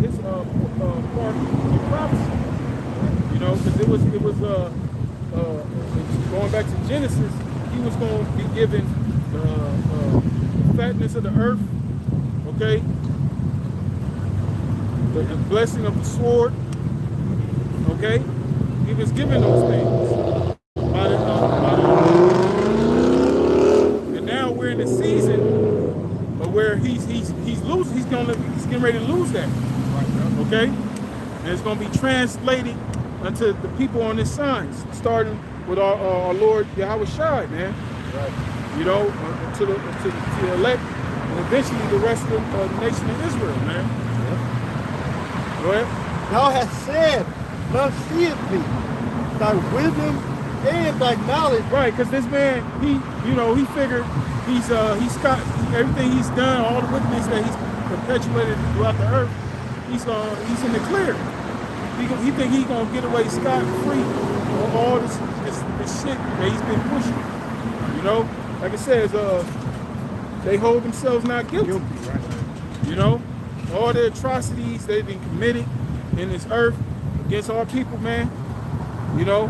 his part of prophecy. You know, because it was going back to Genesis, he was going to be given the fatness of the earth, okay, the blessing of the sword, okay. He was given those things by where he's losing. He's getting ready to lose that. Okay, and it's going to be translated unto the people on his signs, starting with our Lord Yahweh Shai, man. Right. You know, to the elect, and eventually the rest of the nation of Israel, man. Go ahead. Thou hast said, none seeth thee, thy wisdom and thy knowledge. Right, because this man, he figured he's got everything he's done, all the wickedness that he's perpetuated throughout the earth. He's in the clear. He think he's gonna get away scot-free on all this shit that he's been pushing. You know, like it says, they hold themselves not guilty. Right? You know, all the atrocities they've been committed in this earth against our people, man. You know,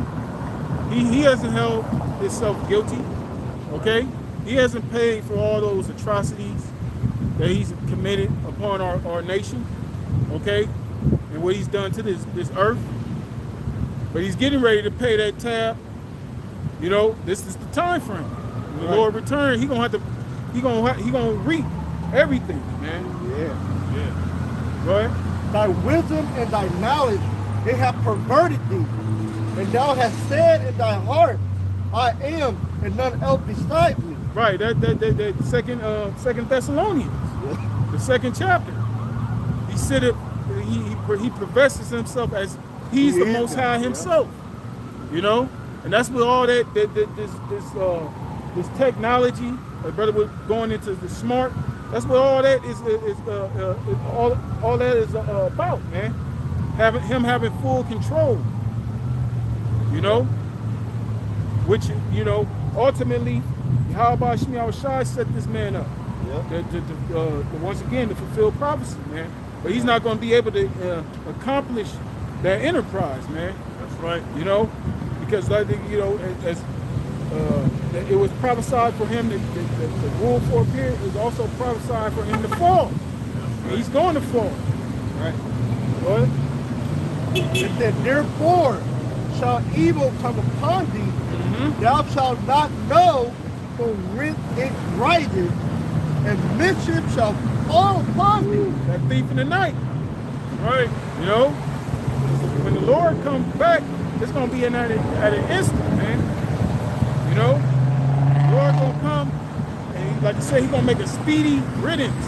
he hasn't held himself guilty. Okay, he hasn't paid for all those atrocities that he's committed upon our nation. Okay, and what he's done to this earth. But he's getting ready to pay that tab. You know, this is the time frame. When the Lord return, he gonna reap everything, man. Yeah. Go ahead. Thy wisdom and thy knowledge, they have perverted thee. And thou hast said in thy heart, I am, and none else beside me. Right. That second Thessalonians, the second chapter. He said it. He professes himself as he's the Most High himself. You know, and that's what all this technology, my brother was going into the smart. That's what all that is all that is about, man. Having full control. You know, which ultimately, how about Shemi Shai set this man up? Yeah. Once again, to fulfill prophecy, man. But he's not going to be able to accomplish that enterprise, man. That's right. You know, because as it was prophesied for him to rule for a period, it was also prophesied for him to fall. And he's going to fall. Right. What? It said, therefore shall evil come upon thee, thou shalt not know from whence it riseth, and mischief shall fall upon thee. That thief in the night. Right. You know, when the Lord comes back, it's going to be at an instant, man. You know, the Lord going to come, and like I say, he's going to make a speedy riddance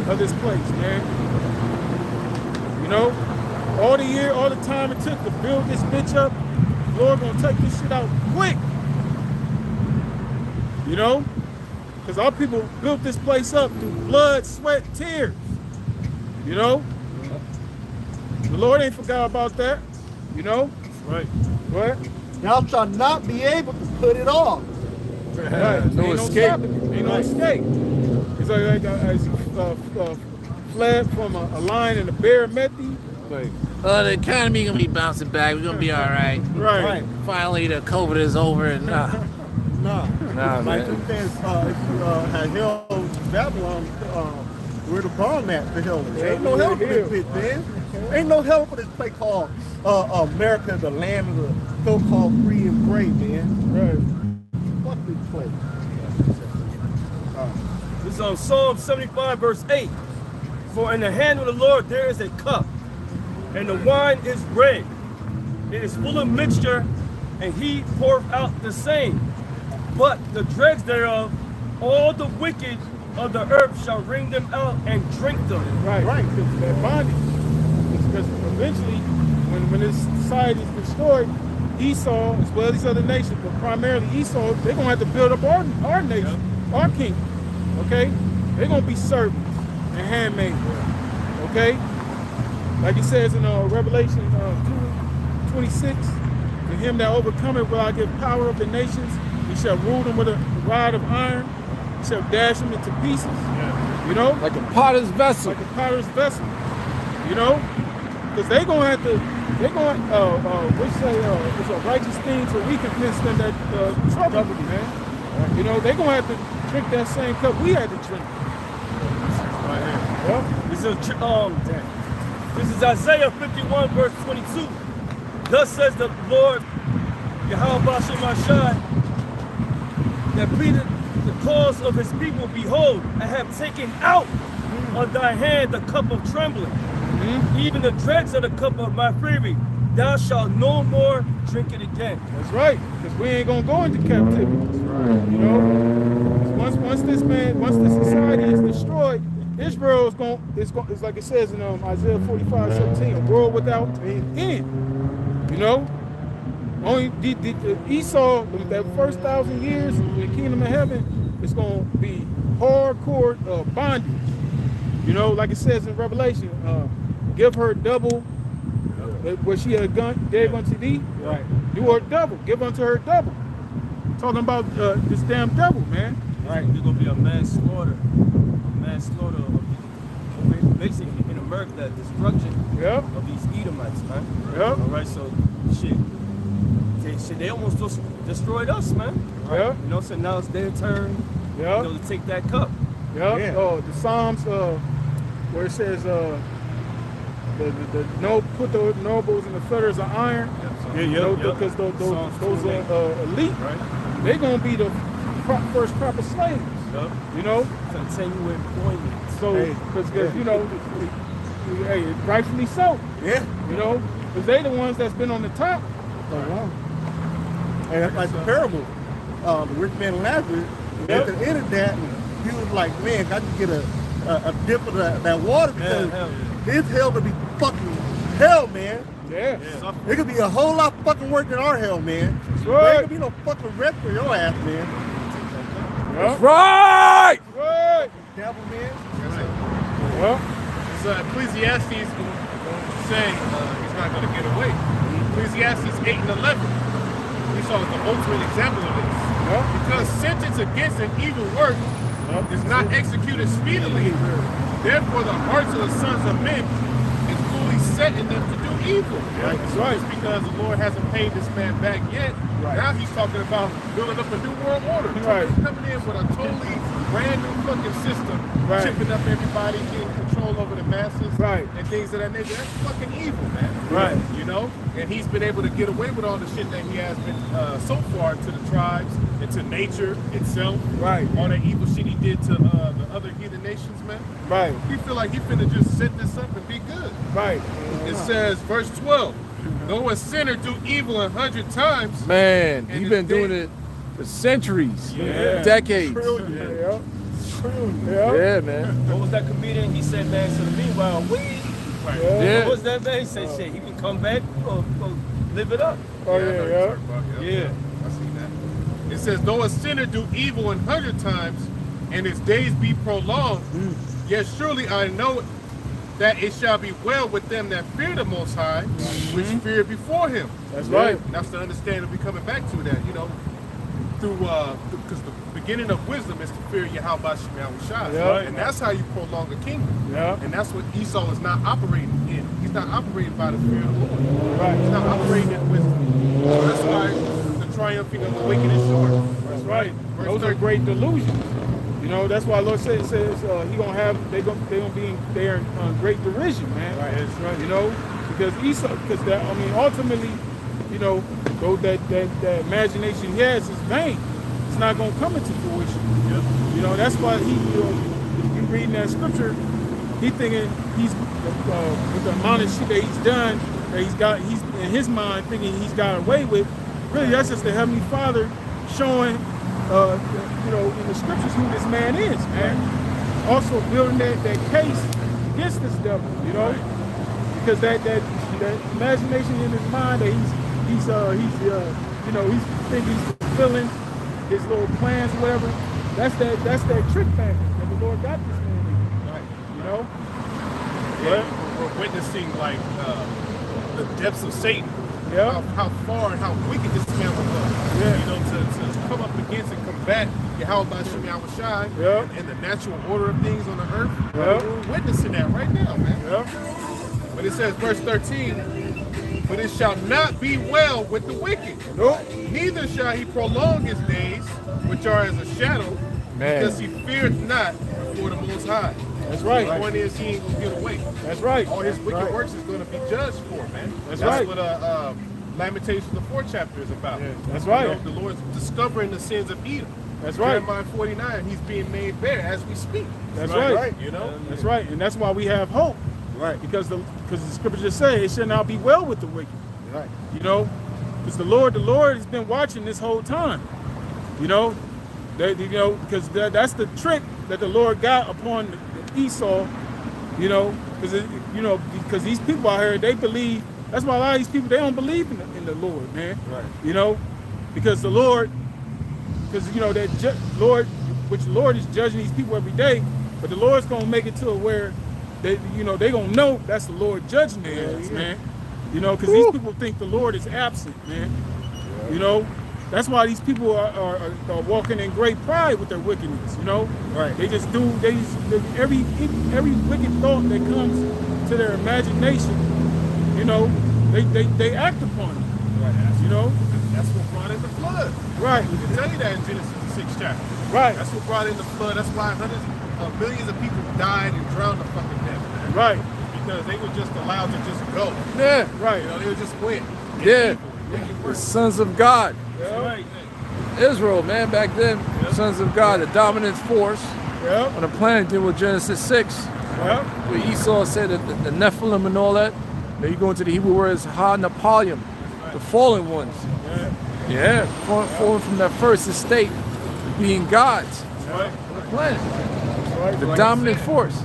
of this place, man. You know, all the time it took to build this bitch up, the Lord going to take this shit out quick. You know? Because our people built this place up through blood, sweat, tears. You know? The Lord ain't forgot about that. You know? Right. Right? Thou shalt not be able to put it off. Right. No escape. Ain't no escape. It's like fled from a lion and a bear met thee. The economy gonna be bouncing back. We're gonna be all right. Right. Finally, the COVID is over, and Nah, man. Michael says had held Babylon where the bomb at for hell. There ain't no help for this bitch, man. Ain't no help for this place called America, the land of the so-called free and brave, man. Right. Fuck this place. This is on Psalm 75, verse 8. For in the hand of the Lord there is a cup, and the wine is red. It is full of mixture, and he poureth out the same. But the dregs thereof, all the wicked of the earth shall wring them out and drink them. Right. Because that bondage. Because eventually, when this society is destroyed, Esau, as well as these other nations, but primarily Esau, they're going to have to build up our nation, our kingdom. Okay? They're going to be servants and handmaids. Okay? Like it says in Revelation 2:26, to him that overcometh will I give power of the nations. He shall rule them with a rod of iron. He shall dash them into pieces. Yeah. You know? Like a potter's vessel. Like a potter's vessel. You know? Because they're going to have to, it's a righteous thing to recompense them that trouble, man. You know, they're going to have to drink that same cup we had to drink. Right here. Yeah. This is Isaiah 51, verse 22. Thus says the Lord, Yahweh Shai, that pleaded the cause of his people, behold, I have taken out of thy hand the cup of trembling, even the dregs of the cup of my fury. Thou shalt no more drink it again. That's right, because we ain't gonna go into captivity. That's right. You know, once this society is destroyed, Israel is like it says in Isaiah 45:17, a world without an end. You know, only the Esau, that first 1,000 years in the kingdom of heaven, is gonna be hardcore bondage. You know, like it says in Revelation, give her double. What she had gave unto thee, right? Do her double, give unto her double. Talking about this damn devil, man. Right. There's gonna be a mass slaughter of basically in America, destruction of these Edomites, man. Yep. All right, so they almost just destroyed us, man. Right? Yeah. You know, so now it's their turn. Yeah. You know, to take that cup. Yeah. Oh, the Psalms, where it says, put the nobles in the fetters of iron. Because those elite, right? They're gonna be the first proper slaves. Yep. You know, continue employment. So, because you know, hey, rightfully so. Yeah. You know, because they the ones that's been on the top. Oh wow. And like the parable, the rich man and Lazarus. At the end of that, he was like, "Man, I can get a dip of that water because his hell could be fucking hell, man." Yeah. It could be a whole lot fucking worse than our hell, man. That's right. There ain't gonna be no fucking rest for your ass, man. That's right. Right. Devil, man. Well, it's Ecclesiastes saying he's not going to get away. Ecclesiastes 8 and 11. We saw the ultimate example of this. Because sentence against an evil work is not executed speedily. Therefore, the hearts of the sons of men is fully set in them to do evil. Right. That's right. It's because the Lord hasn't paid this man back yet. Right. Now he's talking about building up a new world order. Right. He's coming in with a totally brand new fucking system, chipping up everybody, getting control over the masses, and things of that nature. That's fucking evil, man. Right. You know? And he's been able to get away with all the shit that he has been so far to the tribes and to nature itself. Right. All that evil shit he did to the other heathen nations, man. Right. He feel like he finna just set this up and be good. Right. It says, verse 12, though a sinner do evil 100 times. Man, he's been doing it for centuries, decades. Yeah, man. What was that comedian? He said, man, so meanwhile, what was that, man? He said, shit, he can come back or live it up. Oh, yeah. I see that. It says, though a sinner do evil 100 times, and his days be prolonged, yet surely I know that it shall be well with them that fear the Most High, which fear before Him. That's right. And that's the understanding we coming back to that, you know, through because the beginning of wisdom is to fear Yahweh Shai, and that's how you prolong a kingdom. And that's what Esau is not operating in. He's not operating by the fear of the Lord. Right. He's not operating in wisdom. So that's why the triumphing of the wicked is short. That's right. Those are great delusions. You know, that's why Lord says he gonna have they're gonna be there in great derision, man. Right. That's right. You know, because Esau, ultimately, you know, though that imagination he has is vain. It's not gonna come into fruition. Yep. You know, that's why he, you know, if you reading that scripture, he thinking he's with the amount of shit that he's done, that he's in his mind thinking he's got away with. Really, that's just the Heavenly Father showing. You know, in the scriptures who this man is, man. Also building that case against this devil, you know, because that imagination in his mind that he's you know, he's thinking he's fulfilling his little plans, or whatever. That's that trick factor that the Lord got this man in, Right. you know. Yeah, we're witnessing like the depths of Satan. Yeah. How far and how wicked this man will go. Yeah. You know, to come up against and combat Yahweh Shai and the natural order of things on the earth. We're witnessing that right now, man. But it says, verse 13, but it shall not be well with the wicked. Nope. Neither shall he prolong his days, which are as a shadow, because he feareth not before the Most High. That's right. The point is, he ain't gonna get away. That's right. All his wicked works is gonna be judged for, man. That's right. What Lamentations, the 4th chapter is about. Yeah, that's right. You know, the Lord's discovering the sins of Edom. That's right. Jeremiah 49, he's being made bare as we speak. That's right. You know? That's right. And that's why we have hope. Right. Because the scripture just say it shall not be well with the wicked. Right. You know? Because the Lord has been watching this whole time. You know? Because that's the trick that the Lord got upon Esau. You know? Because these people out here, they believe. That's why a lot of these people, they don't believe in the Lord, man. Right. You know? Because the Lord, that Lord, which the Lord is judging these people every day, but the Lord's gonna make it to where they gonna know that's the Lord judging their ass, man. You know, because these people think the Lord is absent, man. Yeah. You know, that's why these people are walking in great pride with their wickedness. You know, right? They just do. Every wicked thought that comes to their imagination, you know, they act upon it. Right. You know. That's what brought in the flood. Right. We can tell you that in Genesis the 6th chapter. Right. That's what brought in the flood. That's why hundreds of millions of people died and drowned to fucking death, man. Right. Because they were just allowed to just go. Yeah. Right. You know, they would just went. Yeah. The sons of God. Yeah. Right. Israel, man, back then, sons of God, the dominant force Yeah. on the planet did with Genesis 6. Yeah. Where Esau said that the Nephilim and all that. Now you go into the Hebrew words Ha-Napoleon, the fallen ones. Yeah, fallen from that first estate, being gods Right. on the planet. Right. The Like dominant I said, force.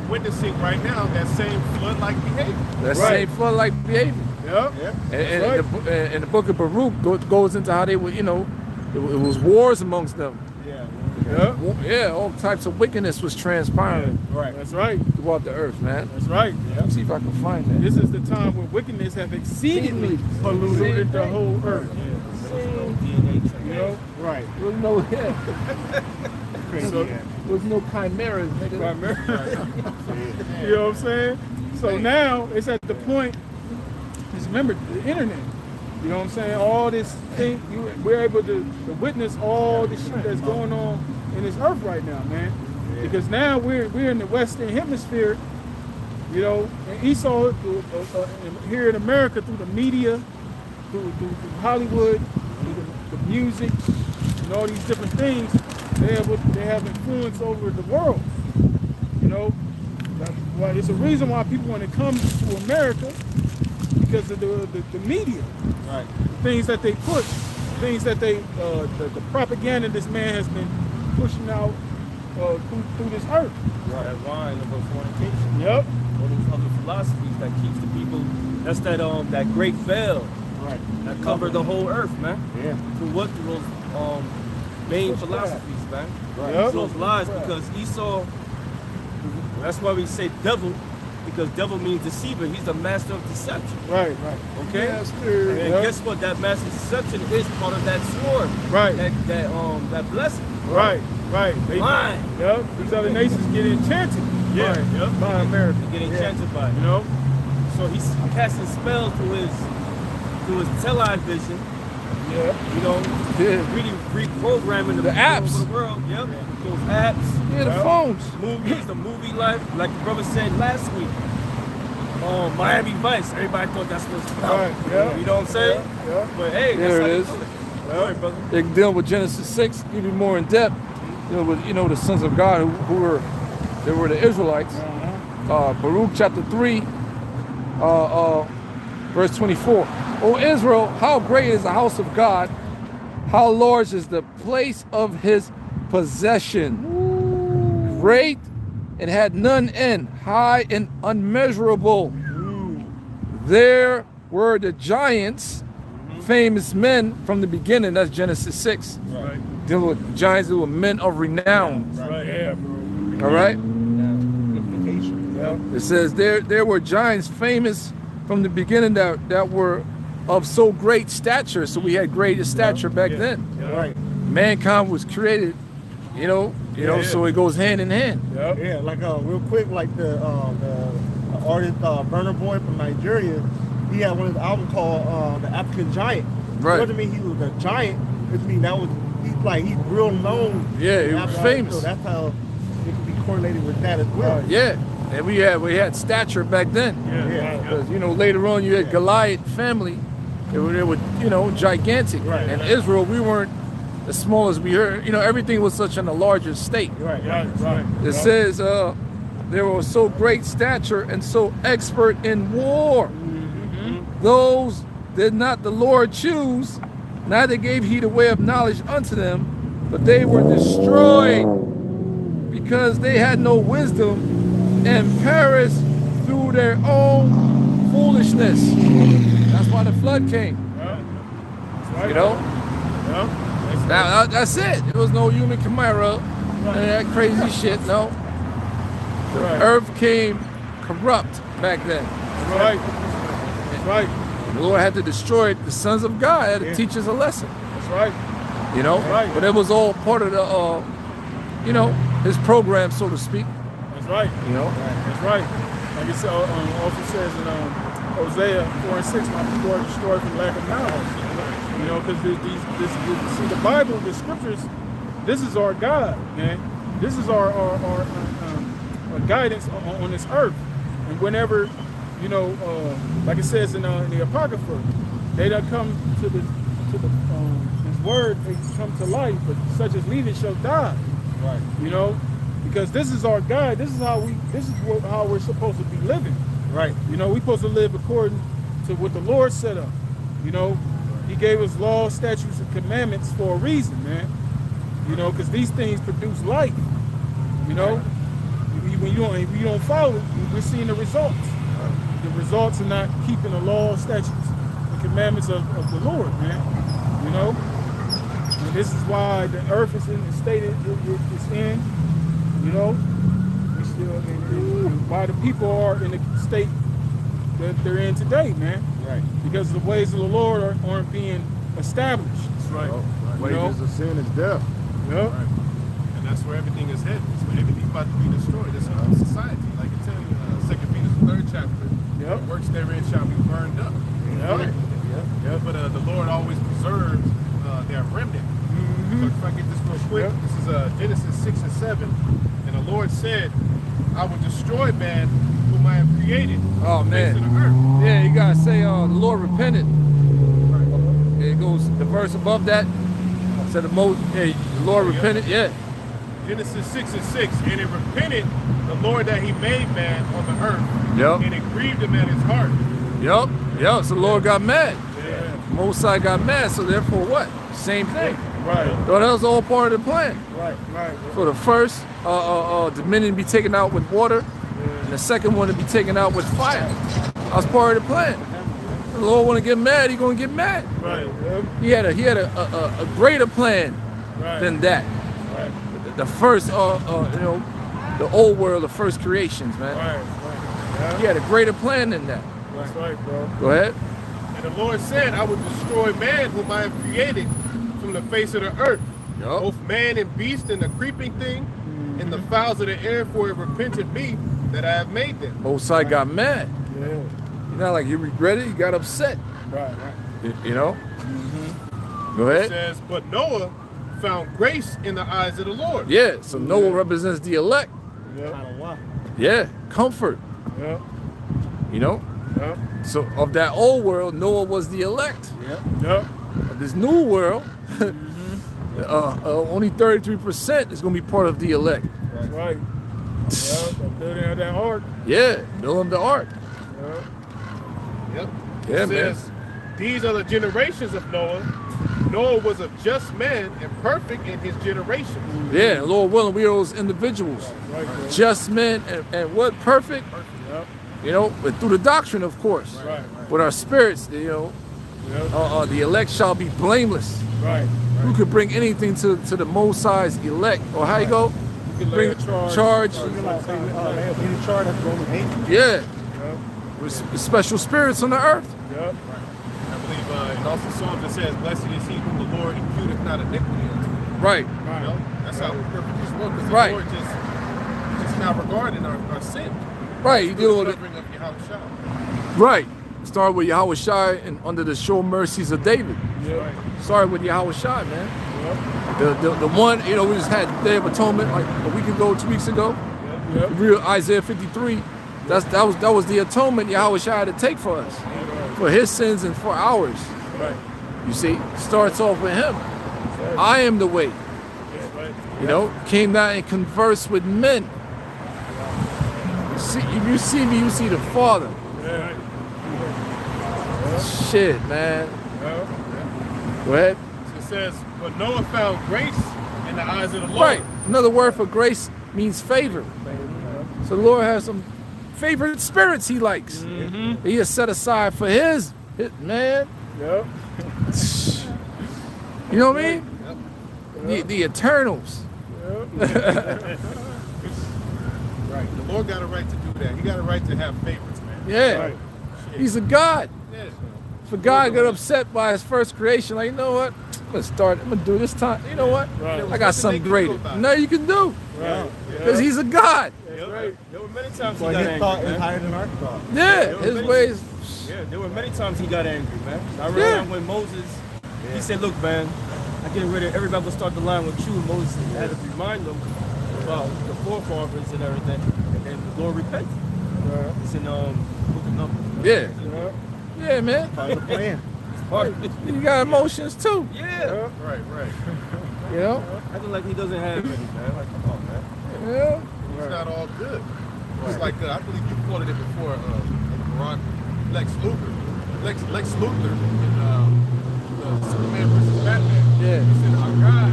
We're witnessing right now that same flood-like behavior. That Right. same flood-like behavior. Yeah. Yeah. And the book of Baruch goes into how they were, it was wars amongst them. Yeah. Yeah. Yeah, all types of wickedness was transpiring Right. That's right. throughout the earth, man. That's right. Let me see if I can find that. This is the time when wickedness have exceedingly polluted the whole earth. You know? Right. There was no, So, there was no chimeras, nigga. you know what I'm saying? So now it's at the point, just remember the internet. You know what I'm saying? All this thing, we're able to witness all the shit that's going on in this earth right now, man. Because now we're in the Western Hemisphere, you know, and Esau here in America through the media, through Hollywood, through the music, and all these different things, they have influence over the world. You know, well, it's a reason why people, when it comes to America, because of the media, Right. the things that they push, things that the propaganda this man has been pushing out through this earth. Right. That line about fornication. Yep. All those other philosophies that keeps the people. That's that great veil Right. that covered the whole earth, man. Yeah. Through those main philosophies, man. Right. Yep. Those lies, because Esau. That's why we say devil, because devil means deceiver. He's the master of deception. Right. Okay. Master. And Yep. guess what? That master of deception is part of that sword. Right. That blessing. Right. They, Mine. yep. These other nations get enchanted. Yeah. By, Yep. by America. They get enchanted by it. You know. So he's casting spells through his television. Yeah. You know, Yeah. really reprogramming The apps. over the world. Yep. Those apps. Yeah, the Yep. phones. Movies, the movie life, like the brother said last week. Miami Vice. Everybody thought that's what's about. Right, yeah. You know what I'm saying? Yeah. But hey, There that's how it they is. do it. All right, brother. They can deal with Genesis 6 even more in depth. With the sons of God who were the Israelites. Baruch chapter 3, verse 24. O Israel, how great is the house of God! How large is the place of his possession! Great and had none end, high and unmeasurable. There were the giants, famous men from the beginning. That's Genesis 6. Right. Dealing with giants who were men of renown. Right. Yeah, bro. All right. Yeah. It says there were giants famous from the beginning that were of so great stature. So we had greater stature back then. Right. Mankind was created, so it goes hand in hand. Yep. Yeah, like real quick, like the artist Burna Boy from Nigeria, he had one of his albums called The African Giant. Right. It doesn't mean he was a giant. It means that was he's real known. Yeah, he in was Africa, famous. So that's how it could be correlated with that as well. Yeah, and we had stature back then. Yeah. Because later on you had Goliath family. They were gigantic. Right. And Israel, we weren't as small as we heard. You know, everything was such in a larger state. Right. It says they were of so great stature and so expert in war. Those did not the Lord choose, neither gave he the way of knowledge unto them, but they were destroyed because they had no wisdom and perished through their own foolishness. That's why the flood came. Right. You know? Yeah. That's it. There was no human chimera and that crazy shit, no. The earth came corrupt back then. Right. That's right. The Lord had to destroy the sons of God, had to teach us a lesson. That's right. You know? Right. But it was all part of the, you know, his program, so to speak. That's right. You know? That's right. Like it also says in Hosea 4:6, my people are destroyed for lack of knowledge. You know, because see, the Bible, the scriptures, this is our God, man. This is our guidance on this earth. And whenever, you know, like it says in the Apocrypha, they that come to His word, they come to life, but such as leave it shall die. Right. You know, because this is our guide. This is how we're supposed to be living. Right. You know, we're supposed to live according to what the Lord set up. You know, He gave us laws, statutes, and commandments for a reason, man. You know, because these things produce life. You know, when you don't follow it, we're seeing the results. The results are not keeping the laws, statutes, and commandments of the Lord, man. You know, and this is why the earth is in the state it's in. You know, we still, and why the people are in the state that they're in today, man. Right. Because the ways of the Lord aren't being established. That's right. Wages of sin is death. Yep. Right. And that's where everything is headed. It's where everything's about to be destroyed. This society, like it tells you, 2 Peter 3rd chapter. Yep. The works therein shall be burned up. Yep. But the Lord always preserves their remnant. So if I get this real quick, this is Genesis 6 and 7. And the Lord said, I will destroy man whom I have created. Oh, from the face man. of the earth. Yeah, you gotta say, the Lord repented. It goes, the verse above that, said the Lord repented, Genesis 6 and 6. And it repented the Lord that he made man on the earth. Yep. And it grieved him at his heart. Yep, so the Lord got mad. Yeah. Most High got mad, so therefore what? Same thing. Right. So that was all part of the plan. Right. For the first dominion to be taken out with water, and the second one to be taken out with fire. That was part of the plan. The Lord want to get mad, He gonna get mad. Right. He had a greater plan than that. Right. The first, you know, the old world, the first creations, man. Right. He had a greater plan than that. That's right, bro. Go ahead. And the Lord said, I will destroy man whom I have created from the face of the earth. Both man and beast and the creeping thing and the fowls of the air, for it repented me that I have made them. Most High got mad. Yeah. You know, like he regretted, he got upset. Right. You know? Go It ahead. says, but Noah found grace in the eyes of the Lord. Yeah, so Noah represents the elect. Yeah. Yeah, comfort. Yeah. You know? Yeah. So of that old world, Noah was the elect. Yeah. Of this new world, only 33% is going to be part of the elect. That's right. Yeah. Building out that ark. Yeah, building the ark. Yep. Yeah, It man. says, these are the generations of Noah. Noah was a just man and perfect in his generation. Yeah, Lord willing, we are those individuals. Right, bro. Just men and what? Perfect? Yep. You know, but through the doctrine, of course. Right. With our spirits, you know, Yep. the elect shall be blameless. Right. Who could bring anything to the Most High's elect? Or how you go? You can Bring lay a charge. Be the charge of Roman 8. Yeah. Yep. With special spirits on the earth. Yep. I believe in also Psalms it says, blessed is he whom the Lord imputeth not iniquity unto. Right. You know? That's how perfect this world, because the Right. Lord just not regarding our sin. Right. You deal with it. Covering of Yahushua. Right. Start with Yahweh Shai and under the sure mercies of David. Yep. Start with Yahweh Shai, man. Yep. The one, you know, we just had Day of Atonement like a week ago, 2 weeks ago. Yep. The real Isaiah 53. That was the atonement Yahweh Shai had to take for us, for his sins and for ours. Right. You see, starts off with him. I am the way. That's right. You know, came down and conversed with men. See, if you see me, you see the Father. Yeah. Shit, man. Yeah. Go ahead. It says, but Noah found grace in the eyes of the Lord. Right. Another word for grace means favor. So the Lord has some favorite spirits he likes. He has set aside for his man. Yep. You know what I mean? The eternals. Right. The Lord got a right to do that. He got a right to have favorites, man. Yeah. Right. He's a God. Yeah. For God got upset by his first creation, like, you know what? I'm gonna do this time. You know what? Right. I got something greater. No, you can do. Right. Because he's a God. That's right. There were many times he Well, got his thought angry, is man. higher than our thought. Yeah, his ways. Yeah, there were many times he got angry, man. I Yeah. remember when Moses, he said, look, man, I'm getting ready, everybody will start the line with you. Moses had to remind them about the forefathers and everything. And then the Lord repented. It's in book of Numbers. Yeah. Yeah. Yeah, man. Part of the plan. You got emotions too. Yeah. Right, right. You know? Acting like he doesn't have any, man. Like, come on, man. Yeah. It's not all good. It's like, I believe you quoted it before, Ron, Lex Luthor in the Superman versus Batman. Yeah. He said, our God,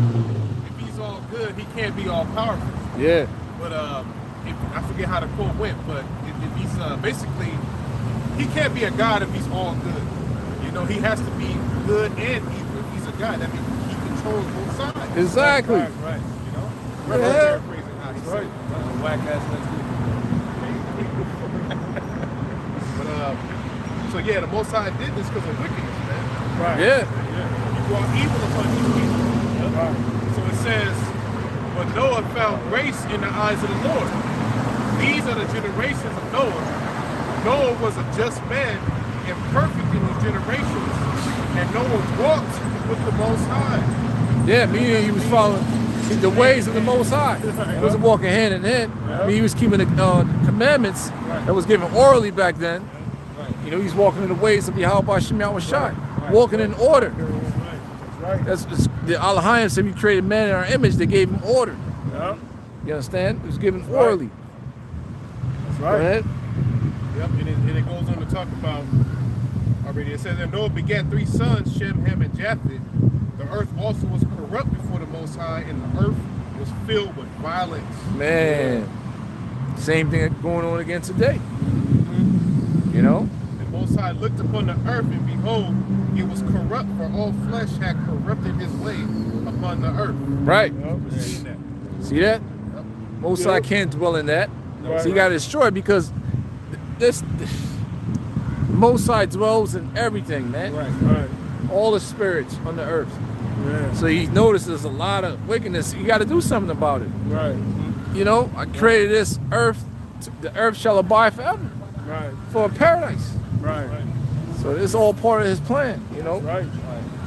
if he's all good, he can't be all powerful. Yeah. But I forget how the quote went, but if he's basically, he can't be a God if he's all good. You know, he has to be good and evil. If he's a God, that means he controls both sides. Exactly. Right. You know? Yeah. I'm paraphrasing how he said it. Whack ass Lex Luthor. But so yeah, the Most High did this because of wickedness, man. Right. Yeah. He brought evil upon these people. Right. So it says, but Noah found grace in the eyes of the Lord. These are the generations of Noah. Noah was a just man and perfect in his generations, and Noah walked with the Most High. Yeah, meaning he was following the ways of the Most High. He wasn't walking hand in hand. I mean, he was keeping the commandments that was given orally back then. You know, he's walking in the ways of Yahweh Shem Shai, walking in order. That's the Alahayim said we created man in our image. They gave him order. Yeah. You understand? It was given orally. That's Go right. ahead. Yep, and it goes on to talk about, already it says that Noah begat 3 sons, Shem, Ham, and Japheth. The earth also was corrupt before the Most High, and the earth was filled with violence. Man, same thing going on again today. You know? The Most High looked upon the earth, and behold, it was corrupt, for all flesh had corrupted his way upon the earth. Right. We're seeing that. See that? Most High can't dwell in that. Right. So you got to destroy it because this Most High dwells in everything, man. Right. All the spirits on the earth. Yeah. So he notices a lot of wickedness. You got to do something about it. Right. You know, I created this earth. The earth shall abide forever Right. for a paradise. Right. So it's all part of his plan. You know, Right.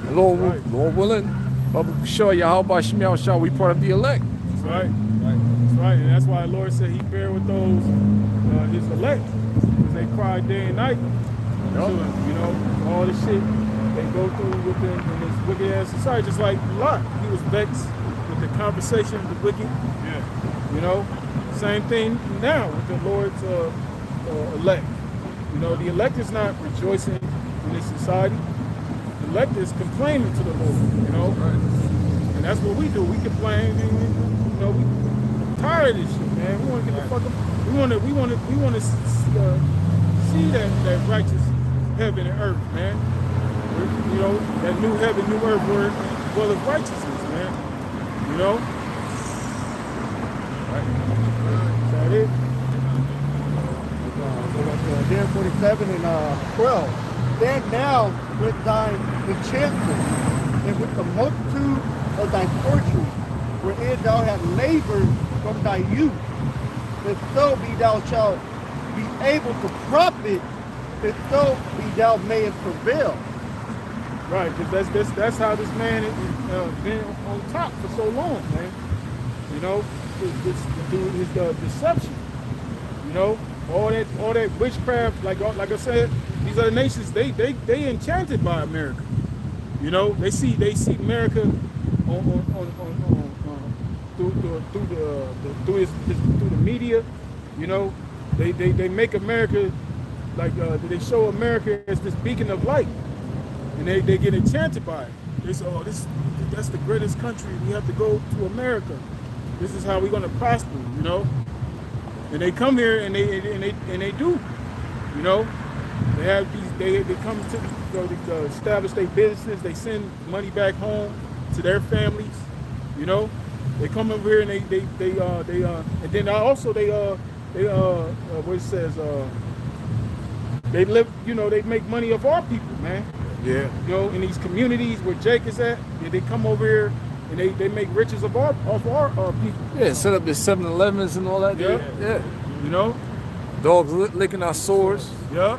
the Lord, Right. Lord willing, I'm sure Yahweh Shem shall we part of the elect. That's right. That's right. And that's why the Lord said he bear with those his elect. Because they cry day and night to him, you know, all the shit they go through within in this wicked ass society. Just like Lot. He was vexed with the conversation of the wicked. Yeah. You know, same thing now with the Lord's elect. You know, the elect is not rejoicing in this society. The elect is complaining to the Lord, you know. And that's what we do. We complain, and, you know, we tired of this shit, man. We want to get the fuck up. We want to see that righteous heaven and earth, man. You know, that new heaven, new earth where well of righteousness, man. You know. Is that it? Isaiah 47 and 12. Stand now with thine enchantments and with the multitude of thy fortunes, wherein thou hast labored from thy youth, and so be thou shalt be able to profit, and so be thou mayest prevail. Right, because that's how this man has been on top for so long, man. You know, his deception. You know, all that witchcraft. Like I said, these other nations they enchanted by America. You know, they see America through the media. You know, they make America like they show America as this beacon of light, and they get enchanted by it. They say, oh, that's the greatest country. We have to go to America. This is how we're gonna prosper. You know, and they come here and they do. You know, they have these. They come to establish their businesses. They send money back home to their families. You know, they come over here and and then also what it says they live. You know, they make money of our people, man. Yeah. You know, in these communities where Jake is at, they come over here and they make riches of our people. Yeah, set up the 7-Elevens and all that. Yeah. Yeah. You know, Dogs licking our sores. yeah.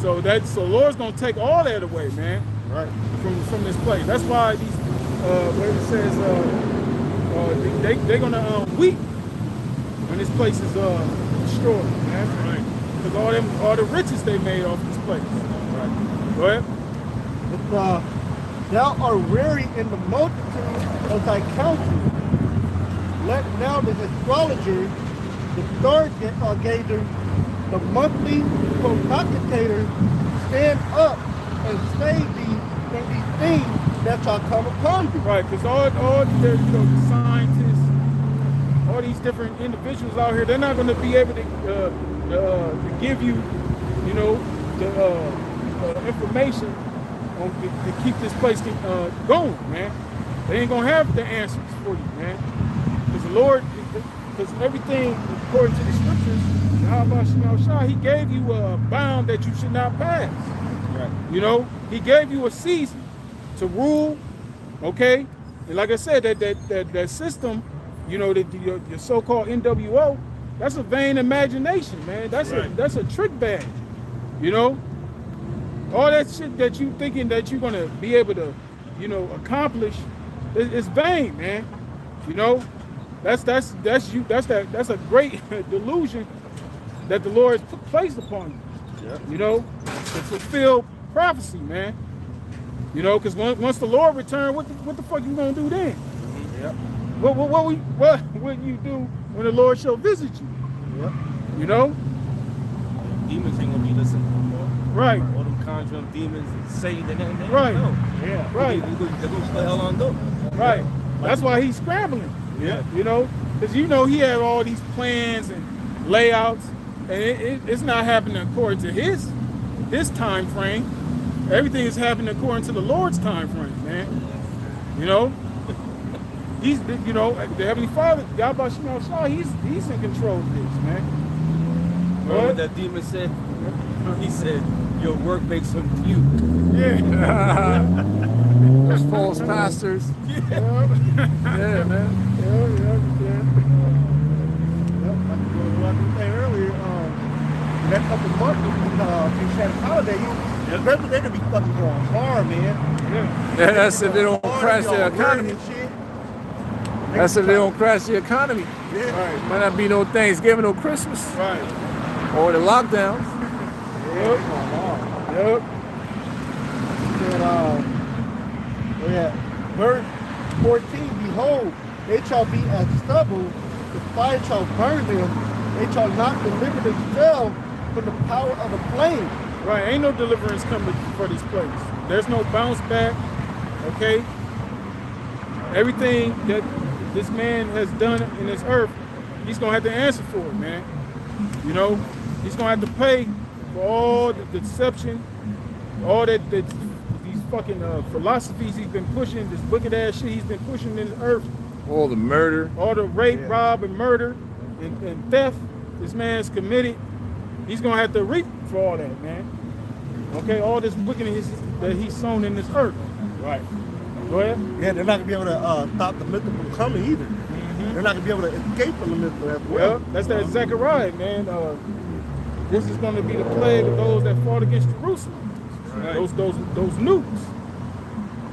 So Lord's gonna take all that away, man. Right. From this place. That's why these where it says they're gonna weep when this place is destroyed, man. Right. Because all the riches they made off this place. Right. Go ahead. Thou art weary in the multitude of thy counsel. Let now the astrologers, the star gazers, the monthly prognosticators stand up and save thee from these things that shall come upon thee. Right, because all the scientists, all these different individuals out here, they're not going to be able to give you, you know, the information to keep this place going, man. They ain't going to have the answers for you, man. Because the Lord, because everything, according to the scriptures, He gave you a bound that you should not pass. Right. You know, He gave you a season to rule, okay? And like I said, that system, you know, your so-called NWO, that's a vain imagination, man. That's a trick bag, you know? All that shit that you thinking that you're gonna be able to, you know, accomplish, it's vain, man. You know, that's a great delusion that the Lord has placed upon you. Yeah. You know, to fulfill prophecy, man. You know, because once the Lord returns, what the fuck you gonna do then? Yep. What will you do when the Lord shall visit you? Yep. You know, Demons ain't gonna be listening. right? All them conjuring demons and Satan and everything. Right. No. Yeah. Right. They're gonna stay hell on go. Right. That's why he's scrambling. Yeah. You know, because you know he had all these plans and layouts, and it's not happening according to his time frame. Everything is happening according to the Lord's time frame, man. You know, he's, you know, the Heavenly Father, God he's in control of this, man. Remember what that demon said? He said, your work makes him few. Yeah. Those false pastors. Yeah, Yeah, man. Like I said earlier, next couple of months in Shannon Holiday, they're gonna be fucking going hard, man. Yeah, that's if they don't crash the economy. That's if they don't crash the economy. Right. Might not be no Thanksgiving, no Christmas, Right. or the lockdowns. Yep. Yep. And, verse 14, behold, they shall be as stubble, the fire shall burn them, they shall not deliver themselves from the power of the flame. Right, ain't no deliverance coming for this place. There's no bounce back, okay? Everything that this man has done in this earth, he's gonna have to answer for it, man. You know, he's gonna have to pay for all the deception, all these fucking philosophies he's been pushing, this wicked ass shit he's been pushing in the earth. All the murder. All the rape, rob, and murder, and theft this man's committed. He's gonna have to reap for all that, man. Okay, all this wickedness that he's sown in this earth. Right. Go ahead. Yeah, they're not gonna be able to stop the mythical from coming either. They're not gonna be able to escape from the mythical as well. Well, that's that Zechariah, man. This is gonna be the plague of those that fought against Jerusalem. Right. Those nukes.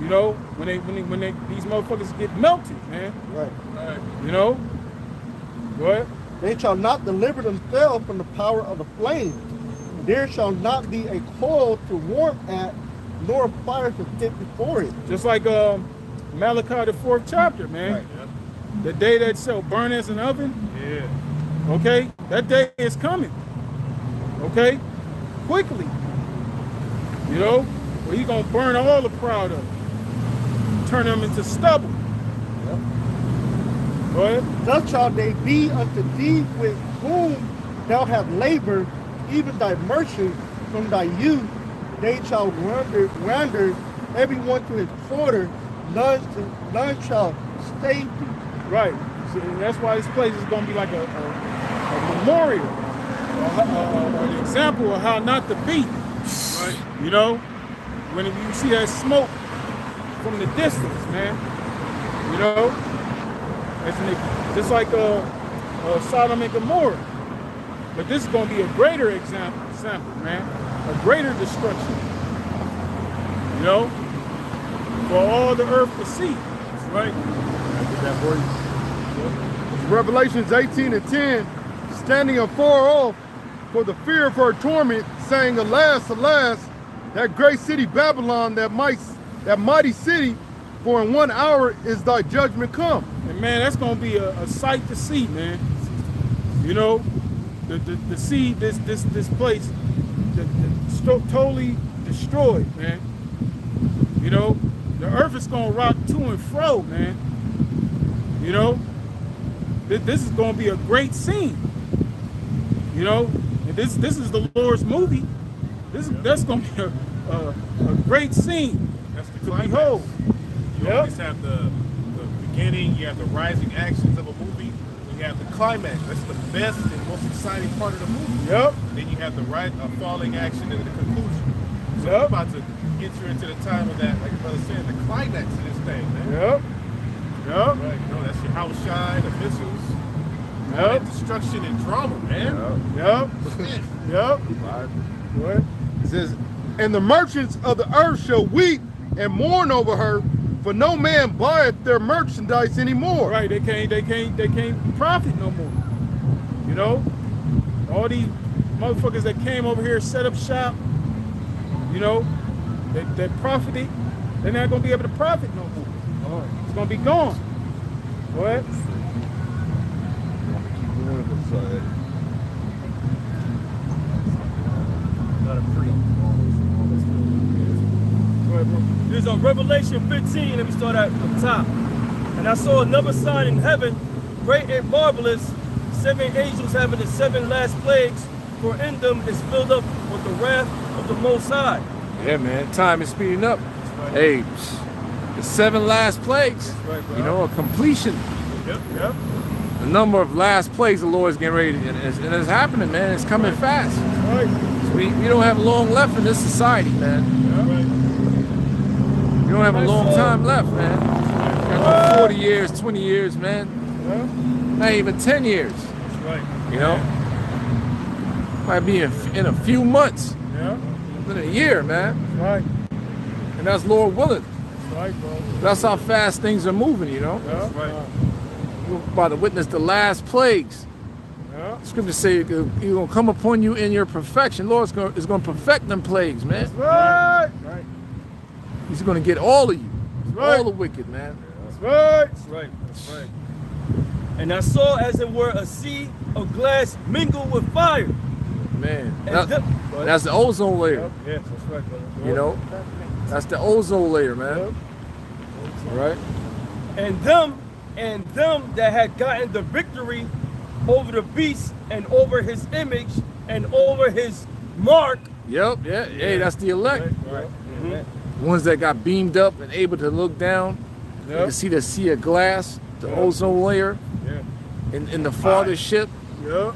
You know, when these motherfuckers get melted, man. Right. Right. You know. Go ahead. They shall not deliver themselves from the power of the flame. There shall not be a coal to warm at, nor a fire to sit before it. Just like Malachi, the 4th chapter, man. Right. Yep. The day that shall burn as an oven. Yeah. Okay? That day is coming. Okay? Quickly. You know? Where he's going to burn all the proud up. Turn them into stubble. Yep. Go ahead. Thus shall they be unto thee with whom thou hast labored, even thy merchants from thy youth. They shall wander everyone to his quarter, none shall stay thee. Right. So that's why this place is going to be like a memorial, an example of how not to be. Right. You know, when you see that smoke from the distance, man. You know, just like Sodom and Gomorrah. But this is going to be a greater example, man. A greater destruction. You know, for all the earth to see. Right. That voice. Revelations 18 and 10, standing afar off for the fear of her torment, saying, Alas, alas, that great city Babylon, that mighty city, for in 1 hour is thy judgment come. And man, that's gonna be a sight to see, man. You know, to see this place totally destroyed, man. You know, the earth is gonna rock to and fro, man. You know, this is gonna be a great scene. You know, and this is the Lord's movie. That's gonna be a great scene. That's the to climax. behold. You always have the beginning, you have the rising actions of a movie, you have the climax. That's the best and most exciting part of the movie. Yep. Then you have the falling action and the conclusion. So Yep. we're about to enter into the time of that, like your brother said, the climax of this thing, man. Yep. Yep. Right, you know, that's your house shine, the missiles, all Yep. that destruction and drama, man. Yep. Yep. What? It says, and the merchants of the earth shall weep and mourn over her, for no man buyeth their merchandise anymore. Right, they can't profit no more. You know? All these motherfuckers that came over here, set up shop, you know, that profited, they're not gonna be able to profit no more. It's gonna be gone. What? This is on Revelation 15. Let me start at the top. And I saw another sign in heaven, great and marvelous, 7 angels having the 7 last plagues, for in them is filled up with the wrath of the Most High. Yeah, man. Time is speeding up. Hey, the 7 last plagues. right, bro. You know, a completion. Yep, yep. The number of last plagues the Lord is getting ready to, and it's happening, man. It's coming fast. Right. We don't have long left in this society, man. Right. We don't have a long time left, man. After 40 years, 20 years, man. Not even 10 years. Right. You know? Might be in a few months. Yeah. In a year, man. Right. And that's Lord willing. Right, bro. That's how fast things are moving, you know? Yeah. Right. We're about to witness the last plagues. Yeah. Scripture say he's going to come upon you in your perfection. Lord is going to perfect them plagues, man. Right. Right. He's going to get all of you. right. All the wicked, man. That's right. That's right. That's right. And I saw as it were a sea of glass mingled with fire. Man. And That's the ozone layer. Yes, that's right, brother. You know? That's the ozone layer, man. Right? And them that had gotten the victory over the beast and over his image and over his mark. Yep, yeah. Hey, that's the elect. Right. Ones that got beamed up and able to look down. You can see the sea of glass, the ozone layer. Yeah. In the farthest ship. Yeah.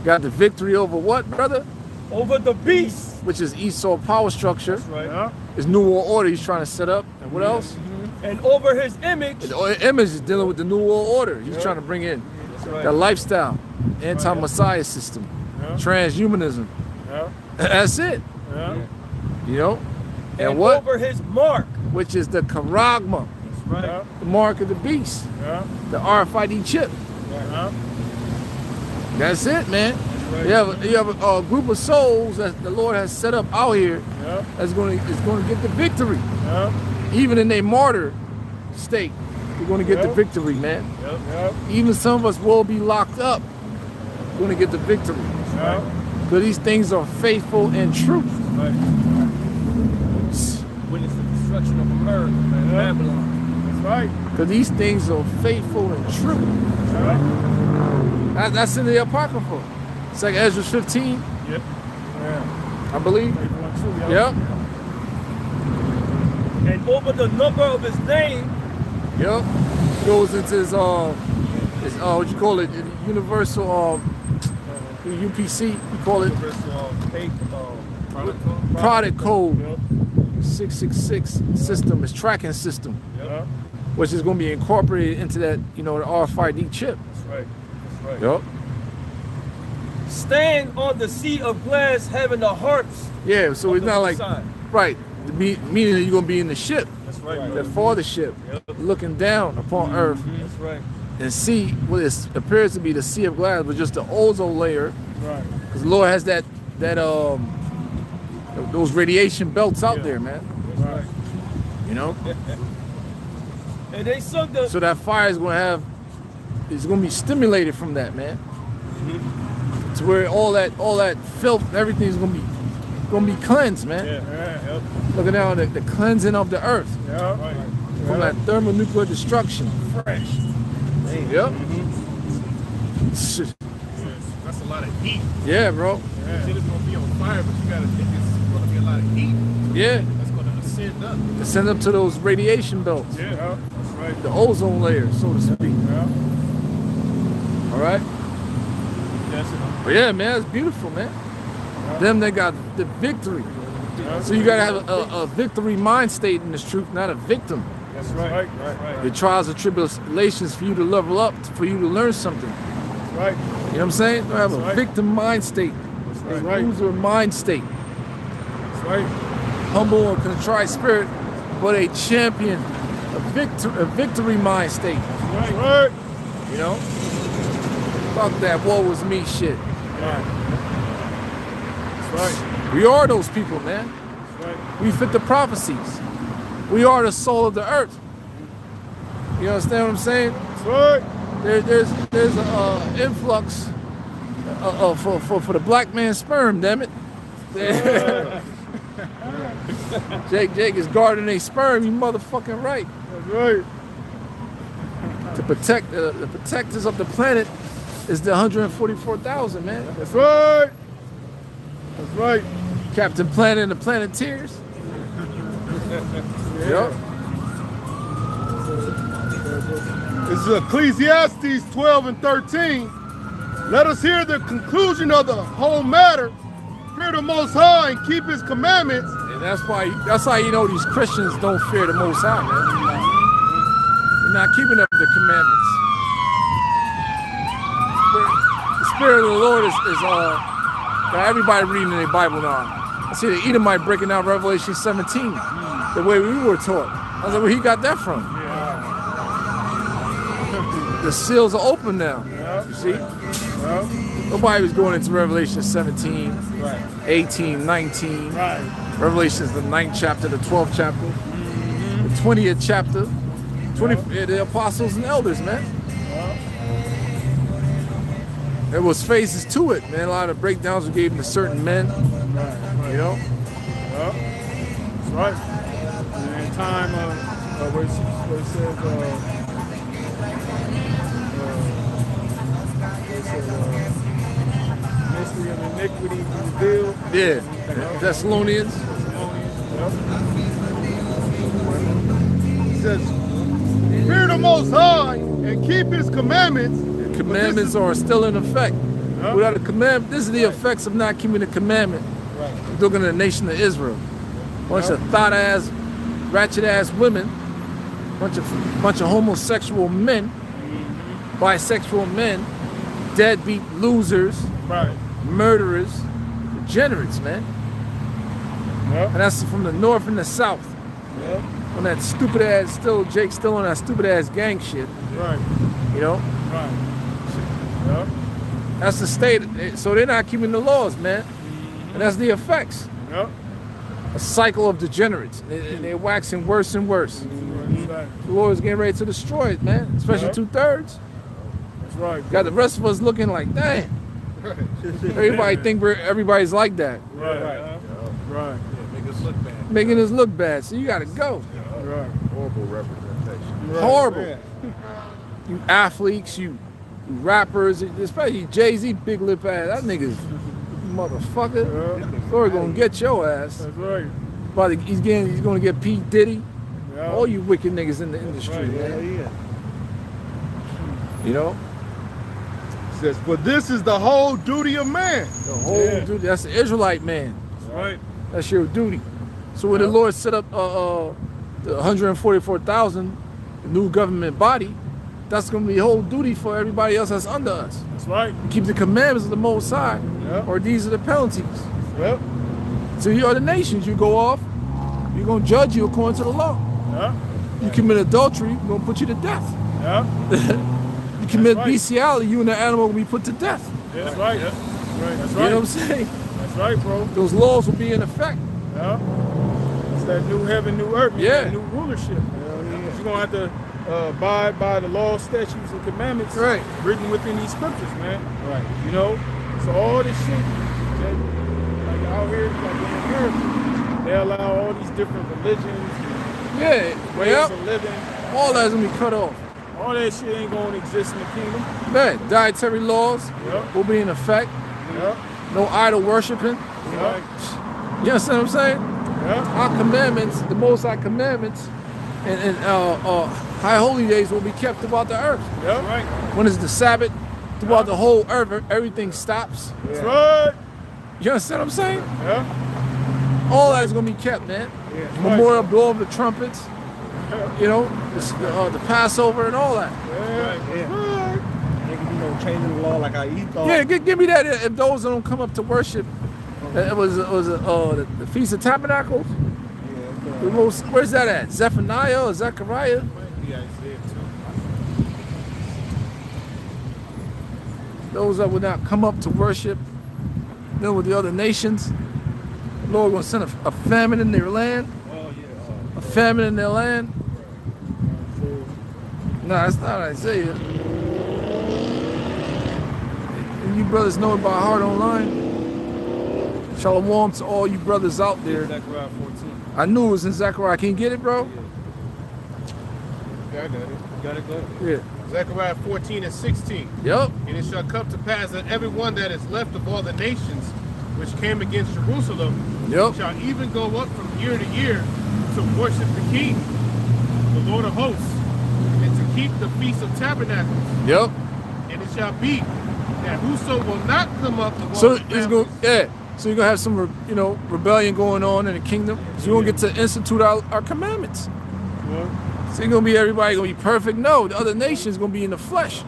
Got the victory over what, brother? Over the beast. Which is Esau power structure. Right. Yeah. His New World Order he's trying to set up. And what else? And over his image. The image is dealing with the New World Order. He's trying to bring in that lifestyle, anti-Messiah system, transhumanism. Yeah. That's it. Yeah. You know? And what? over his mark. Which is the charagma, Right. the mark of the beast, Yeah. the RFID chip. Yeah. That's it, man. You have a group of souls that the Lord has set up out here Yeah. that's going to get the victory. Yeah. Even in their martyr state, we're going to get the Yep. victory, man. Yep. Even some of us will be locked up. We're going to get the victory. Yep. Because these things are faithful and true. Right. Witness the destruction of America and Yeah. Babylon. That's right. Because these things are faithful and true. Right. That's in the Apocrypha. It's like Ezra 15, Yep. Yeah. I believe. Faithful and true, Yep. And over the number of his name, Yep. Goes into his what you call it, universal UPC, you call it product code Yep. 666 system, is tracking system, Yep. which is going to be incorporated into that, the RFID chip. That's right. That's right. Yep. stand on the sea of glass, having the hearts. Yeah, so of it's the not Most like, High. right, meaning that you're going to be in the ship, That's right. that for the ship, looking down upon earth That's right. and see what appears to be the sea of glass, but just the ozone layer. Right. Because the Lord has those radiation belts out there, man. That's right. And they sung the So that fire is going to be stimulated from that, man. To where all that filth, everything is going to be cleansed, man. Yep. Looking down at the cleansing of the earth Yep. from that thermonuclear destruction. fresh. Yep. That's a lot of heat. Yeah, bro. Shit is gonna be on fire, but you gotta think it's gonna be a lot of heat. Yeah. That's gonna ascend up. To send up to those radiation belts, Yeah. That's right. the ozone layer, so to speak. Yeah. All right. That's it. But yeah, man, it's beautiful, man. Them that got the victory. So you gotta have a victory mind state in this truth, not a victim. That's right. Right. The trials and tribulations for you to level up, for you to learn something. That's right. You know what I'm saying? Don't have a That's right. victim mind state, That's a right. loser mind state. That's right. Humble and contrite spirit, but a champion, a victory mind state. That's right. You know? Fuck that woe was me shit. That's right. We are those people, man. That's right. We fit the prophecies. We are the soul of the earth. You understand what I'm saying? That's right. There's an influx for the black man's sperm, damn it. Jake is guarding a sperm, you motherfucking right. That's right. To protect the protectors of the planet is the 144,000, man. That's right. That's right. Captain Planet and the Planeteers. Yep. This is Ecclesiastes 12 and 13. Let us hear the conclusion of the whole matter. Fear the Most High and keep His commandments. And that's how you know these Christians don't fear the Most High, man. They're not keeping up the commandments. The Spirit of the Lord is got everybody reading their Bible now. I see the Edomite breaking out Revelation 17, the way we were taught. I was like, where he got that from? The seals are open now. You see? Nobody was going into Revelation 17, 18, 19. Right. Revelation is the 9th chapter, the 12th chapter, the 20th chapter, the apostles and elders, man. There was phases to it, man. A lot of breakdowns we gave them to certain men, you know. That's right. And in time where it says mystery of iniquity revealed. Yeah, Thessalonians. It says, fear the Most High and keep His commandments. Commandments are still in effect. Without a commandment, this is the effects of not keeping the commandment. Looking at the nation of Israel. Bunch of thought-ass, ratchet-ass women, bunch of homosexual men, bisexual men, deadbeat losers, murderers, degenerates, man. And that's from the north and the south. On that stupid ass, Jake's still on that stupid ass gang shit. Right. You know? Right. That's the state. So they're not keeping the laws, man. And that's the effects. Yep. a cycle of degenerates. And they're waxing worse and worse. The Lord is getting ready to destroy it, man. Especially 2/3. That's right. Got the rest of us looking like, dang. Everybody think everybody's like that. Right. Right. Make us look bad. Making us look bad. So you gotta go. Right. Horrible representation. Right. Horrible. Yeah. You athletes, you rappers, especially Jay-Z, big lip ass. That nigga's motherfucker. Yeah. Lord gonna get your ass. That's right. He's gonna get P. Diddy. Yeah. All you wicked niggas in the industry, Right. man. Yeah. You know? It says, for this is the whole duty of man. The whole duty. That's the Israelite man. That's right. That's your duty. So when the Lord set up the 144,000 new government body, that's going to be whole duty for everybody else that's under us. That's right. Keep the commandments of the Most High, Yep. or these are the penalties. Yep. So you are the nations. You go off, you're going to judge you according to the law. Yeah. You commit adultery, we're going to put you to death. Yeah. You commit right. bestiality, you and the animal will be put to death. That's right. That's right. That's You right. know what I'm saying? That's right, bro. Those laws will be in effect. Yeah. It's that new heaven, new earth, man. Yeah. That new rulership. You're gonna have to abide by the laws, statutes, and commandments Right. written within these scriptures, man. Right. You know? So all this shit that, like out here, like in America, they allow all these different religions, Yeah. ways Yep. of living. All that's going to be cut off. All that shit ain't gonna exist in the kingdom. Man, dietary laws Yep. will be in effect. Yep. No idol worshiping. Yep. You understand what I'm saying? Yep. Our commandments, the Most High commandments, and high holy days will be kept throughout the earth. Yep. Right. When it's the Sabbath, throughout the whole earth, everything stops. That's right. You understand what I'm saying? Yeah. All that is going to be kept, man. Yeah. Memorial blow of the trumpets, you know, the Passover and all that. Yeah. Yeah. Nigga, changing the law like I eat all. Yeah, give me that. If those that don't come up to worship, it was the Feast of Tabernacles. Where's that at? Zephaniah or Zechariah? Those that would not come up to worship, deal with the other nations. The Lord will send a famine in their land. A famine in their land. No, that's not Isaiah. And you brothers know it by heart online. Shalom to all you brothers out there. Zechariah 14. I knew it was in Zechariah. Can you get it, bro? Yeah, I got it. Got it, go ahead. Yeah. Zechariah 14:16. Yep. And it shall come to pass that everyone that is left of all the nations which came against Jerusalem Yep. shall even go up from year to year to worship the King, the Lord of hosts, and to keep the Feast of Tabernacles. Yep. And it shall be that whoso will not come up of all So the it's going, families, So you're gonna have some, rebellion going on in the kingdom. So you're gonna get to institute our commandments. So you're gonna be everybody gonna be perfect. No, the other nations gonna be in the flesh,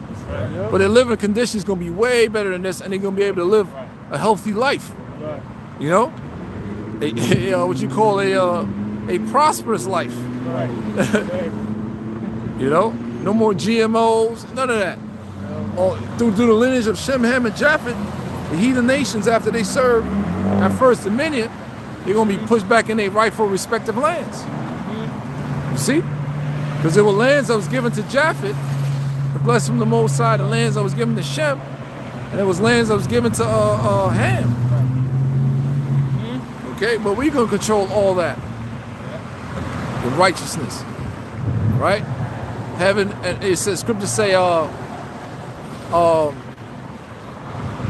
but their living conditions gonna be way better than this, and they're gonna be able to live a healthy life. You know, what you call a prosperous life. You know, no more GMOs, none of that. Through the lineage of Shem, Ham, and Japheth, the heathen nations, after they serve at first dominion, they're going to be pushed back in their rightful respective lands. You see? Because there were lands that was given to Japheth, the blessing from the Most High, the lands that was given to Shem, and there was lands that was given to Ham. Okay, but we're going to control all that. The righteousness. Right? Heaven, and it says, scriptures say, you're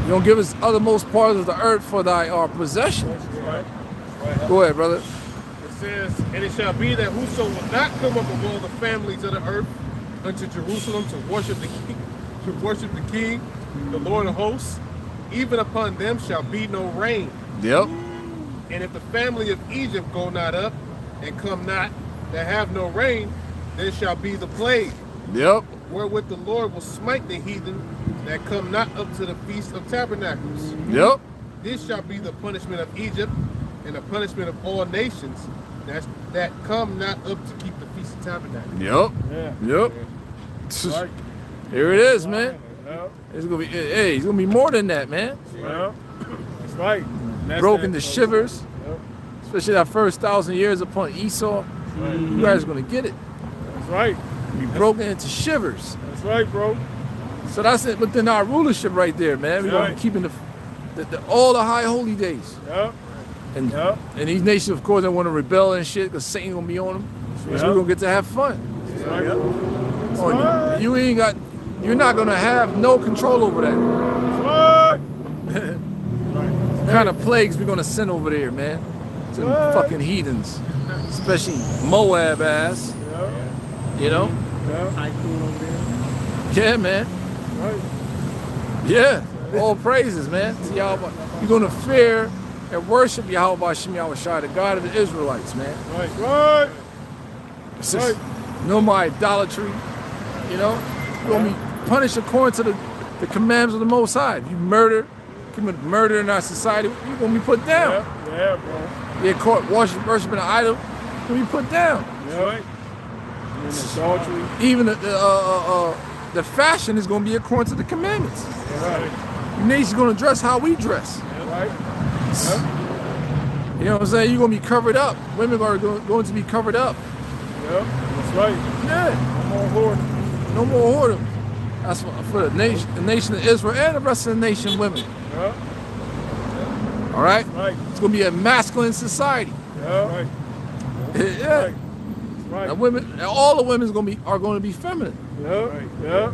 going to give us othermost parts of the earth for thy possession. Go ahead, brother. it says, and it shall be that whoso will not come up of all the families of the earth unto Jerusalem to worship the King, the Lord of hosts, even upon them shall be no rain. Yep. And if the family of Egypt go not up and come not, that have no rain, then shall be the plague, Yep. wherewith the Lord will smite the heathen that come not up to the Feast of Tabernacles. Yep. This shall be the punishment of Egypt and the punishment of all nations that come not up to keep the Feast of Tabernacles. Yep. Yep. Right. Here it is, man. Yeah. It's gonna be, it's gonna be more than that, man. Yeah. That's right. That's Broken that. to shivers. Yep. especially that first 1,000 years upon Esau. You guys are gonna get it. That's right. Be broken into shivers. That's right, bro. So that's it within our rulership right there, man. We're gonna be keeping all the high holy days. Yep. And Yep. and these nations, of course, they want to rebel and shit because Satan gonna be on them. So we're gonna get to have fun. That's right. Oh, you're not gonna have no control over that. What kind of plagues we're gonna send over there, man? To them fucking heathens, especially Moab ass. You know? Tycoon over there. Yeah, man. Right. Yeah. All praises, man. To Yahweh. You're gonna fear and worship Yahweh Shem Yahweh Shai, the God of the Israelites, man. Right. Right. It's just no more idolatry. You know? You're gonna be punished according to the commandments of the Most High. If you commit murder in our society, you're gonna be put down. Yeah, bro. You're caught worshiping an idol, you're gonna be put down. Yeah. Right. And adultery. Even the fashion is gonna be according to the commandments. Right. The nation's gonna dress how we dress. Right. You know what I'm saying? You're gonna be covered up. Women are going to be covered up. Yep. That's right. Yeah. No more whoredom. No more whoredom. That's for the nation of Israel and the rest of the nation women. Yep. All right? Right. It's gonna be a masculine society. Yeah. Right. Yeah. Right. Right. And all the women are going to be feminine. Yep. Right. Yep.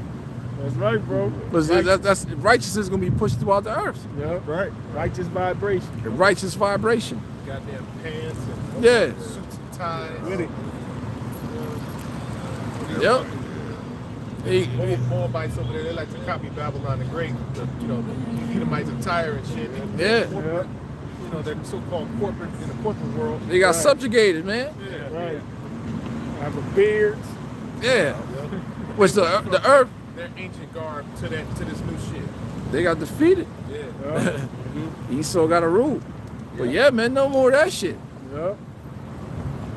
That's right, bro. Because that's righteousness is going to be pushed throughout the earth. Yep. Right. Righteous vibration. A righteous vibration. Goddamn pants and Yeah. suits and ties. With it. Yep. Moabites over there, they like to copy Babylon the Great. The Edomites attire and shit. Yeah. You know, they're so-called corporate in the corporate world. They got subjugated, man. Yeah. Right. Have a beard. Yeah. Which the earth, Their ancient garb to this new shit. they got defeated. Yeah. Esau got a rule. But yeah, man, no more of that shit. Yep.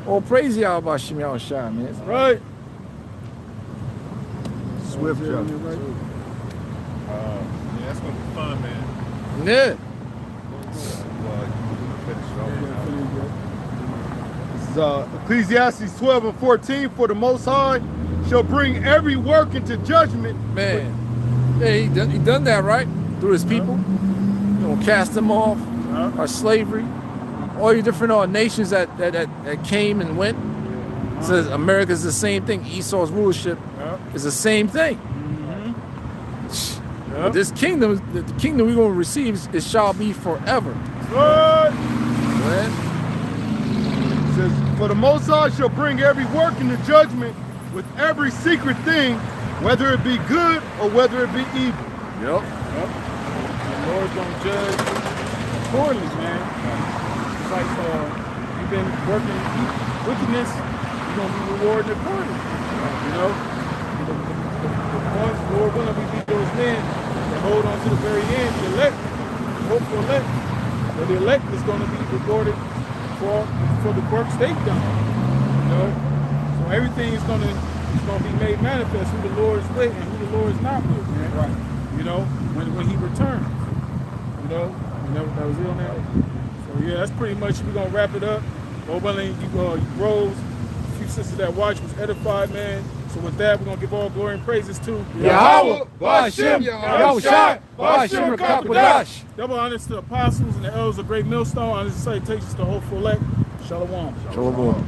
All praise y'all about Shem Yahweh Shai, man. Right. Swift Yeah, judge. you're right. Yeah, that's gonna be fun, man. Yeah. This is Ecclesiastes 12 and 14. For the Most High shall bring every work into judgment. Man. Yeah, he done that, right? Through his people. You know, cast them off. Our slavery. All your different nations that came and went. Says America's the same thing. Esau's rulership is the same thing. But this kingdom, the kingdom we're going to receive, it shall be forever. Right. Man. It says, for the Most High shall bring every work into judgment with every secret thing, whether it be good or whether it be evil. Yep. The Lord's gonna judge accordingly, man. It's like you've been working wickedness, you're gonna be rewarded accordingly. You know, the ones, Lord willing, we be those men that hold on to the very end, the elect, the hopeful elect. But the elect is gonna be rewarded for the works they've done. You know, so everything is gonna be made manifest who the Lord is with and who the Lord is not with, man. Right. You know, when he returns. You know, that was it on that. So yeah, that's pretty much, we're gonna wrap it up. Lord willing, you rose. A few sisters that watch was edified, man. So with that, we're gonna give all glory and praises to Yahweh, Ba'ashem, Yahweh Shai, Ba'ashem Rakapadash. double honors to the apostles and the elders of Great Millstone. Honors and salutations to hopeful elect. Shalom. Shalom.